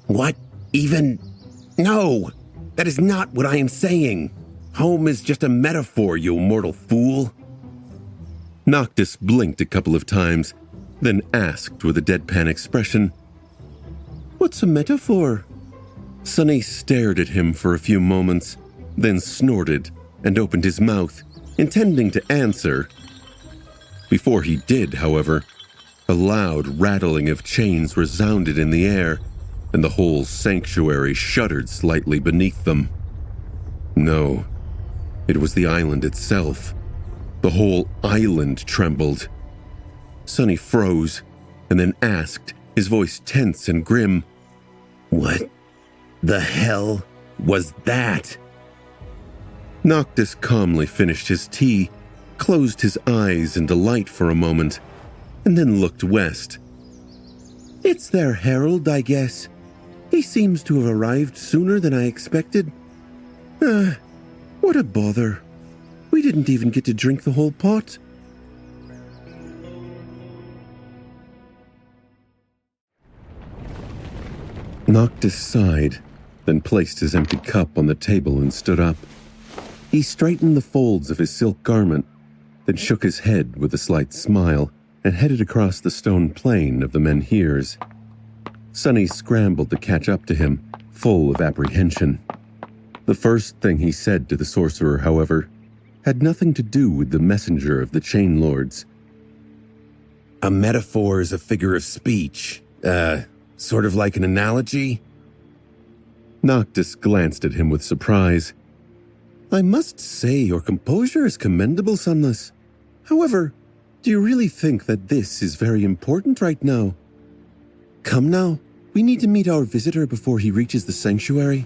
What? Even? No! That is not what I am saying. Home is just a metaphor, you mortal fool. Noctis blinked a couple of times, then asked with a deadpan expression, What's a metaphor? Sunny stared at him for a few moments, then snorted and opened his mouth, intending to answer. Before he did, however, a loud rattling of chains resounded in the air, and the whole sanctuary shuddered slightly beneath them. No, it was the island itself. The whole island trembled. Sunny froze, and then asked, his voice tense and grim, What the hell was that? Noctis calmly finished his tea, closed his eyes in delight for a moment, and then looked west. It's their herald, I guess. He seems to have arrived sooner than I expected. What a bother. We didn't even get to drink the whole pot. Noctis sighed, then placed his empty cup on the table and stood up. He straightened the folds of his silk garment, then shook his head with a slight smile and headed across the stone plain of the Menhirs. Sunny scrambled to catch up to him, full of apprehension. The first thing he said to the sorcerer, however, had nothing to do with the messenger of the Chain Lords. A metaphor is a figure of speech. Sort of like an analogy? Noctis glanced at him with surprise. I must say your composure is commendable, Sunless. However, do you really think that this is very important right now? Come now, we need to meet our visitor before he reaches the sanctuary.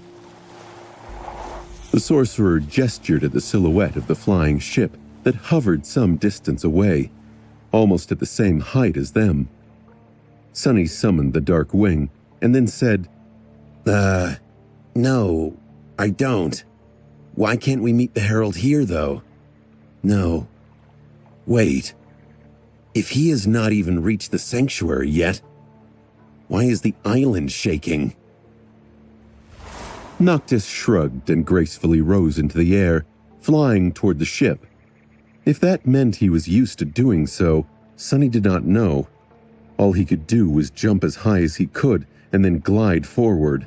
The sorcerer gestured at the silhouette of the flying ship that hovered some distance away, almost at the same height as them. Sunny summoned the Dark Wing and then said, No, I don't. Why can't we meet the Herald here, though? No. Wait. If he has not even reached the sanctuary yet, why is the island shaking? Noctis shrugged and gracefully rose into the air, flying toward the ship. If that meant he was used to doing so, Sunny did not know. All he could do was jump as high as he could and then glide forward.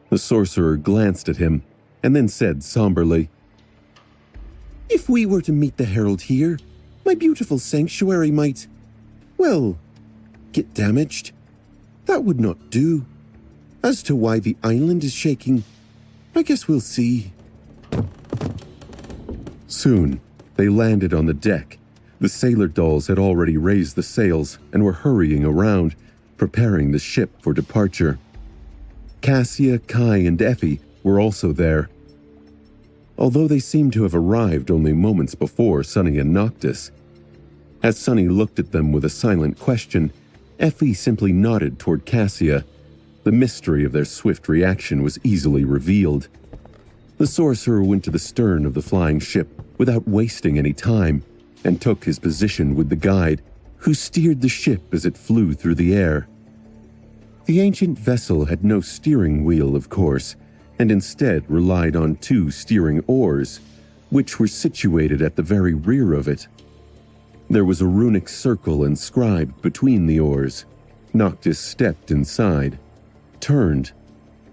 The sorcerer glanced at him and then said somberly, If we were to meet the Herald here, my beautiful sanctuary might, well, get damaged. That would not do. As to why the island is shaking, I guess we'll see. Soon, they landed on the deck. The sailor dolls had already raised the sails and were hurrying around, preparing the ship for departure. Cassia, Kai, and Effie were also there. Although they seemed to have arrived only moments before Sunny and Noctis. As Sunny looked at them with a silent question, Effie simply nodded toward Cassia. The mystery of their swift reaction was easily revealed. The sorcerer went to the stern of the flying ship without wasting any time and took his position with the guide, who steered the ship as it flew through the air. The ancient vessel had no steering wheel, of course, and instead relied on 2 steering oars, which were situated at the very rear of it. There was a runic circle inscribed between the oars. Noctis stepped inside, turned,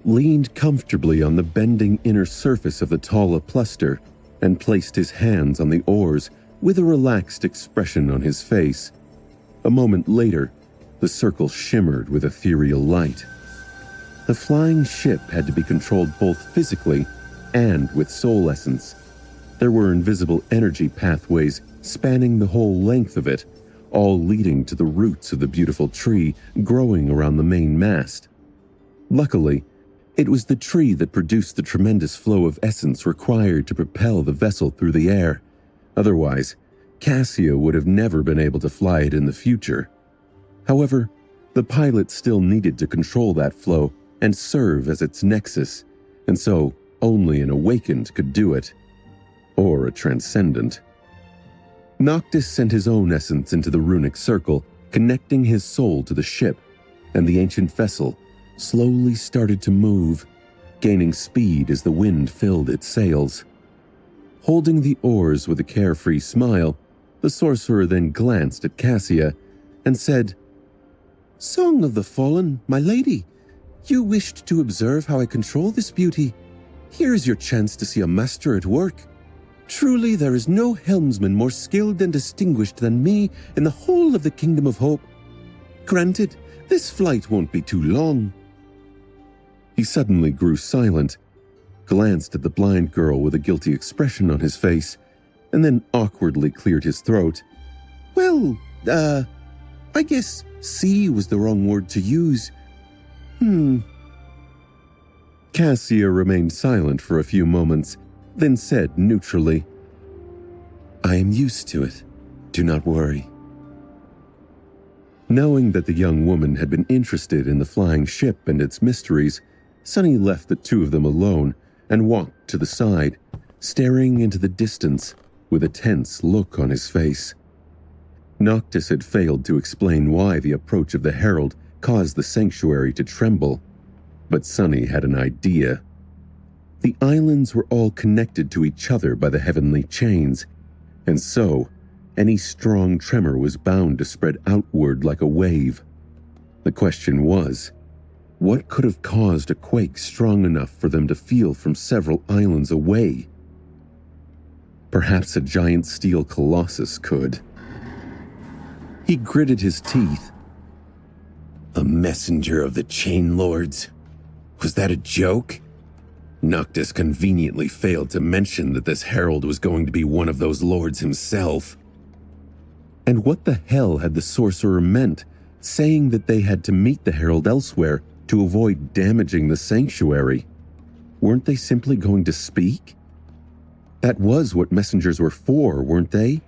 leaned comfortably on the bending inner surface of the tall apluster, and placed his hands on the oars with a relaxed expression on his face. A moment later, the circle shimmered with ethereal light. The flying ship had to be controlled both physically and with soul essence. There were invisible energy pathways spanning the whole length of it, all leading to the roots of the beautiful tree growing around the main mast. Luckily, it was the tree that produced the tremendous flow of essence required to propel the vessel through the air. Otherwise, Cassia would have never been able to fly it in the future. However, the pilot still needed to control that flow and serve as its nexus, and so only an awakened could do it. Or a transcendent. Noctis sent his own essence into the runic circle, connecting his soul to the ship, and the ancient vessel slowly started to move, gaining speed as the wind filled its sails. Holding the oars with a carefree smile, the sorcerer then glanced at Cassia and said, "Song of the Fallen, my lady, you wished to observe how I control this beauty. Here is your chance to see a master at work. Truly, there is no helmsman more skilled and distinguished than me in the whole of the Kingdom of Hope. Granted, this flight won't be too long." He suddenly grew silent, glanced at the blind girl with a guilty expression on his face, and then awkwardly cleared his throat. "Well, I guess see was the wrong word to use. Cassia remained silent for a few moments, then said neutrally, "I am used to it. Do not worry." Knowing that the young woman had been interested in the flying ship and its mysteries, Sunny left the two of them alone and walked to the side, staring into the distance with a tense look on his face. Noctis had failed to explain why the approach of the herald caused the sanctuary to tremble, but Sunny had an idea. The islands were all connected to each other by the heavenly chains, and so any strong tremor was bound to spread outward like a wave. The question was, what could have caused a quake strong enough for them to feel from several islands away? Perhaps a giant steel colossus could. He gritted his teeth. A messenger of the Chain Lords? Was that a joke? Noctis conveniently failed to mention that this herald was going to be one of those lords himself. And what the hell had the sorcerer meant, saying that they had to meet the herald elsewhere to avoid damaging the sanctuary? Weren't they simply going to speak? That was what messengers were for, weren't they?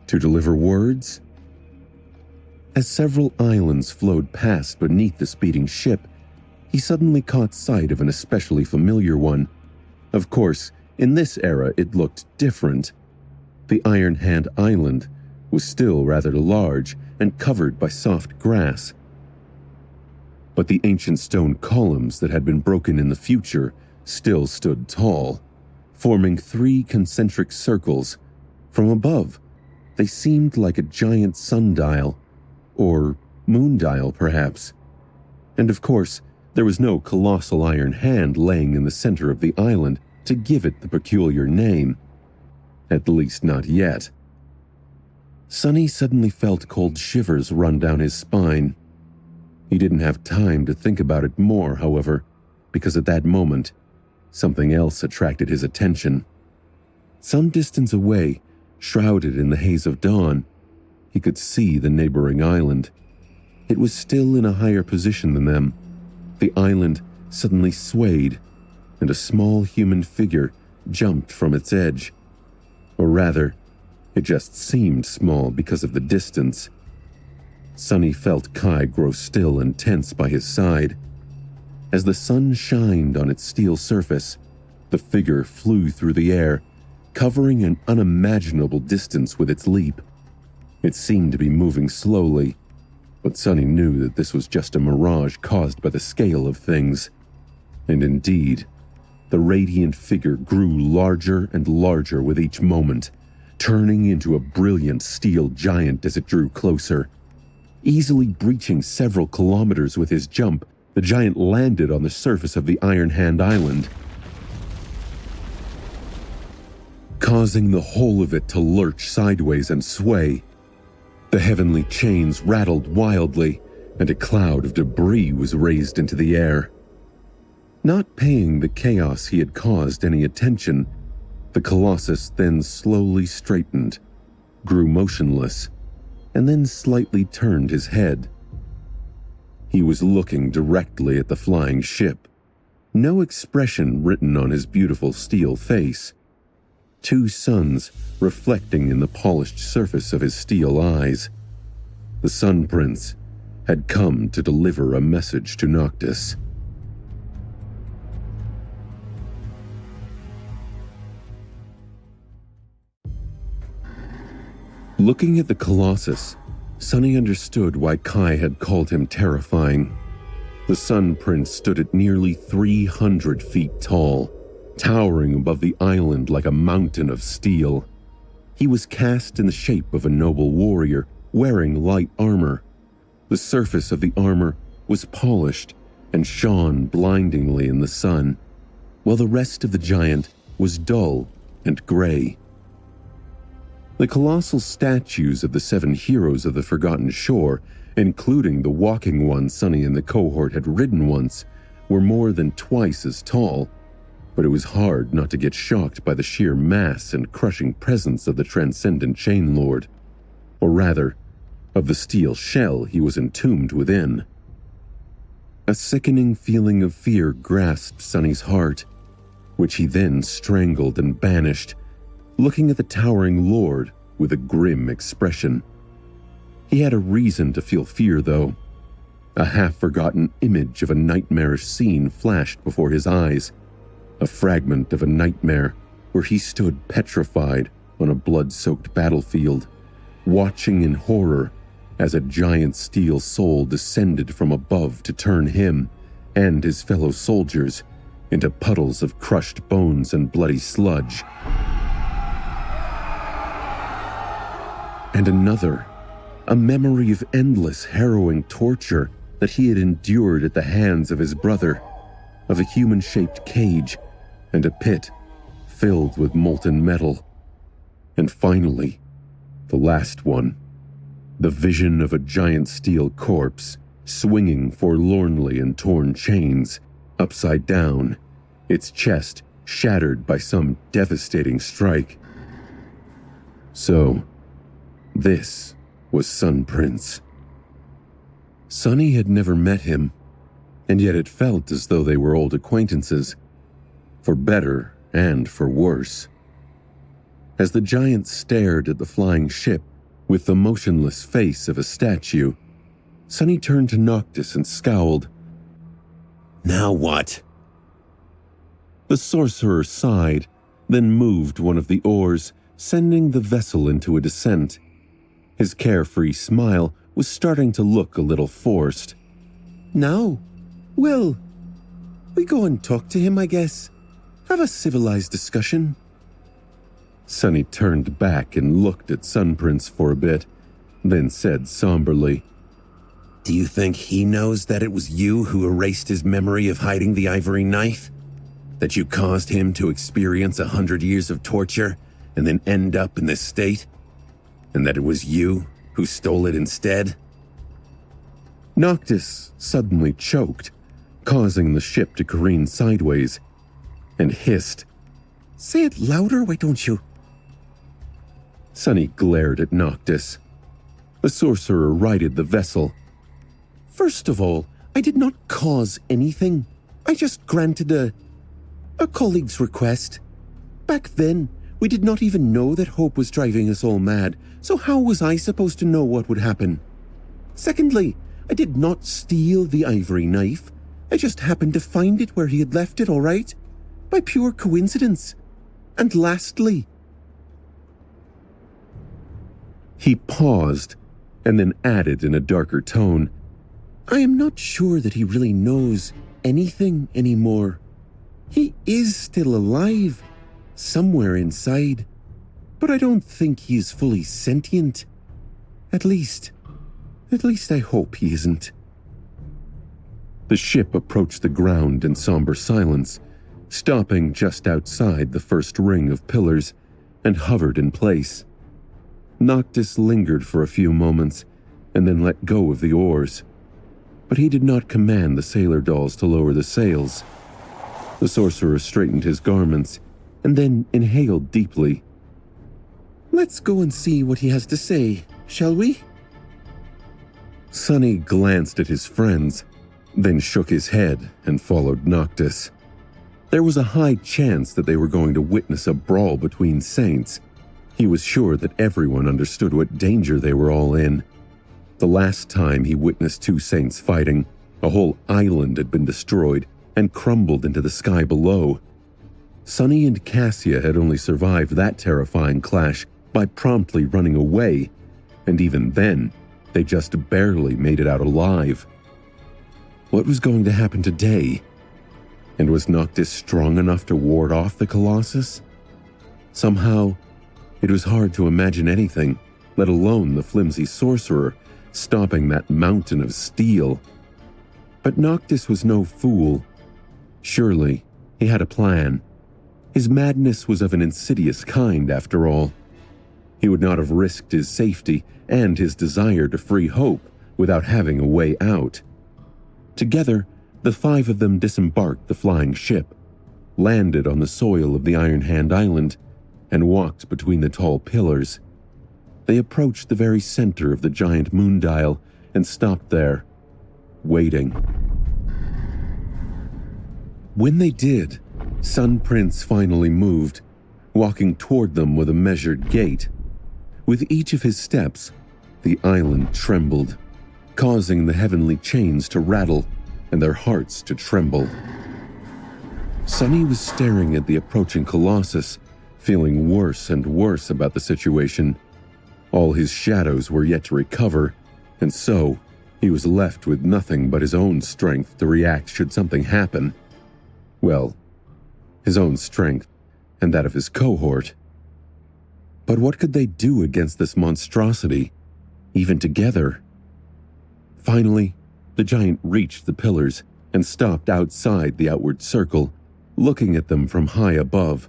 To deliver words? As several islands flowed past beneath the speeding ship, he suddenly caught sight of an especially familiar one. Of course, in this era it looked different. The Iron Hand Island was still rather large and covered by soft grass. But the ancient stone columns that had been broken in the future still stood tall, forming 3 concentric circles. From above, they seemed like a giant sundial, or moondial perhaps. And of course, there was no colossal iron hand laying in the center of the island to give it the peculiar name. At least not yet. Sunny suddenly felt cold shivers run down his spine. He didn't have time to think about it more, however, because at that moment, something else attracted his attention. Some distance away, shrouded in the haze of dawn, he could see the neighboring island. It was still in a higher position than them. The island suddenly swayed, and a small human figure jumped from its edge. Or rather, it just seemed small because of the distance. Sunny felt Kai grow still and tense by his side. As the sun shined on its steel surface, the figure flew through the air, covering an unimaginable distance with its leap. It seemed to be moving slowly, but Sunny knew that this was just a mirage caused by the scale of things. And indeed, the radiant figure grew larger and larger with each moment, turning into a brilliant steel giant as it drew closer. Easily breaching several kilometers with his jump, the giant landed on the surface of the Iron Hand Island, causing the whole of it to lurch sideways and sway. The heavenly chains rattled wildly, and a cloud of debris was raised into the air. Not paying the chaos he had caused any attention, the Colossus then slowly straightened, grew motionless, and then slightly turned his head. He was looking directly at the flying ship, no expression written on his beautiful steel face. Two suns reflecting in the polished surface of his steel eyes. The Sun Prince had come to deliver a message to Noctis. Looking at the Colossus, Sunny understood why Kai had called him terrifying. The Sun Prince stood at nearly 300 feet tall, towering above the island like a mountain of steel. He was cast in the shape of a noble warrior wearing light armor. The surface of the armor was polished and shone blindingly in the sun, while the rest of the giant was dull and gray. The colossal statues of the 7 heroes of the Forgotten Shore, including the walking one Sunny and the cohort had ridden once, were more than twice as tall, but it was hard not to get shocked by the sheer mass and crushing presence of the transcendent Chain Lord, or rather, of the steel shell he was entombed within. A sickening feeling of fear grasped Sunny's heart, which he then strangled and banished, looking at the towering lord with a grim expression. He had a reason to feel fear, though. A half-forgotten image of a nightmarish scene flashed before his eyes, a fragment of a nightmare where he stood petrified on a blood-soaked battlefield, watching in horror as a giant steel soul descended from above to turn him and his fellow soldiers into puddles of crushed bones and bloody sludge. And another, a memory of endless harrowing torture that he had endured at the hands of his brother, of a human-shaped cage and a pit filled with molten metal. And finally, the last one, the vision of a giant steel corpse swinging forlornly in torn chains, upside down, its chest shattered by some devastating strike. So, this was Sun Prince. Sunny had never met him, and yet it felt as though they were old acquaintances, for better and for worse. As the giant stared at the flying ship with the motionless face of a statue, Sunny turned to Noctis and scowled. Now what? The sorcerer sighed, then moved one of the oars, sending the vessel into a descent. His carefree smile was starting to look a little forced. Now? Well, we go and talk to him, I guess. Have a civilized discussion. Sunny turned back and looked at Sun Prince for a bit, then said somberly, Do you think he knows that it was you who erased his memory of hiding the ivory knife? That you caused him to experience 100 years of torture and then end up in this state? And that it was you who stole it instead? Noctis suddenly choked, causing the ship to careen sideways, and hissed, Say it louder, why don't you? Sunny glared at Noctis. The sorcerer righted the vessel. First of all, I did not cause anything. I just granted a colleague's request. Back then, we did not even know that Hope was driving us all mad, so how was I supposed to know what would happen? Secondly, I did not steal the ivory knife. I just happened to find it where he had left it, all right? By pure coincidence. And lastly... He paused, and then added in a darker tone, I am not sure that he really knows anything anymore. He is still alive, somewhere inside, but I don't think he is fully sentient. At least I hope he isn't. The ship approached the ground in somber silence, stopping just outside the first ring of pillars, and hovered in place. Noctis lingered for a few moments, and then let go of the oars. But he did not command the sailor dolls to lower the sails. The sorcerer straightened his garments, and then inhaled deeply. Let's go and see what he has to say, shall we? Sonny glanced at his friends, then shook his head and followed Noctis. There was a high chance that they were going to witness a brawl between saints. He was sure that everyone understood what danger they were all in. The last time he witnessed two saints fighting, a whole island had been destroyed and crumbled into the sky below. Sonny and Cassia had only survived that terrifying clash by promptly running away, and even then, they just barely made it out alive. What was going to happen today? And was Noctis strong enough to ward off the Colossus? Somehow, it was hard to imagine anything, let alone the flimsy sorcerer, stopping that mountain of steel. But Noctis was no fool. Surely, he had a plan. His madness was of an insidious kind, after all. He would not have risked his safety and his desire to free Hope without having a way out. Together, the five of them disembarked the flying ship, landed on the soil of the Iron Hand Island, and walked between the tall pillars. They approached the very center of the giant moon dial and stopped there, waiting. When they did, Sun Prince finally moved, walking toward them with a measured gait. With each of his steps, the island trembled, causing the heavenly chains to rattle and their hearts to tremble. Sonny was staring at the approaching Colossus, feeling worse and worse about the situation. All his shadows were yet to recover, and so he was left with nothing but his own strength to react should something happen. Well, his own strength and that of his cohort. But what could they do against this monstrosity, even together? Finally, the giant reached the pillars and stopped outside the outward circle, looking at them from high above.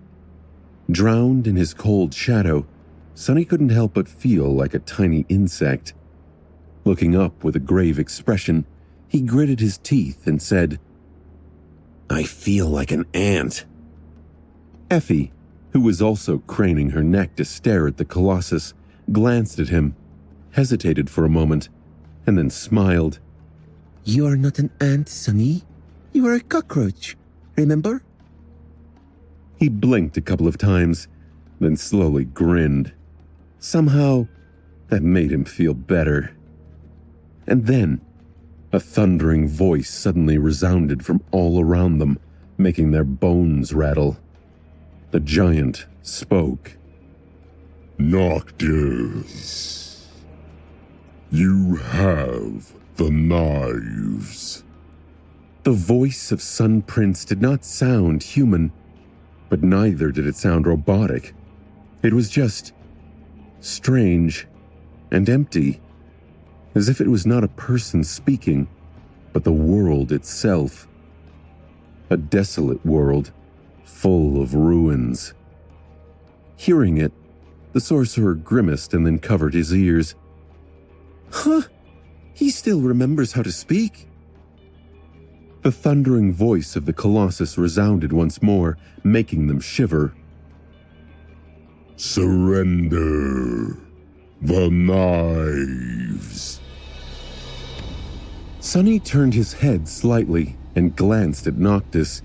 Drowned in his cold shadow, Sonny couldn't help but feel like a tiny insect. Looking up with a grave expression, he gritted his teeth and said, "I feel like an ant." Effie, who was also craning her neck to stare at the Colossus, glanced at him, hesitated for a moment, and then smiled. You are not an ant, Sonny. You are a cockroach, remember? He blinked a couple of times, then slowly grinned. Somehow, that made him feel better. And then, a thundering voice suddenly resounded from all around them, making their bones rattle. The giant spoke. Noctis, you have the knives. The voice of Sun Prince did not sound human, but neither did it sound robotic. It was just strange and empty, as if it was not a person speaking, but the world itself. A desolate world, full of ruins. Hearing it, the sorcerer grimaced and then covered his ears. Huh? He still remembers how to speak. The thundering voice of the Colossus resounded once more, making them shiver. Surrender the knives. Sonny turned his head slightly and glanced at Noctis,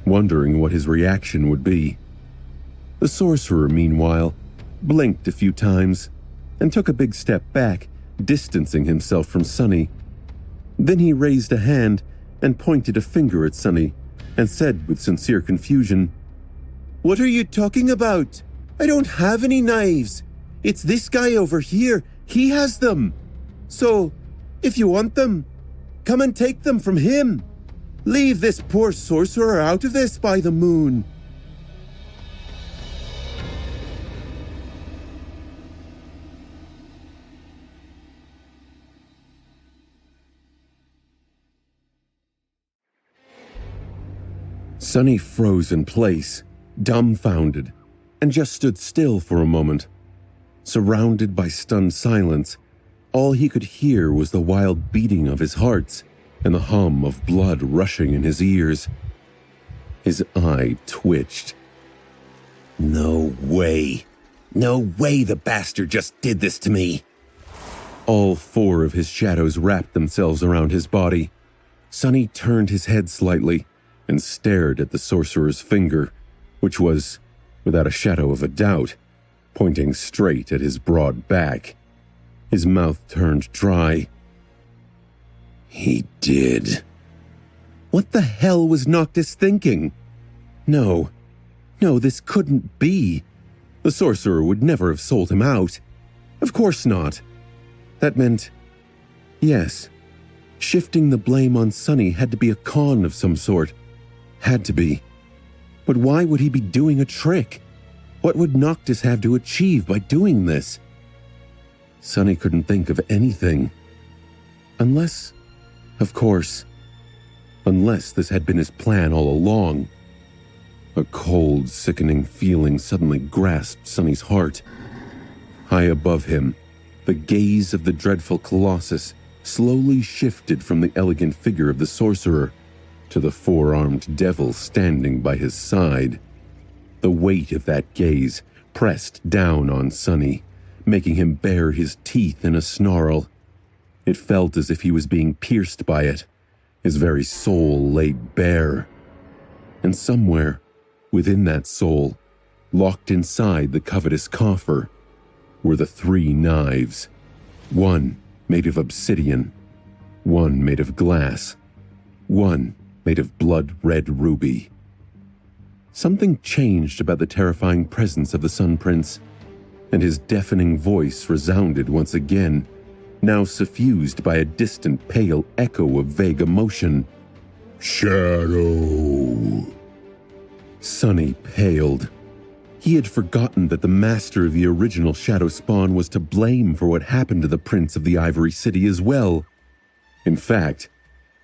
wondering what his reaction would be. The sorcerer, meanwhile, blinked a few times and took a big step back, distancing himself from Sonny. Then he raised a hand and pointed a finger at Sonny and said with sincere confusion, "What are you talking about? I don't have any knives. It's this guy over here. He has them. So, if you want them, come and take them from him. Leave this poor sorcerer out of this, by the moon." Sonny froze in place, dumbfounded, and just stood still for a moment. Surrounded by stunned silence, all he could hear was the wild beating of his heart and the hum of blood rushing in his ears. His eye twitched. No way. No way the bastard just did this to me. All four of his shadows wrapped themselves around his body. Sonny turned his head slightly and stared at the sorcerer's finger, which was, without a shadow of a doubt, pointing straight at his broad back. His mouth turned dry. He did. What the hell was Noctis thinking? No, this couldn't be. The sorcerer would never have sold him out. Of course not. That meant, yes, shifting the blame on Sonny had to be a con of some sort. Had to be. But why would he be doing a trick? What would Noctis have to achieve by doing this? Sonny couldn't think of anything. Unless, of course, unless this had been his plan all along. A cold, sickening feeling suddenly grasped Sonny's heart. High above him, the gaze of the dreadful Colossus slowly shifted from the elegant figure of the sorcerer to the four-armed devil standing by his side. The weight of that gaze pressed down on Sonny, making him bare his teeth in a snarl. It felt as if he was being pierced by it, his very soul laid bare. And somewhere, within that soul, locked inside the covetous coffer, were the three knives, one made of obsidian, one made of glass, one made of blood-red ruby. Something changed about the terrifying presence of the Sun Prince, and his deafening voice resounded once again, now suffused by a distant pale echo of vague emotion. Shadow. Sonny paled. He had forgotten that the master of the original Shadow Spawn was to blame for what happened to the Prince of the Ivory City as well. In fact,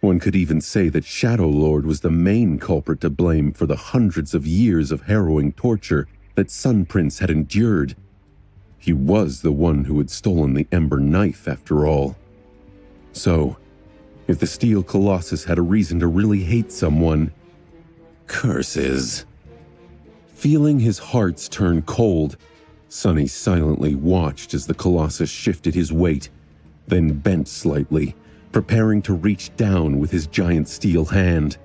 one could even say that Shadow Lord was the main culprit to blame for the hundreds of years of harrowing torture that Sun Prince had endured. He was the one who had stolen the Ember Knife, after all. So, if the Steel Colossus had a reason to really hate someone... Curses. Feeling his hearts turn cold, Sonny silently watched as the Colossus shifted his weight, then bent slightly, preparing to reach down with his giant steel hand.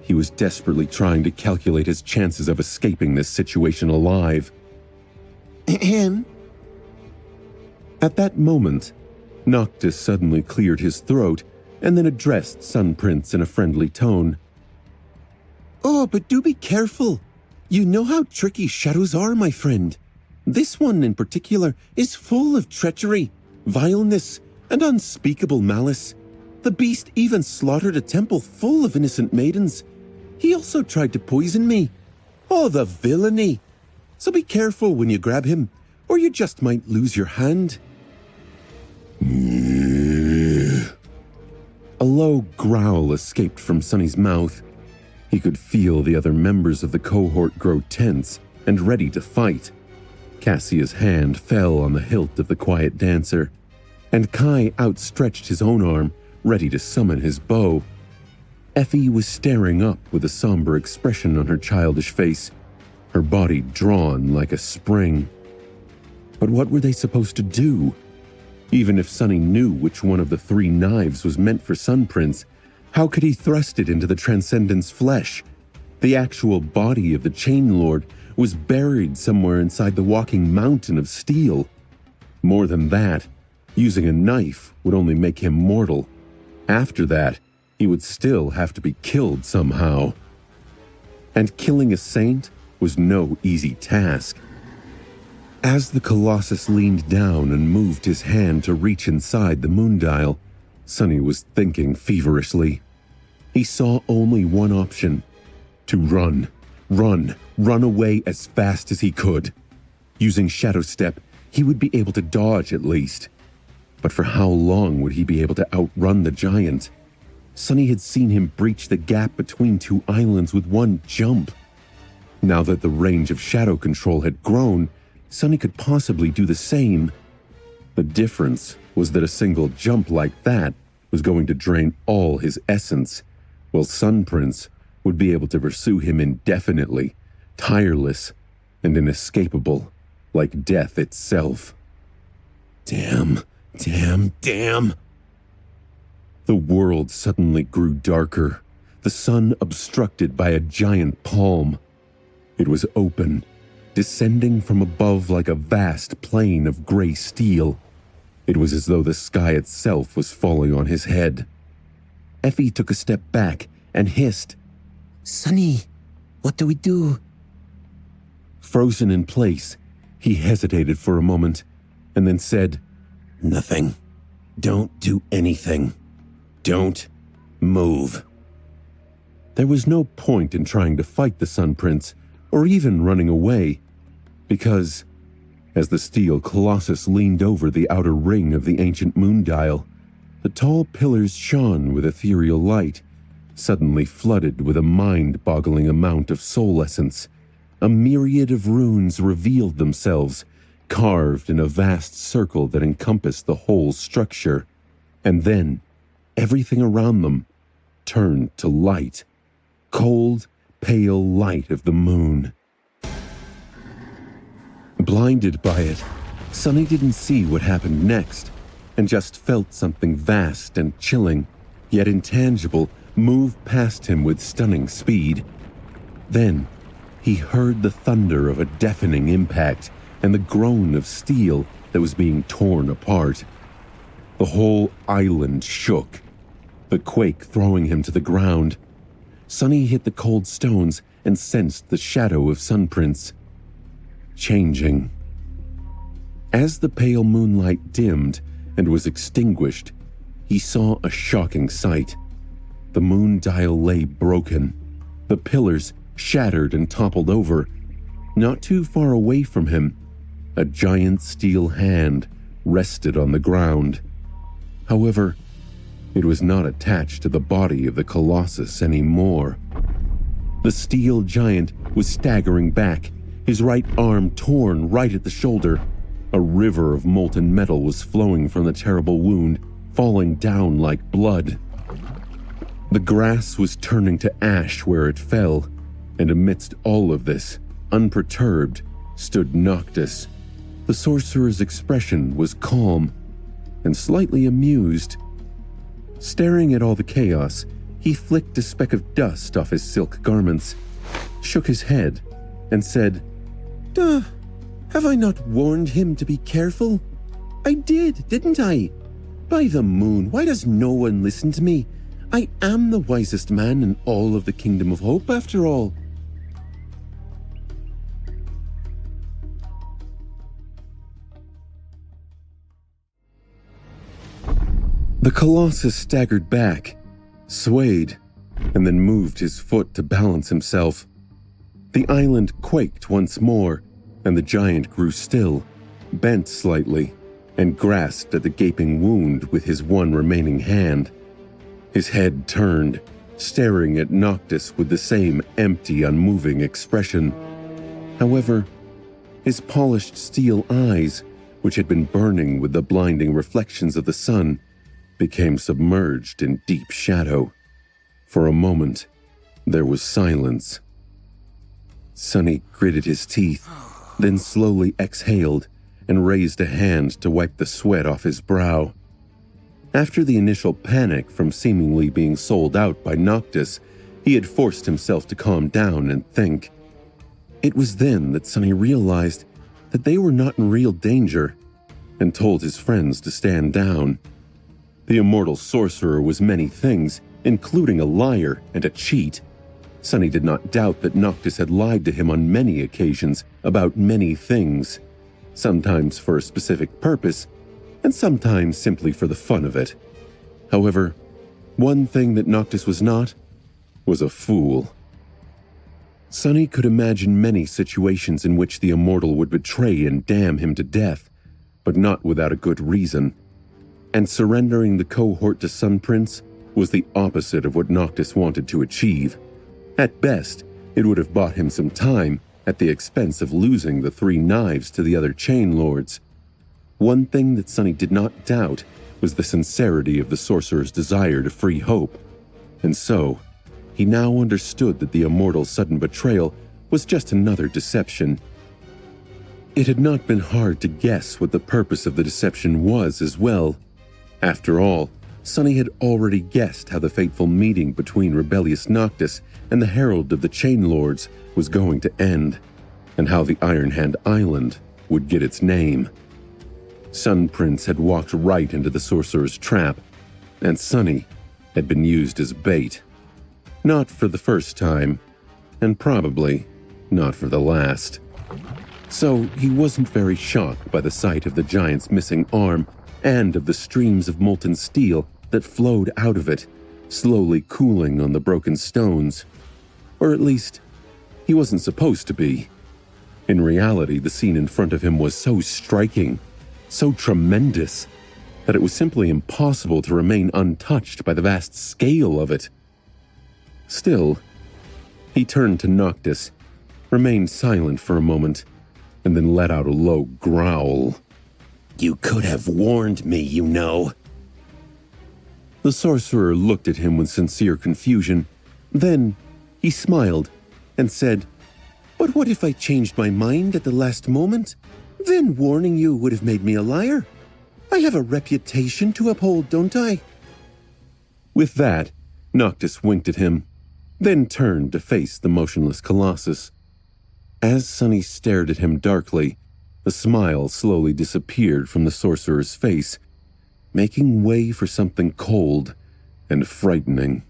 He was desperately trying to calculate his chances of escaping this situation alive. Ahem. At that moment, Noctis suddenly cleared his throat and then addressed Sun Prince in a friendly tone. Oh, but do be careful. You know how tricky shadows are, my friend. This one in particular is full of treachery, vileness, and unspeakable malice. The beast even slaughtered a temple full of innocent maidens. He also tried to poison me. Oh, the villainy. So be careful when you grab him, or you just might lose your hand. A low growl escaped from Sonny's mouth. He could feel the other members of the cohort grow tense and ready to fight. Cassia's hand fell on the hilt of the quiet dancer, and Kai outstretched his own arm, ready to summon his bow. Effie was staring up with a somber expression on her childish face, her body drawn like a spring. But what were they supposed to do? Even if Sonny knew which one of the three knives was meant for Sun Prince, how could he thrust it into the Transcendent's flesh? The actual body of the Chain Lord was buried somewhere inside the walking mountain of steel. More than that, using a knife would only make him mortal. After that, he would still have to be killed somehow. And killing a saint was no easy task. As the Colossus leaned down and moved his hand to reach inside the moondial, Sonny was thinking feverishly. He saw only one option: to run away as fast as he could. Using Shadow Step, he would be able to dodge at least. But for how long would he be able to outrun the giant? Sonny had seen him breach the gap between two islands with one jump. Now that the range of shadow control had grown, Sonny could possibly do the same. The difference was that a single jump like that was going to drain all his essence, while Sun Prince would be able to pursue him indefinitely, tireless and inescapable, like death itself. Damn, Damn. The world suddenly grew darker, the sun obstructed by a giant palm. It was open, descending from above like a vast plain of gray steel. It was as though the sky itself was falling on his head. Effie took a step back and hissed, "Sonny, what do we do?" Frozen in place, he hesitated for a moment and then said, "Nothing. Don't do anything. Don't move." There was no point in trying to fight the Sun Prince or even running away, because as the steel colossus leaned over the outer ring of the ancient moon dial, the tall pillars shone with ethereal light, suddenly flooded with a mind-boggling amount of soul essence. A myriad of runes revealed themselves, carved in a vast circle that encompassed the whole structure. And then, everything around them turned to light. Cold, pale light of the moon. Blinded by it, Sonny didn't see what happened next, and just felt something vast and chilling, yet intangible, move past him with stunning speed. Then, he heard the thunder of a deafening impact and the groan of steel that was being torn apart. The whole island shook, the quake throwing him to the ground. Sonny hit the cold stones and sensed the shadow of Sun Prince, changing. As the pale moonlight dimmed and was extinguished, he saw a shocking sight. The moon dial lay broken, the pillars shattered and toppled over. Not too far away from him, a giant steel hand rested on the ground. However, it was not attached to the body of the Colossus anymore. The steel giant was staggering back, his right arm torn right at the shoulder. A river of molten metal was flowing from the terrible wound, falling down like blood. The grass was turning to ash where it fell, and amidst all of this, unperturbed, stood Noctis. The sorcerer's expression was calm and slightly amused. Staring at all the chaos, he flicked a speck of dust off his silk garments, shook his head, and said, "Duh, have I not warned him to be careful? I did, didn't I? By the moon, why does no one listen to me? I am the wisest man in all of the Kingdom of Hope, after all." The Colossus staggered back, swayed, and then moved his foot to balance himself. The island quaked once more, and the giant grew still, bent slightly, and grasped at the gaping wound with his one remaining hand. His head turned, staring at Noctis with the same empty, unmoving expression. However, his polished steel eyes, which had been burning with the blinding reflections of the sun, became submerged in deep shadow. For a moment, there was silence. Sonny gritted his teeth, then slowly exhaled and raised a hand to wipe the sweat off his brow. After the initial panic from seemingly being sold out by Noctis, he had forced himself to calm down and think. It was then that Sonny realized that they were not in real danger, and told his friends to stand down. The immortal sorcerer was many things, including a liar and a cheat. Sonny did not doubt that Noctis had lied to him on many occasions about many things, sometimes for a specific purpose, and sometimes simply for the fun of it. However, one thing that Noctis was not was a fool. Sonny could imagine many situations in which the immortal would betray and damn him to death, but not without a good reason. And surrendering the cohort to Sun Prince was the opposite of what Noctis wanted to achieve. At best, it would have bought him some time at the expense of losing the 3 knives to the other chain lords. One thing that Sonny did not doubt was the sincerity of the sorcerer's desire to free Hope, and so he now understood that the immortal's sudden betrayal was just another deception. It had not been hard to guess what the purpose of the deception was as well. After all, Sunny had already guessed how the fateful meeting between rebellious Noctis and the Herald of the Chain Lords was going to end, and how the Iron Hand Island would get its name. Sun Prince had walked right into the sorcerer's trap, and Sunny had been used as bait. Not for the first time, and probably not for the last. So he wasn't very shocked by the sight of the giant's missing arm and of the streams of molten steel that flowed out of it, slowly cooling on the broken stones. Or at least, he wasn't supposed to be. In reality, the scene in front of him was so striking, so tremendous, that it was simply impossible to remain untouched by the vast scale of it. Still, he turned to Noctis, remained silent for a moment, and then let out a low growl. You could have warned me, you know. The sorcerer looked at him with sincere confusion. Then he smiled and said, "But what if I changed my mind at the last moment? Then warning you would have made me a liar. I have a reputation to uphold, don't I?" With that, Noctis winked at him, then turned to face the motionless Colossus. As Sunny stared at him darkly, the smile slowly disappeared from the sorcerer's face, making way for something cold and frightening.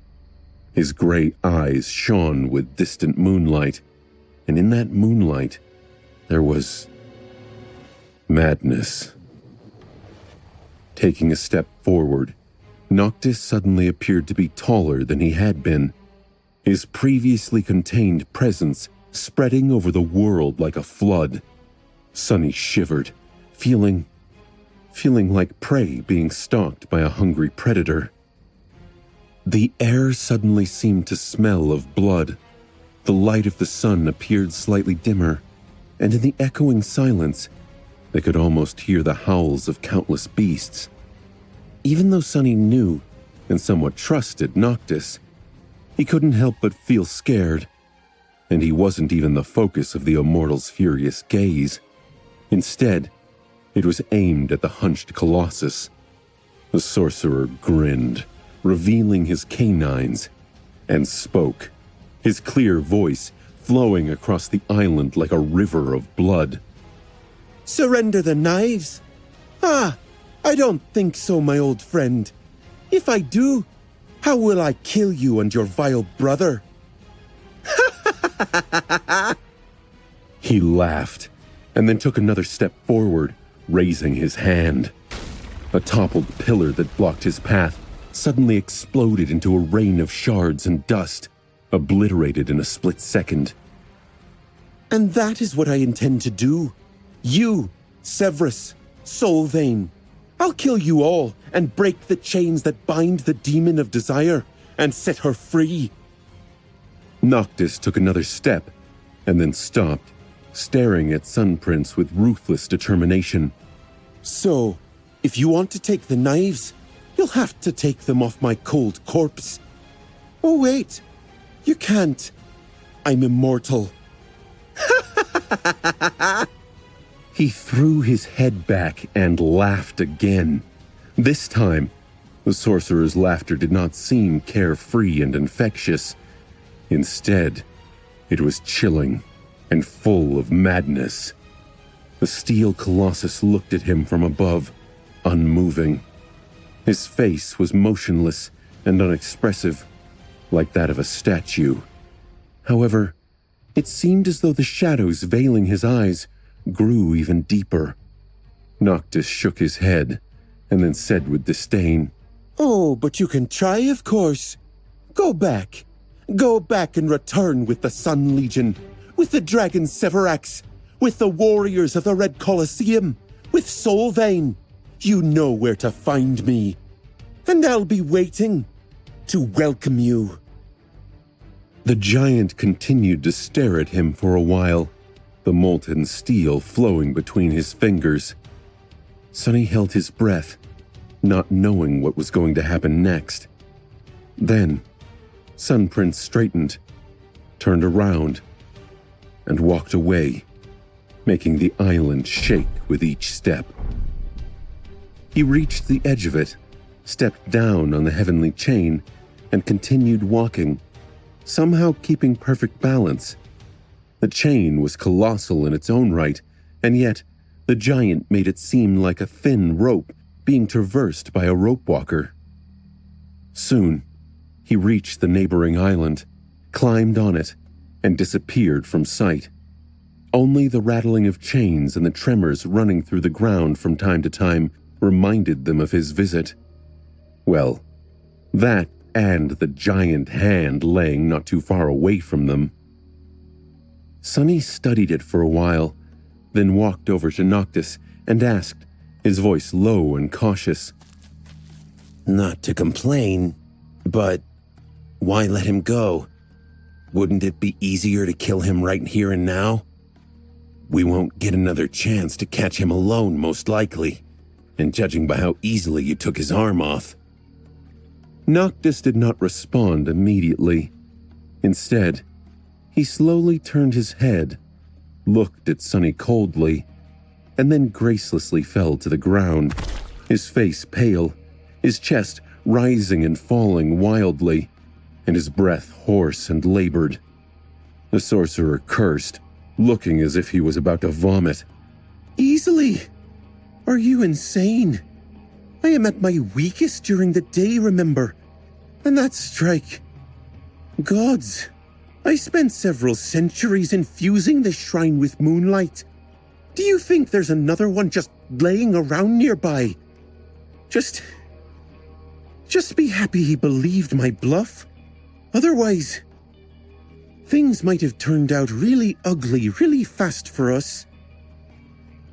His gray eyes shone with distant moonlight, and in that moonlight, there was madness. Taking a step forward, Noctis suddenly appeared to be taller than he had been, his previously contained presence spreading over the world like a flood. Sunny shivered, feeling like prey being stalked by a hungry predator. The air suddenly seemed to smell of blood. The light of the sun appeared slightly dimmer, and in the echoing silence, they could almost hear the howls of countless beasts. Even though Sunny knew and somewhat trusted Noctis, he couldn't help but feel scared, and he wasn't even the focus of the immortal's furious gaze. Instead, it was aimed at the hunched Colossus. The sorcerer grinned, revealing his canines, and spoke, his clear voice flowing across the island like a river of blood. "Surrender the knives? Ah, I don't think so, my old friend. If I do, how will I kill you and your vile brother?" He laughed, and then took another step forward, raising his hand. A toppled pillar that blocked his path suddenly exploded into a rain of shards and dust, obliterated in a split second. "And that is what I intend to do. You, Severus, Solvain. I'll kill you all and break the chains that bind the demon of desire and set her free." Noctis took another step and then stopped, staring at Sun Prince with ruthless determination. "So, if you want to take the knives, you'll have to take them off my cold corpse. Oh wait, you can't. I'm immortal." He threw his head back and laughed again. This time, the sorcerer's laughter did not seem carefree and infectious. Instead, it was chilling and full of madness. The steel colossus looked at him from above, unmoving. His face was motionless and unexpressive, like that of a statue. However, it seemed as though the shadows veiling his eyes grew even deeper. Noctis shook his head and then said with disdain, "Oh, but you can try, of course. Go back. Go back and return with the Sun Legion, with the Dragon Severax, with the warriors of the Red Colosseum, with Solvain. You know where to find me. And I'll be waiting to welcome you." The giant continued to stare at him for a while, the molten steel flowing between his fingers. Sunny held his breath, not knowing what was going to happen next. Then, Sun Prince straightened, turned around, and walked away, making the island shake with each step. He reached the edge of it, stepped down on the heavenly chain, and continued walking, somehow keeping perfect balance. The chain was colossal in its own right, and yet the giant made it seem like a thin rope being traversed by a rope walker. Soon, he reached the neighboring island, climbed on it, and disappeared from sight. Only the rattling of chains and the tremors running through the ground from time to time reminded them of his visit. Well, that and the giant hand laying not too far away from them. Sonny studied it for a while, then walked over to Noctis and asked, his voice low and cautious, Not to complain, but why let him go? Wouldn't it be easier to kill him right here and now? We won't get another chance to catch him alone, most likely, and judging by how easily you took his arm off. Noctis did not respond immediately. Instead, he slowly turned his head, looked at Sonny coldly, and then gracelessly fell to the ground, his face pale, his chest rising and falling wildly, and his breath hoarse and labored. The sorcerer cursed, looking as if he was about to vomit. Easily? Are you insane? I am at my weakest during the day, remember? And that strike. Gods, I spent several centuries infusing this shrine with moonlight. Do you think there's another one just laying around nearby? Just be happy he believed my bluff. Otherwise, things might have turned out really ugly really fast for us.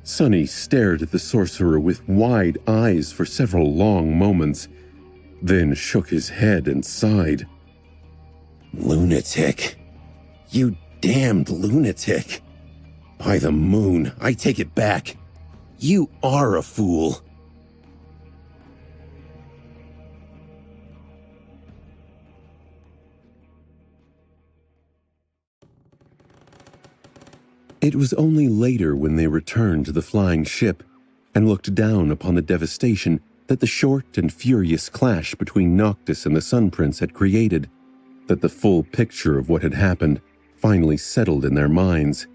Sonny stared at the sorcerer with wide eyes for several long moments, then shook his head and sighed. Lunatic. You damned lunatic. By the moon, I take it back. You are a fool. It was only later when they returned to the flying ship and looked down upon the devastation that the short and furious clash between Noctis and the Sun Prince had created, that the full picture of what had happened finally settled in their minds.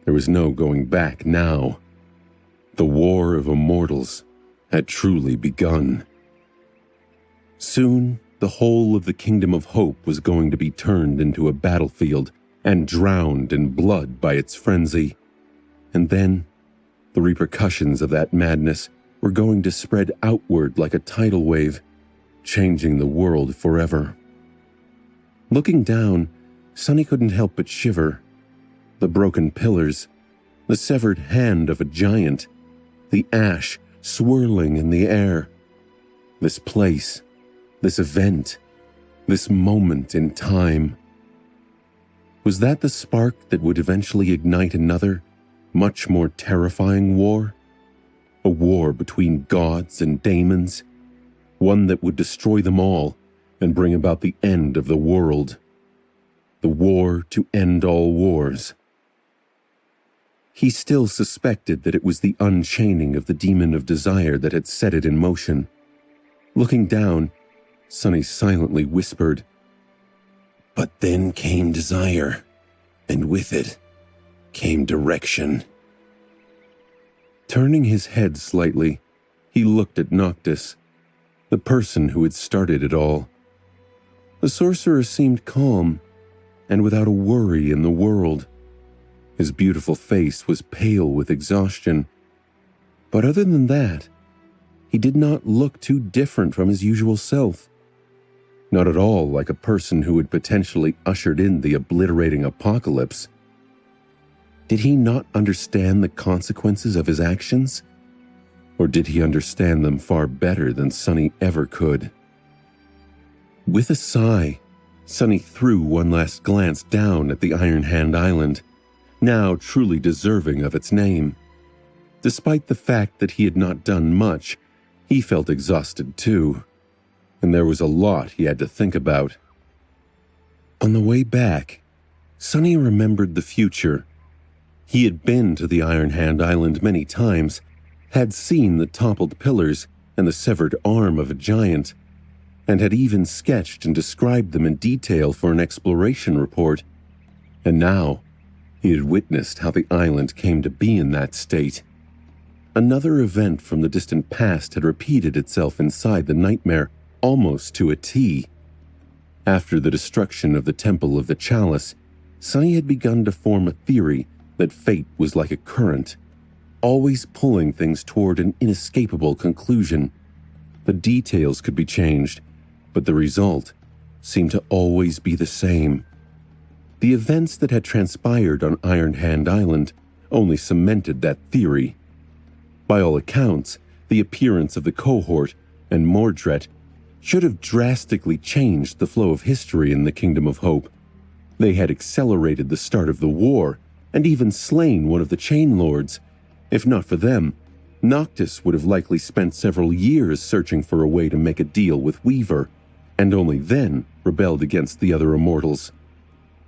There was no going back now. The War of Immortals had truly begun. Soon, the whole of the Kingdom of Hope was going to be turned into a battlefield and drowned in blood by its frenzy. And then, the repercussions of that madness were going to spread outward like a tidal wave, changing the world forever. Looking down, Sonny couldn't help but shiver. The broken pillars, the severed hand of a giant, the ash swirling in the air. This place, this event, this moment in time. Was that the spark that would eventually ignite another, much more terrifying war? A war between gods and daemons, one that would destroy them all and bring about the end of the world. The war to end all wars. He still suspected that it was the unchaining of the demon of desire that had set it in motion. Looking down, Sonny silently whispered, But then came desire, and with it came direction. Turning his head slightly, he looked at Noctis, the person who had started it all. The sorcerer seemed calm and without a worry in the world. His beautiful face was pale with exhaustion, but other than that, he did not look too different from his usual self. Not at all like a person who had potentially ushered in the obliterating apocalypse. Did he not understand the consequences of his actions? Or did he understand them far better than Sonny ever could? With a sigh, Sonny threw one last glance down at the Iron Hand Island, now truly deserving of its name. Despite the fact that he had not done much, he felt exhausted too, and there was a lot he had to think about. On the way back, Sonny remembered the future, He had been to the Iron Hand Island many times, had seen the toppled pillars and the severed arm of a giant, and had even sketched and described them in detail for an exploration report. And now, he had witnessed how the island came to be in that state. Another event from the distant past had repeated itself inside the nightmare almost to a T. After the destruction of the Temple of the Chalice, Sonny had begun to form a theory that fate was like a current, always pulling things toward an inescapable conclusion. The details could be changed, but the result seemed to always be the same. The events that had transpired on Iron Hand Island only cemented that theory. By all accounts, the appearance of the cohort and Mordred should have drastically changed the flow of history in the Kingdom of Hope. They had accelerated the start of the war and even slain one of the Chain Lords. If not for them, Noctis would have likely spent several years searching for a way to make a deal with Weaver, and only then rebelled against the other immortals.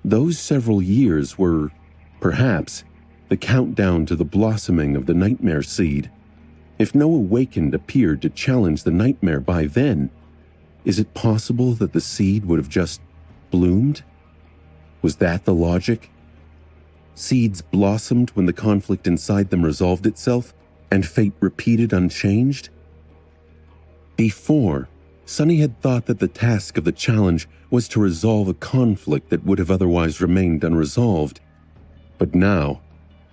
Those several years were, perhaps, the countdown to the blossoming of the Nightmare Seed. If no Awakened appeared to challenge the nightmare by then, is it possible that the seed would have just bloomed? Was that the logic? Seeds blossomed when the conflict inside them resolved itself, and fate repeated unchanged? Before, Sonny had thought that the task of the challenge was to resolve a conflict that would have otherwise remained unresolved. But now,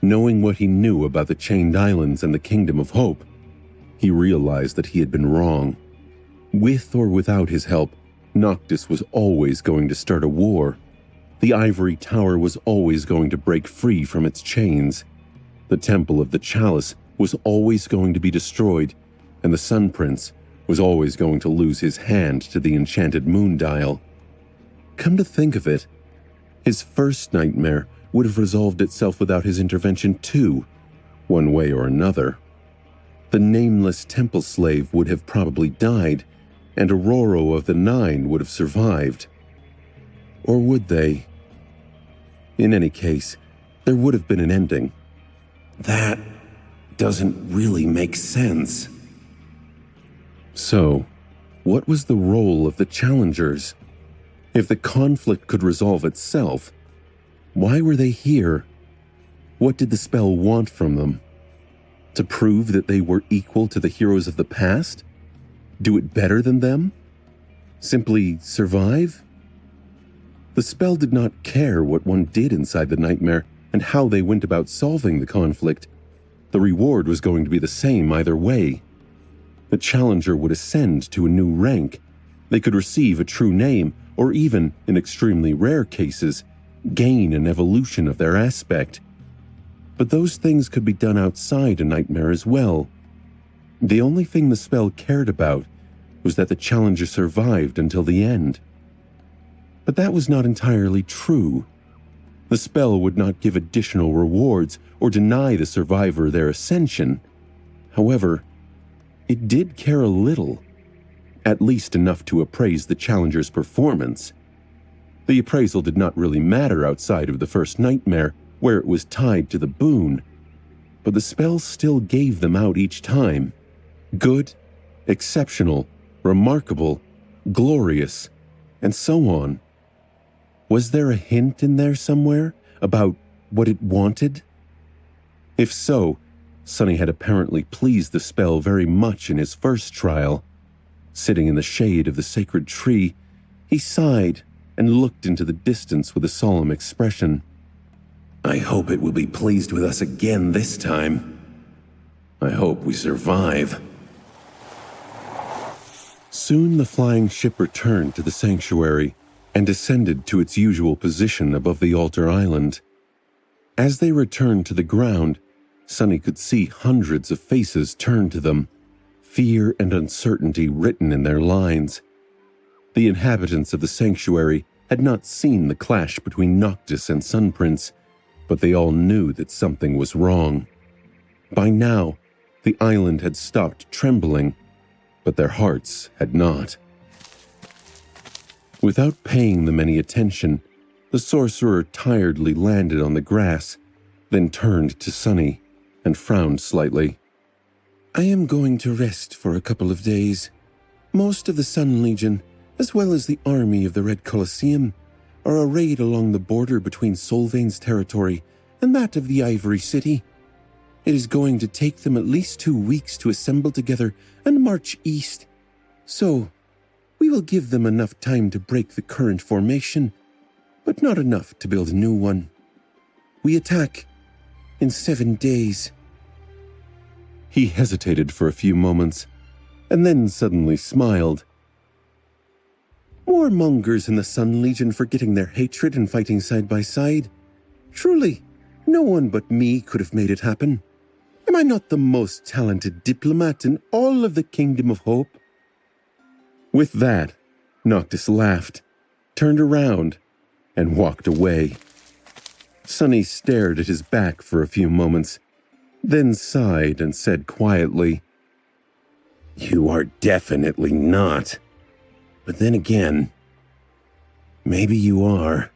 knowing what he knew about the Chained Islands and the Kingdom of Hope, he realized that he had been wrong. With or without his help, Noctis was always going to start a war. The Ivory Tower was always going to break free from its chains. The Temple of the Chalice was always going to be destroyed, and the Sun Prince was always going to lose his hand to the enchanted moon dial. Come to think of it, his first nightmare would have resolved itself without his intervention too, one way or another. The nameless temple slave would have probably died, and Aurora of the Nine would have survived. Or would they? In any case, there would have been an ending. That doesn't really make sense. So, what was the role of the challengers? If the conflict could resolve itself, why were they here? What did the spell want from them? To prove that they were equal to the heroes of the past? Do it better than them? Simply survive? The spell did not care what one did inside the nightmare and how they went about solving the conflict. The reward was going to be the same either way. The challenger would ascend to a new rank. They could receive a true name, or even, in extremely rare cases, gain an evolution of their aspect. But those things could be done outside a nightmare as well. The only thing the spell cared about was that the challenger survived until the end. But that was not entirely true. The spell would not give additional rewards or deny the survivor their ascension. However, it did care a little, at least enough to appraise the challenger's performance. The appraisal did not really matter outside of the first nightmare, where it was tied to the boon, but the spell still gave them out each time. Good, exceptional, remarkable, glorious, and so on. Was there a hint in there somewhere about what it wanted? If so, Sonny had apparently pleased the spell very much in his first trial. Sitting in the shade of the sacred tree, he sighed and looked into the distance with a solemn expression. I hope it will be pleased with us again this time. I hope we survive. Soon the flying ship returned to the sanctuary and descended to its usual position above the altar island. As they returned to the ground, Sonny could see hundreds of faces turned to them, fear and uncertainty written in their lines. The inhabitants of the sanctuary had not seen the clash between Noctis and Sun Prince, but they all knew that something was wrong. By now, the island had stopped trembling, but their hearts had not. Without paying them any attention, the sorcerer tiredly landed on the grass, then turned to Sunny and frowned slightly. I am going to rest for a couple of days. Most of the Sun Legion, as well as the army of the Red Colosseum, are arrayed along the border between Solvain's territory and that of the Ivory City. It is going to take them at least 2 weeks to assemble together and march east. So, we will give them enough time to break the current formation, but not enough to build a new one. We attack in 7 days. He hesitated for a few moments, and then suddenly smiled. More mongers in the Sun Legion forgetting their hatred and fighting side by side. Truly, no one but me could have made it happen. Am I not the most talented diplomat in all of the Kingdom of Hope? With that, Noctis laughed, turned around, and walked away. Sunny stared at his back for a few moments, then sighed and said quietly, You are definitely not. But then again, maybe you are.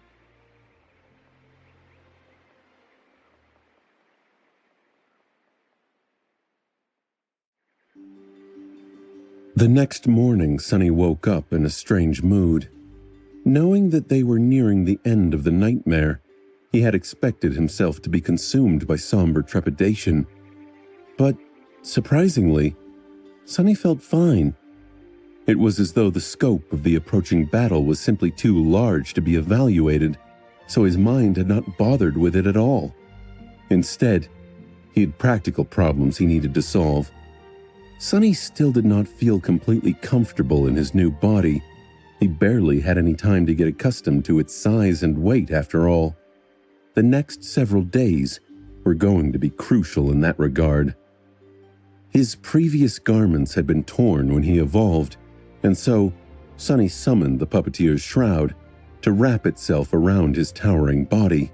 The next morning, Sunny woke up in a strange mood. Knowing that they were nearing the end of the nightmare, he had expected himself to be consumed by somber trepidation. But, surprisingly, Sunny felt fine. It was as though the scope of the approaching battle was simply too large to be evaluated, so his mind had not bothered with it at all. Instead, he had practical problems he needed to solve. Sunny still did not feel completely comfortable in his new body. He barely had any time to get accustomed to its size and weight, after all. The next several days were going to be crucial in that regard. His previous garments had been torn when he evolved, and so Sunny summoned the puppeteer's shroud to wrap itself around his towering body.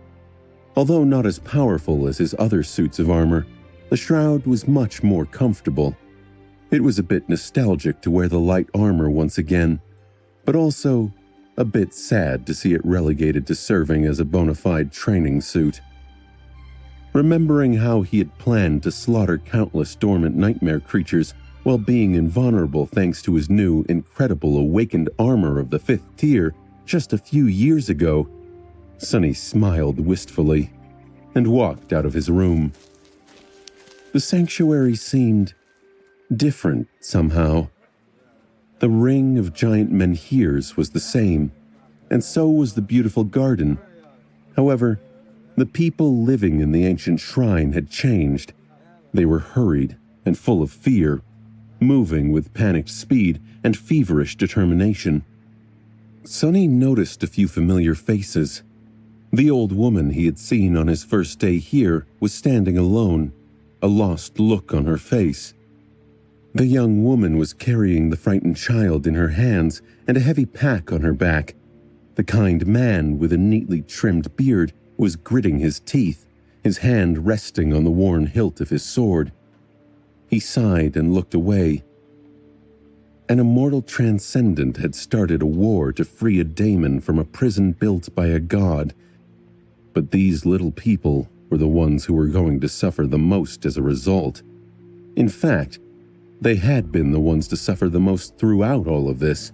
Although not as powerful as his other suits of armor, the shroud was much more comfortable. It was a bit nostalgic to wear the light armor once again, but also a bit sad to see it relegated to serving as a bona fide training suit. Remembering how he had planned to slaughter countless dormant nightmare creatures while being invulnerable thanks to his new, incredible awakened armor of the 5th tier just a few years ago, Sunny smiled wistfully and walked out of his room. The sanctuary seemed different somehow. The ring of giant menhirs was the same, and so was the beautiful garden. However, the people living in the ancient shrine had changed. They were hurried and full of fear, moving with panicked speed and feverish determination. Sunny noticed a few familiar faces. The old woman he had seen on his first day here was standing alone, a lost look on her face. The young woman was carrying the frightened child in her hands and a heavy pack on her back. The kind man with a neatly trimmed beard was gritting his teeth, his hand resting on the worn hilt of his sword. He sighed and looked away. An immortal transcendent had started a war to free a daemon from a prison built by a god. But these little people were the ones who were going to suffer the most as a result. In fact, they had been the ones to suffer the most throughout all of this,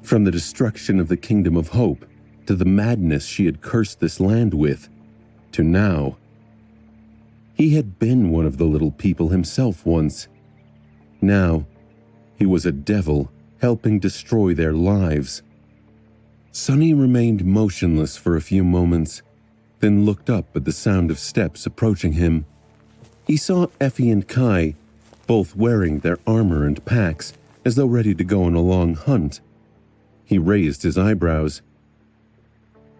from the destruction of the Kingdom of Hope, to the madness she had cursed this land with, to now. He had been one of the little people himself once. Now, he was a devil helping destroy their lives. Sunny remained motionless for a few moments, then looked up at the sound of steps approaching him. He saw Effie and Kai, both wearing their armor and packs, as though ready to go on a long hunt. He raised his eyebrows.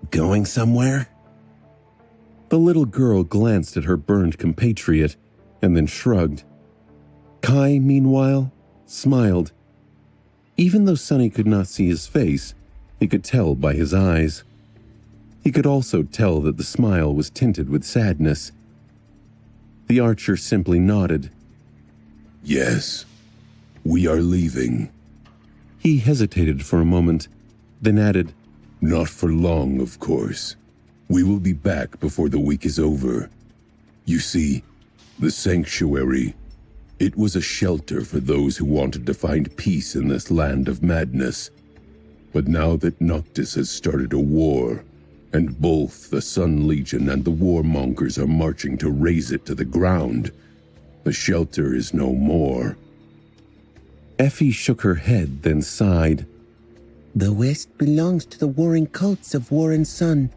Going somewhere? The little girl glanced at her burned compatriot and then shrugged. Kai, meanwhile, smiled. Even though Sunny could not see his face, he could tell by his eyes. He could also tell that the smile was tinted with sadness. The archer simply nodded. Yes, we are leaving. He hesitated for a moment, then added, Not for long, of course. We will be back before the week is over. You see, the sanctuary, it was a shelter for those who wanted to find peace in this land of madness. But now that Noctis has started a war, and both the Sun Legion and the warmongers are marching to raze it to the ground, the shelter is no more. Effie shook her head, then sighed. The West belongs to the warring cults of War and Sun.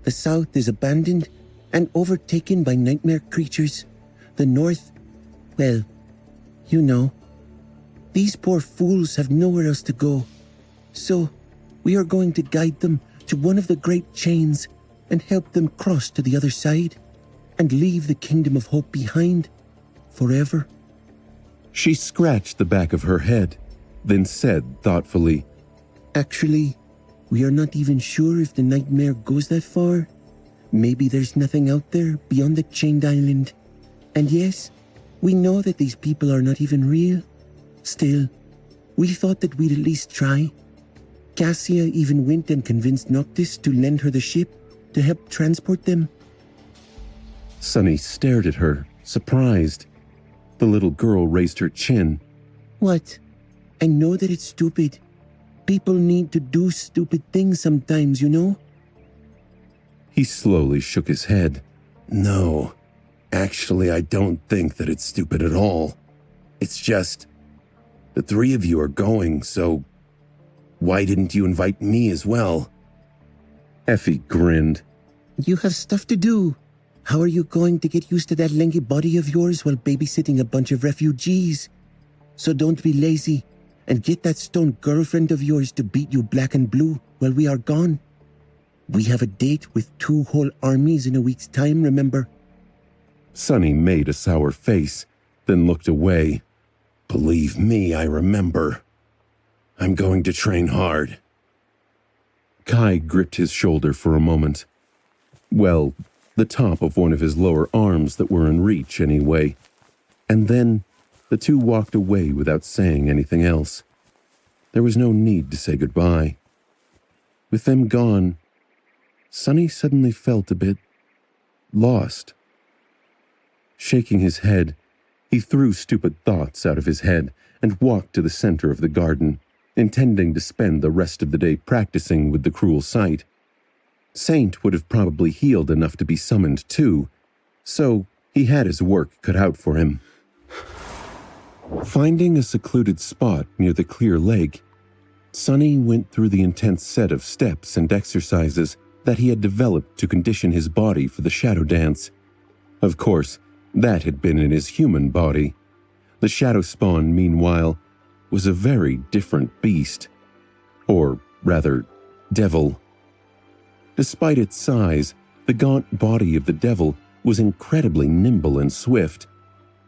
The South is abandoned and overtaken by nightmare creatures. The North, well, you know. These poor fools have nowhere else to go. So, we are going to guide them to one of the great chains and help them cross to the other side and leave the Kingdom of Hope behind forever. She scratched the back of her head, then said thoughtfully, Actually, we are not even sure if the nightmare goes that far. Maybe there's nothing out there beyond the chained island. And yes, we know that these people are not even real. Still, we thought that we'd at least try. Cassia even went and convinced Noctis to lend her the ship to help transport them. Sunny stared at her, surprised. The little girl raised her chin. What? I know that it's stupid. People need to do stupid things sometimes, you know? He slowly shook his head. No, actually, I don't think that it's stupid at all. It's just, the three of you are going, so why didn't you invite me as well? Effie grinned. You have stuff to do. How are you going to get used to that lanky body of yours while babysitting a bunch of refugees? So don't be lazy and get that stone girlfriend of yours to beat you black and blue while we are gone. We have a date with 2 whole armies in a week's time, remember? Sunny made a sour face, then looked away. Believe me, I remember. I'm going to train hard. Kai gripped his shoulder for a moment. Well, the top of one of his lower arms that were in reach anyway. And then the two walked away without saying anything else. There was no need to say goodbye. With them gone, Sunny suddenly felt a bit lost. Shaking his head, he threw stupid thoughts out of his head and walked to the center of the garden, intending to spend the rest of the day practicing with the cruel sight. Saint would have probably healed enough to be summoned too, so he had his work cut out for him. Finding a secluded spot near the clear lake, Sunny went through the intense set of steps and exercises that he had developed to condition his body for the shadow dance. Of course, that had been in his human body. The shadow spawn, meanwhile, was a very different beast. Or, rather, devil. Despite its size, the gaunt body of the devil was incredibly nimble and swift.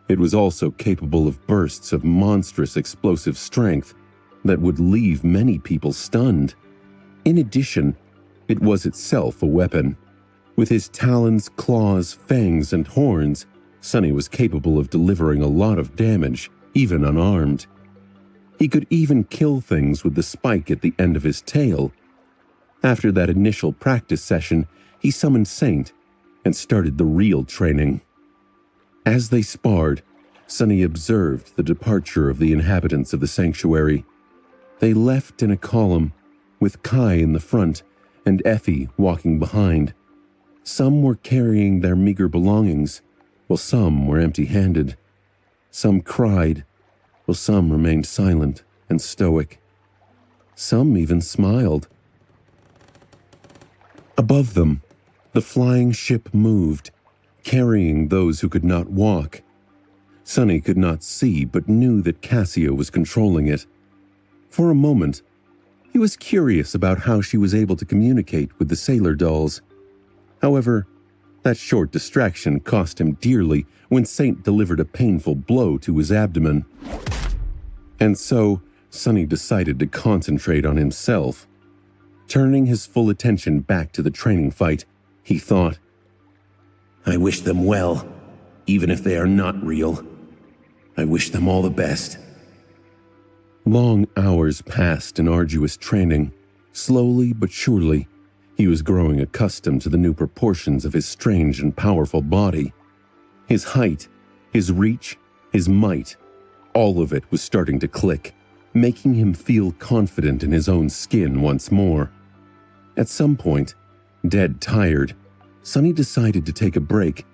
It was also capable of bursts of monstrous explosive strength that would leave many people stunned. In addition, it was itself a weapon. With his talons, claws, fangs, and horns, Sunny was capable of delivering a lot of damage, even unarmed. He could even kill things with the spike at the end of his tail. After that initial practice session, he summoned Saint and started the real training. As they sparred, Sunny observed the departure of the inhabitants of the sanctuary. They left in a column, with Kai in the front and Effie walking behind. Some were carrying their meager belongings, while some were empty-handed. Some cried, while some remained silent and stoic. Some even smiled. Above them, the flying ship moved, carrying those who could not walk. Sunny could not see, but knew that Cassia was controlling it. For a moment, he was curious about how she was able to communicate with the sailor dolls. However, that short distraction cost him dearly when Saint delivered a painful blow to his abdomen. And so, Sunny decided to concentrate on himself. Turning his full attention back to the training fight, he thought, I wish them well, even if they are not real. I wish them all the best. Long hours passed in arduous training. Slowly but surely, he was growing accustomed to the new proportions of his strange and powerful body. His height, his reach, his might, all of it was starting to click, making him feel confident in his own skin once more. At some point, dead tired, Sonny decided to take a break,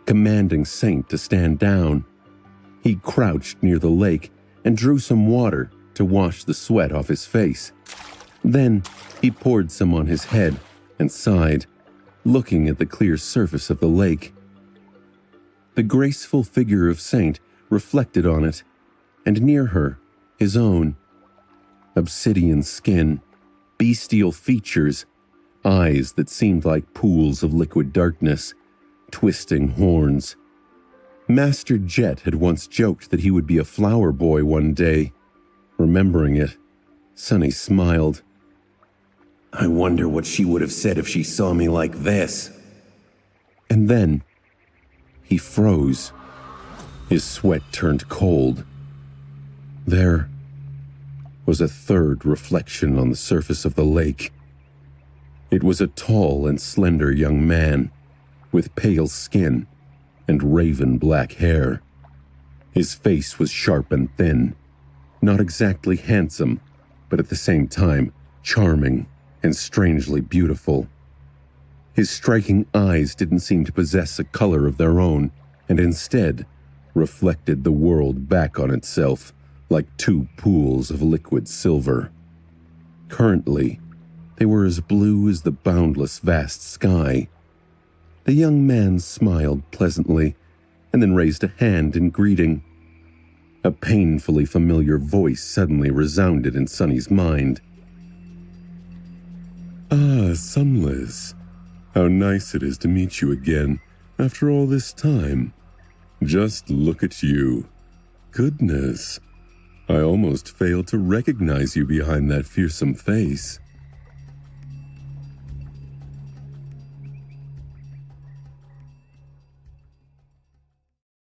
commanding Saint to stand down. He crouched near the lake and drew some water to wash the sweat off his face. Then he poured some on his head and sighed, looking at the clear surface of the lake. The graceful figure of Saint reflected on it, and near her, his own. Obsidian skin, bestial features, eyes that seemed like pools of liquid darkness, twisting horns. Master Jet had once joked that he would be a flower boy one day. Remembering it, Sonny smiled. I wonder what she would have said if she saw me like this. And then, he froze. His sweat turned cold. There was a third reflection on the surface of the lake. It was a tall and slender young man, with pale skin and raven black hair. His face was sharp and thin, not exactly handsome, but at the same time charming and strangely beautiful. His striking eyes didn't seem to possess a color of their own, and instead reflected the world back on itself like two pools of liquid silver. Currently, they were as blue as the boundless vast sky. The young man smiled pleasantly and then raised a hand in greeting. A painfully familiar voice suddenly resounded in Sonny's mind. Ah, Sunless. How nice it is to meet you again after all this time. Just look at you. Goodness. I almost failed to recognize you behind that fearsome face.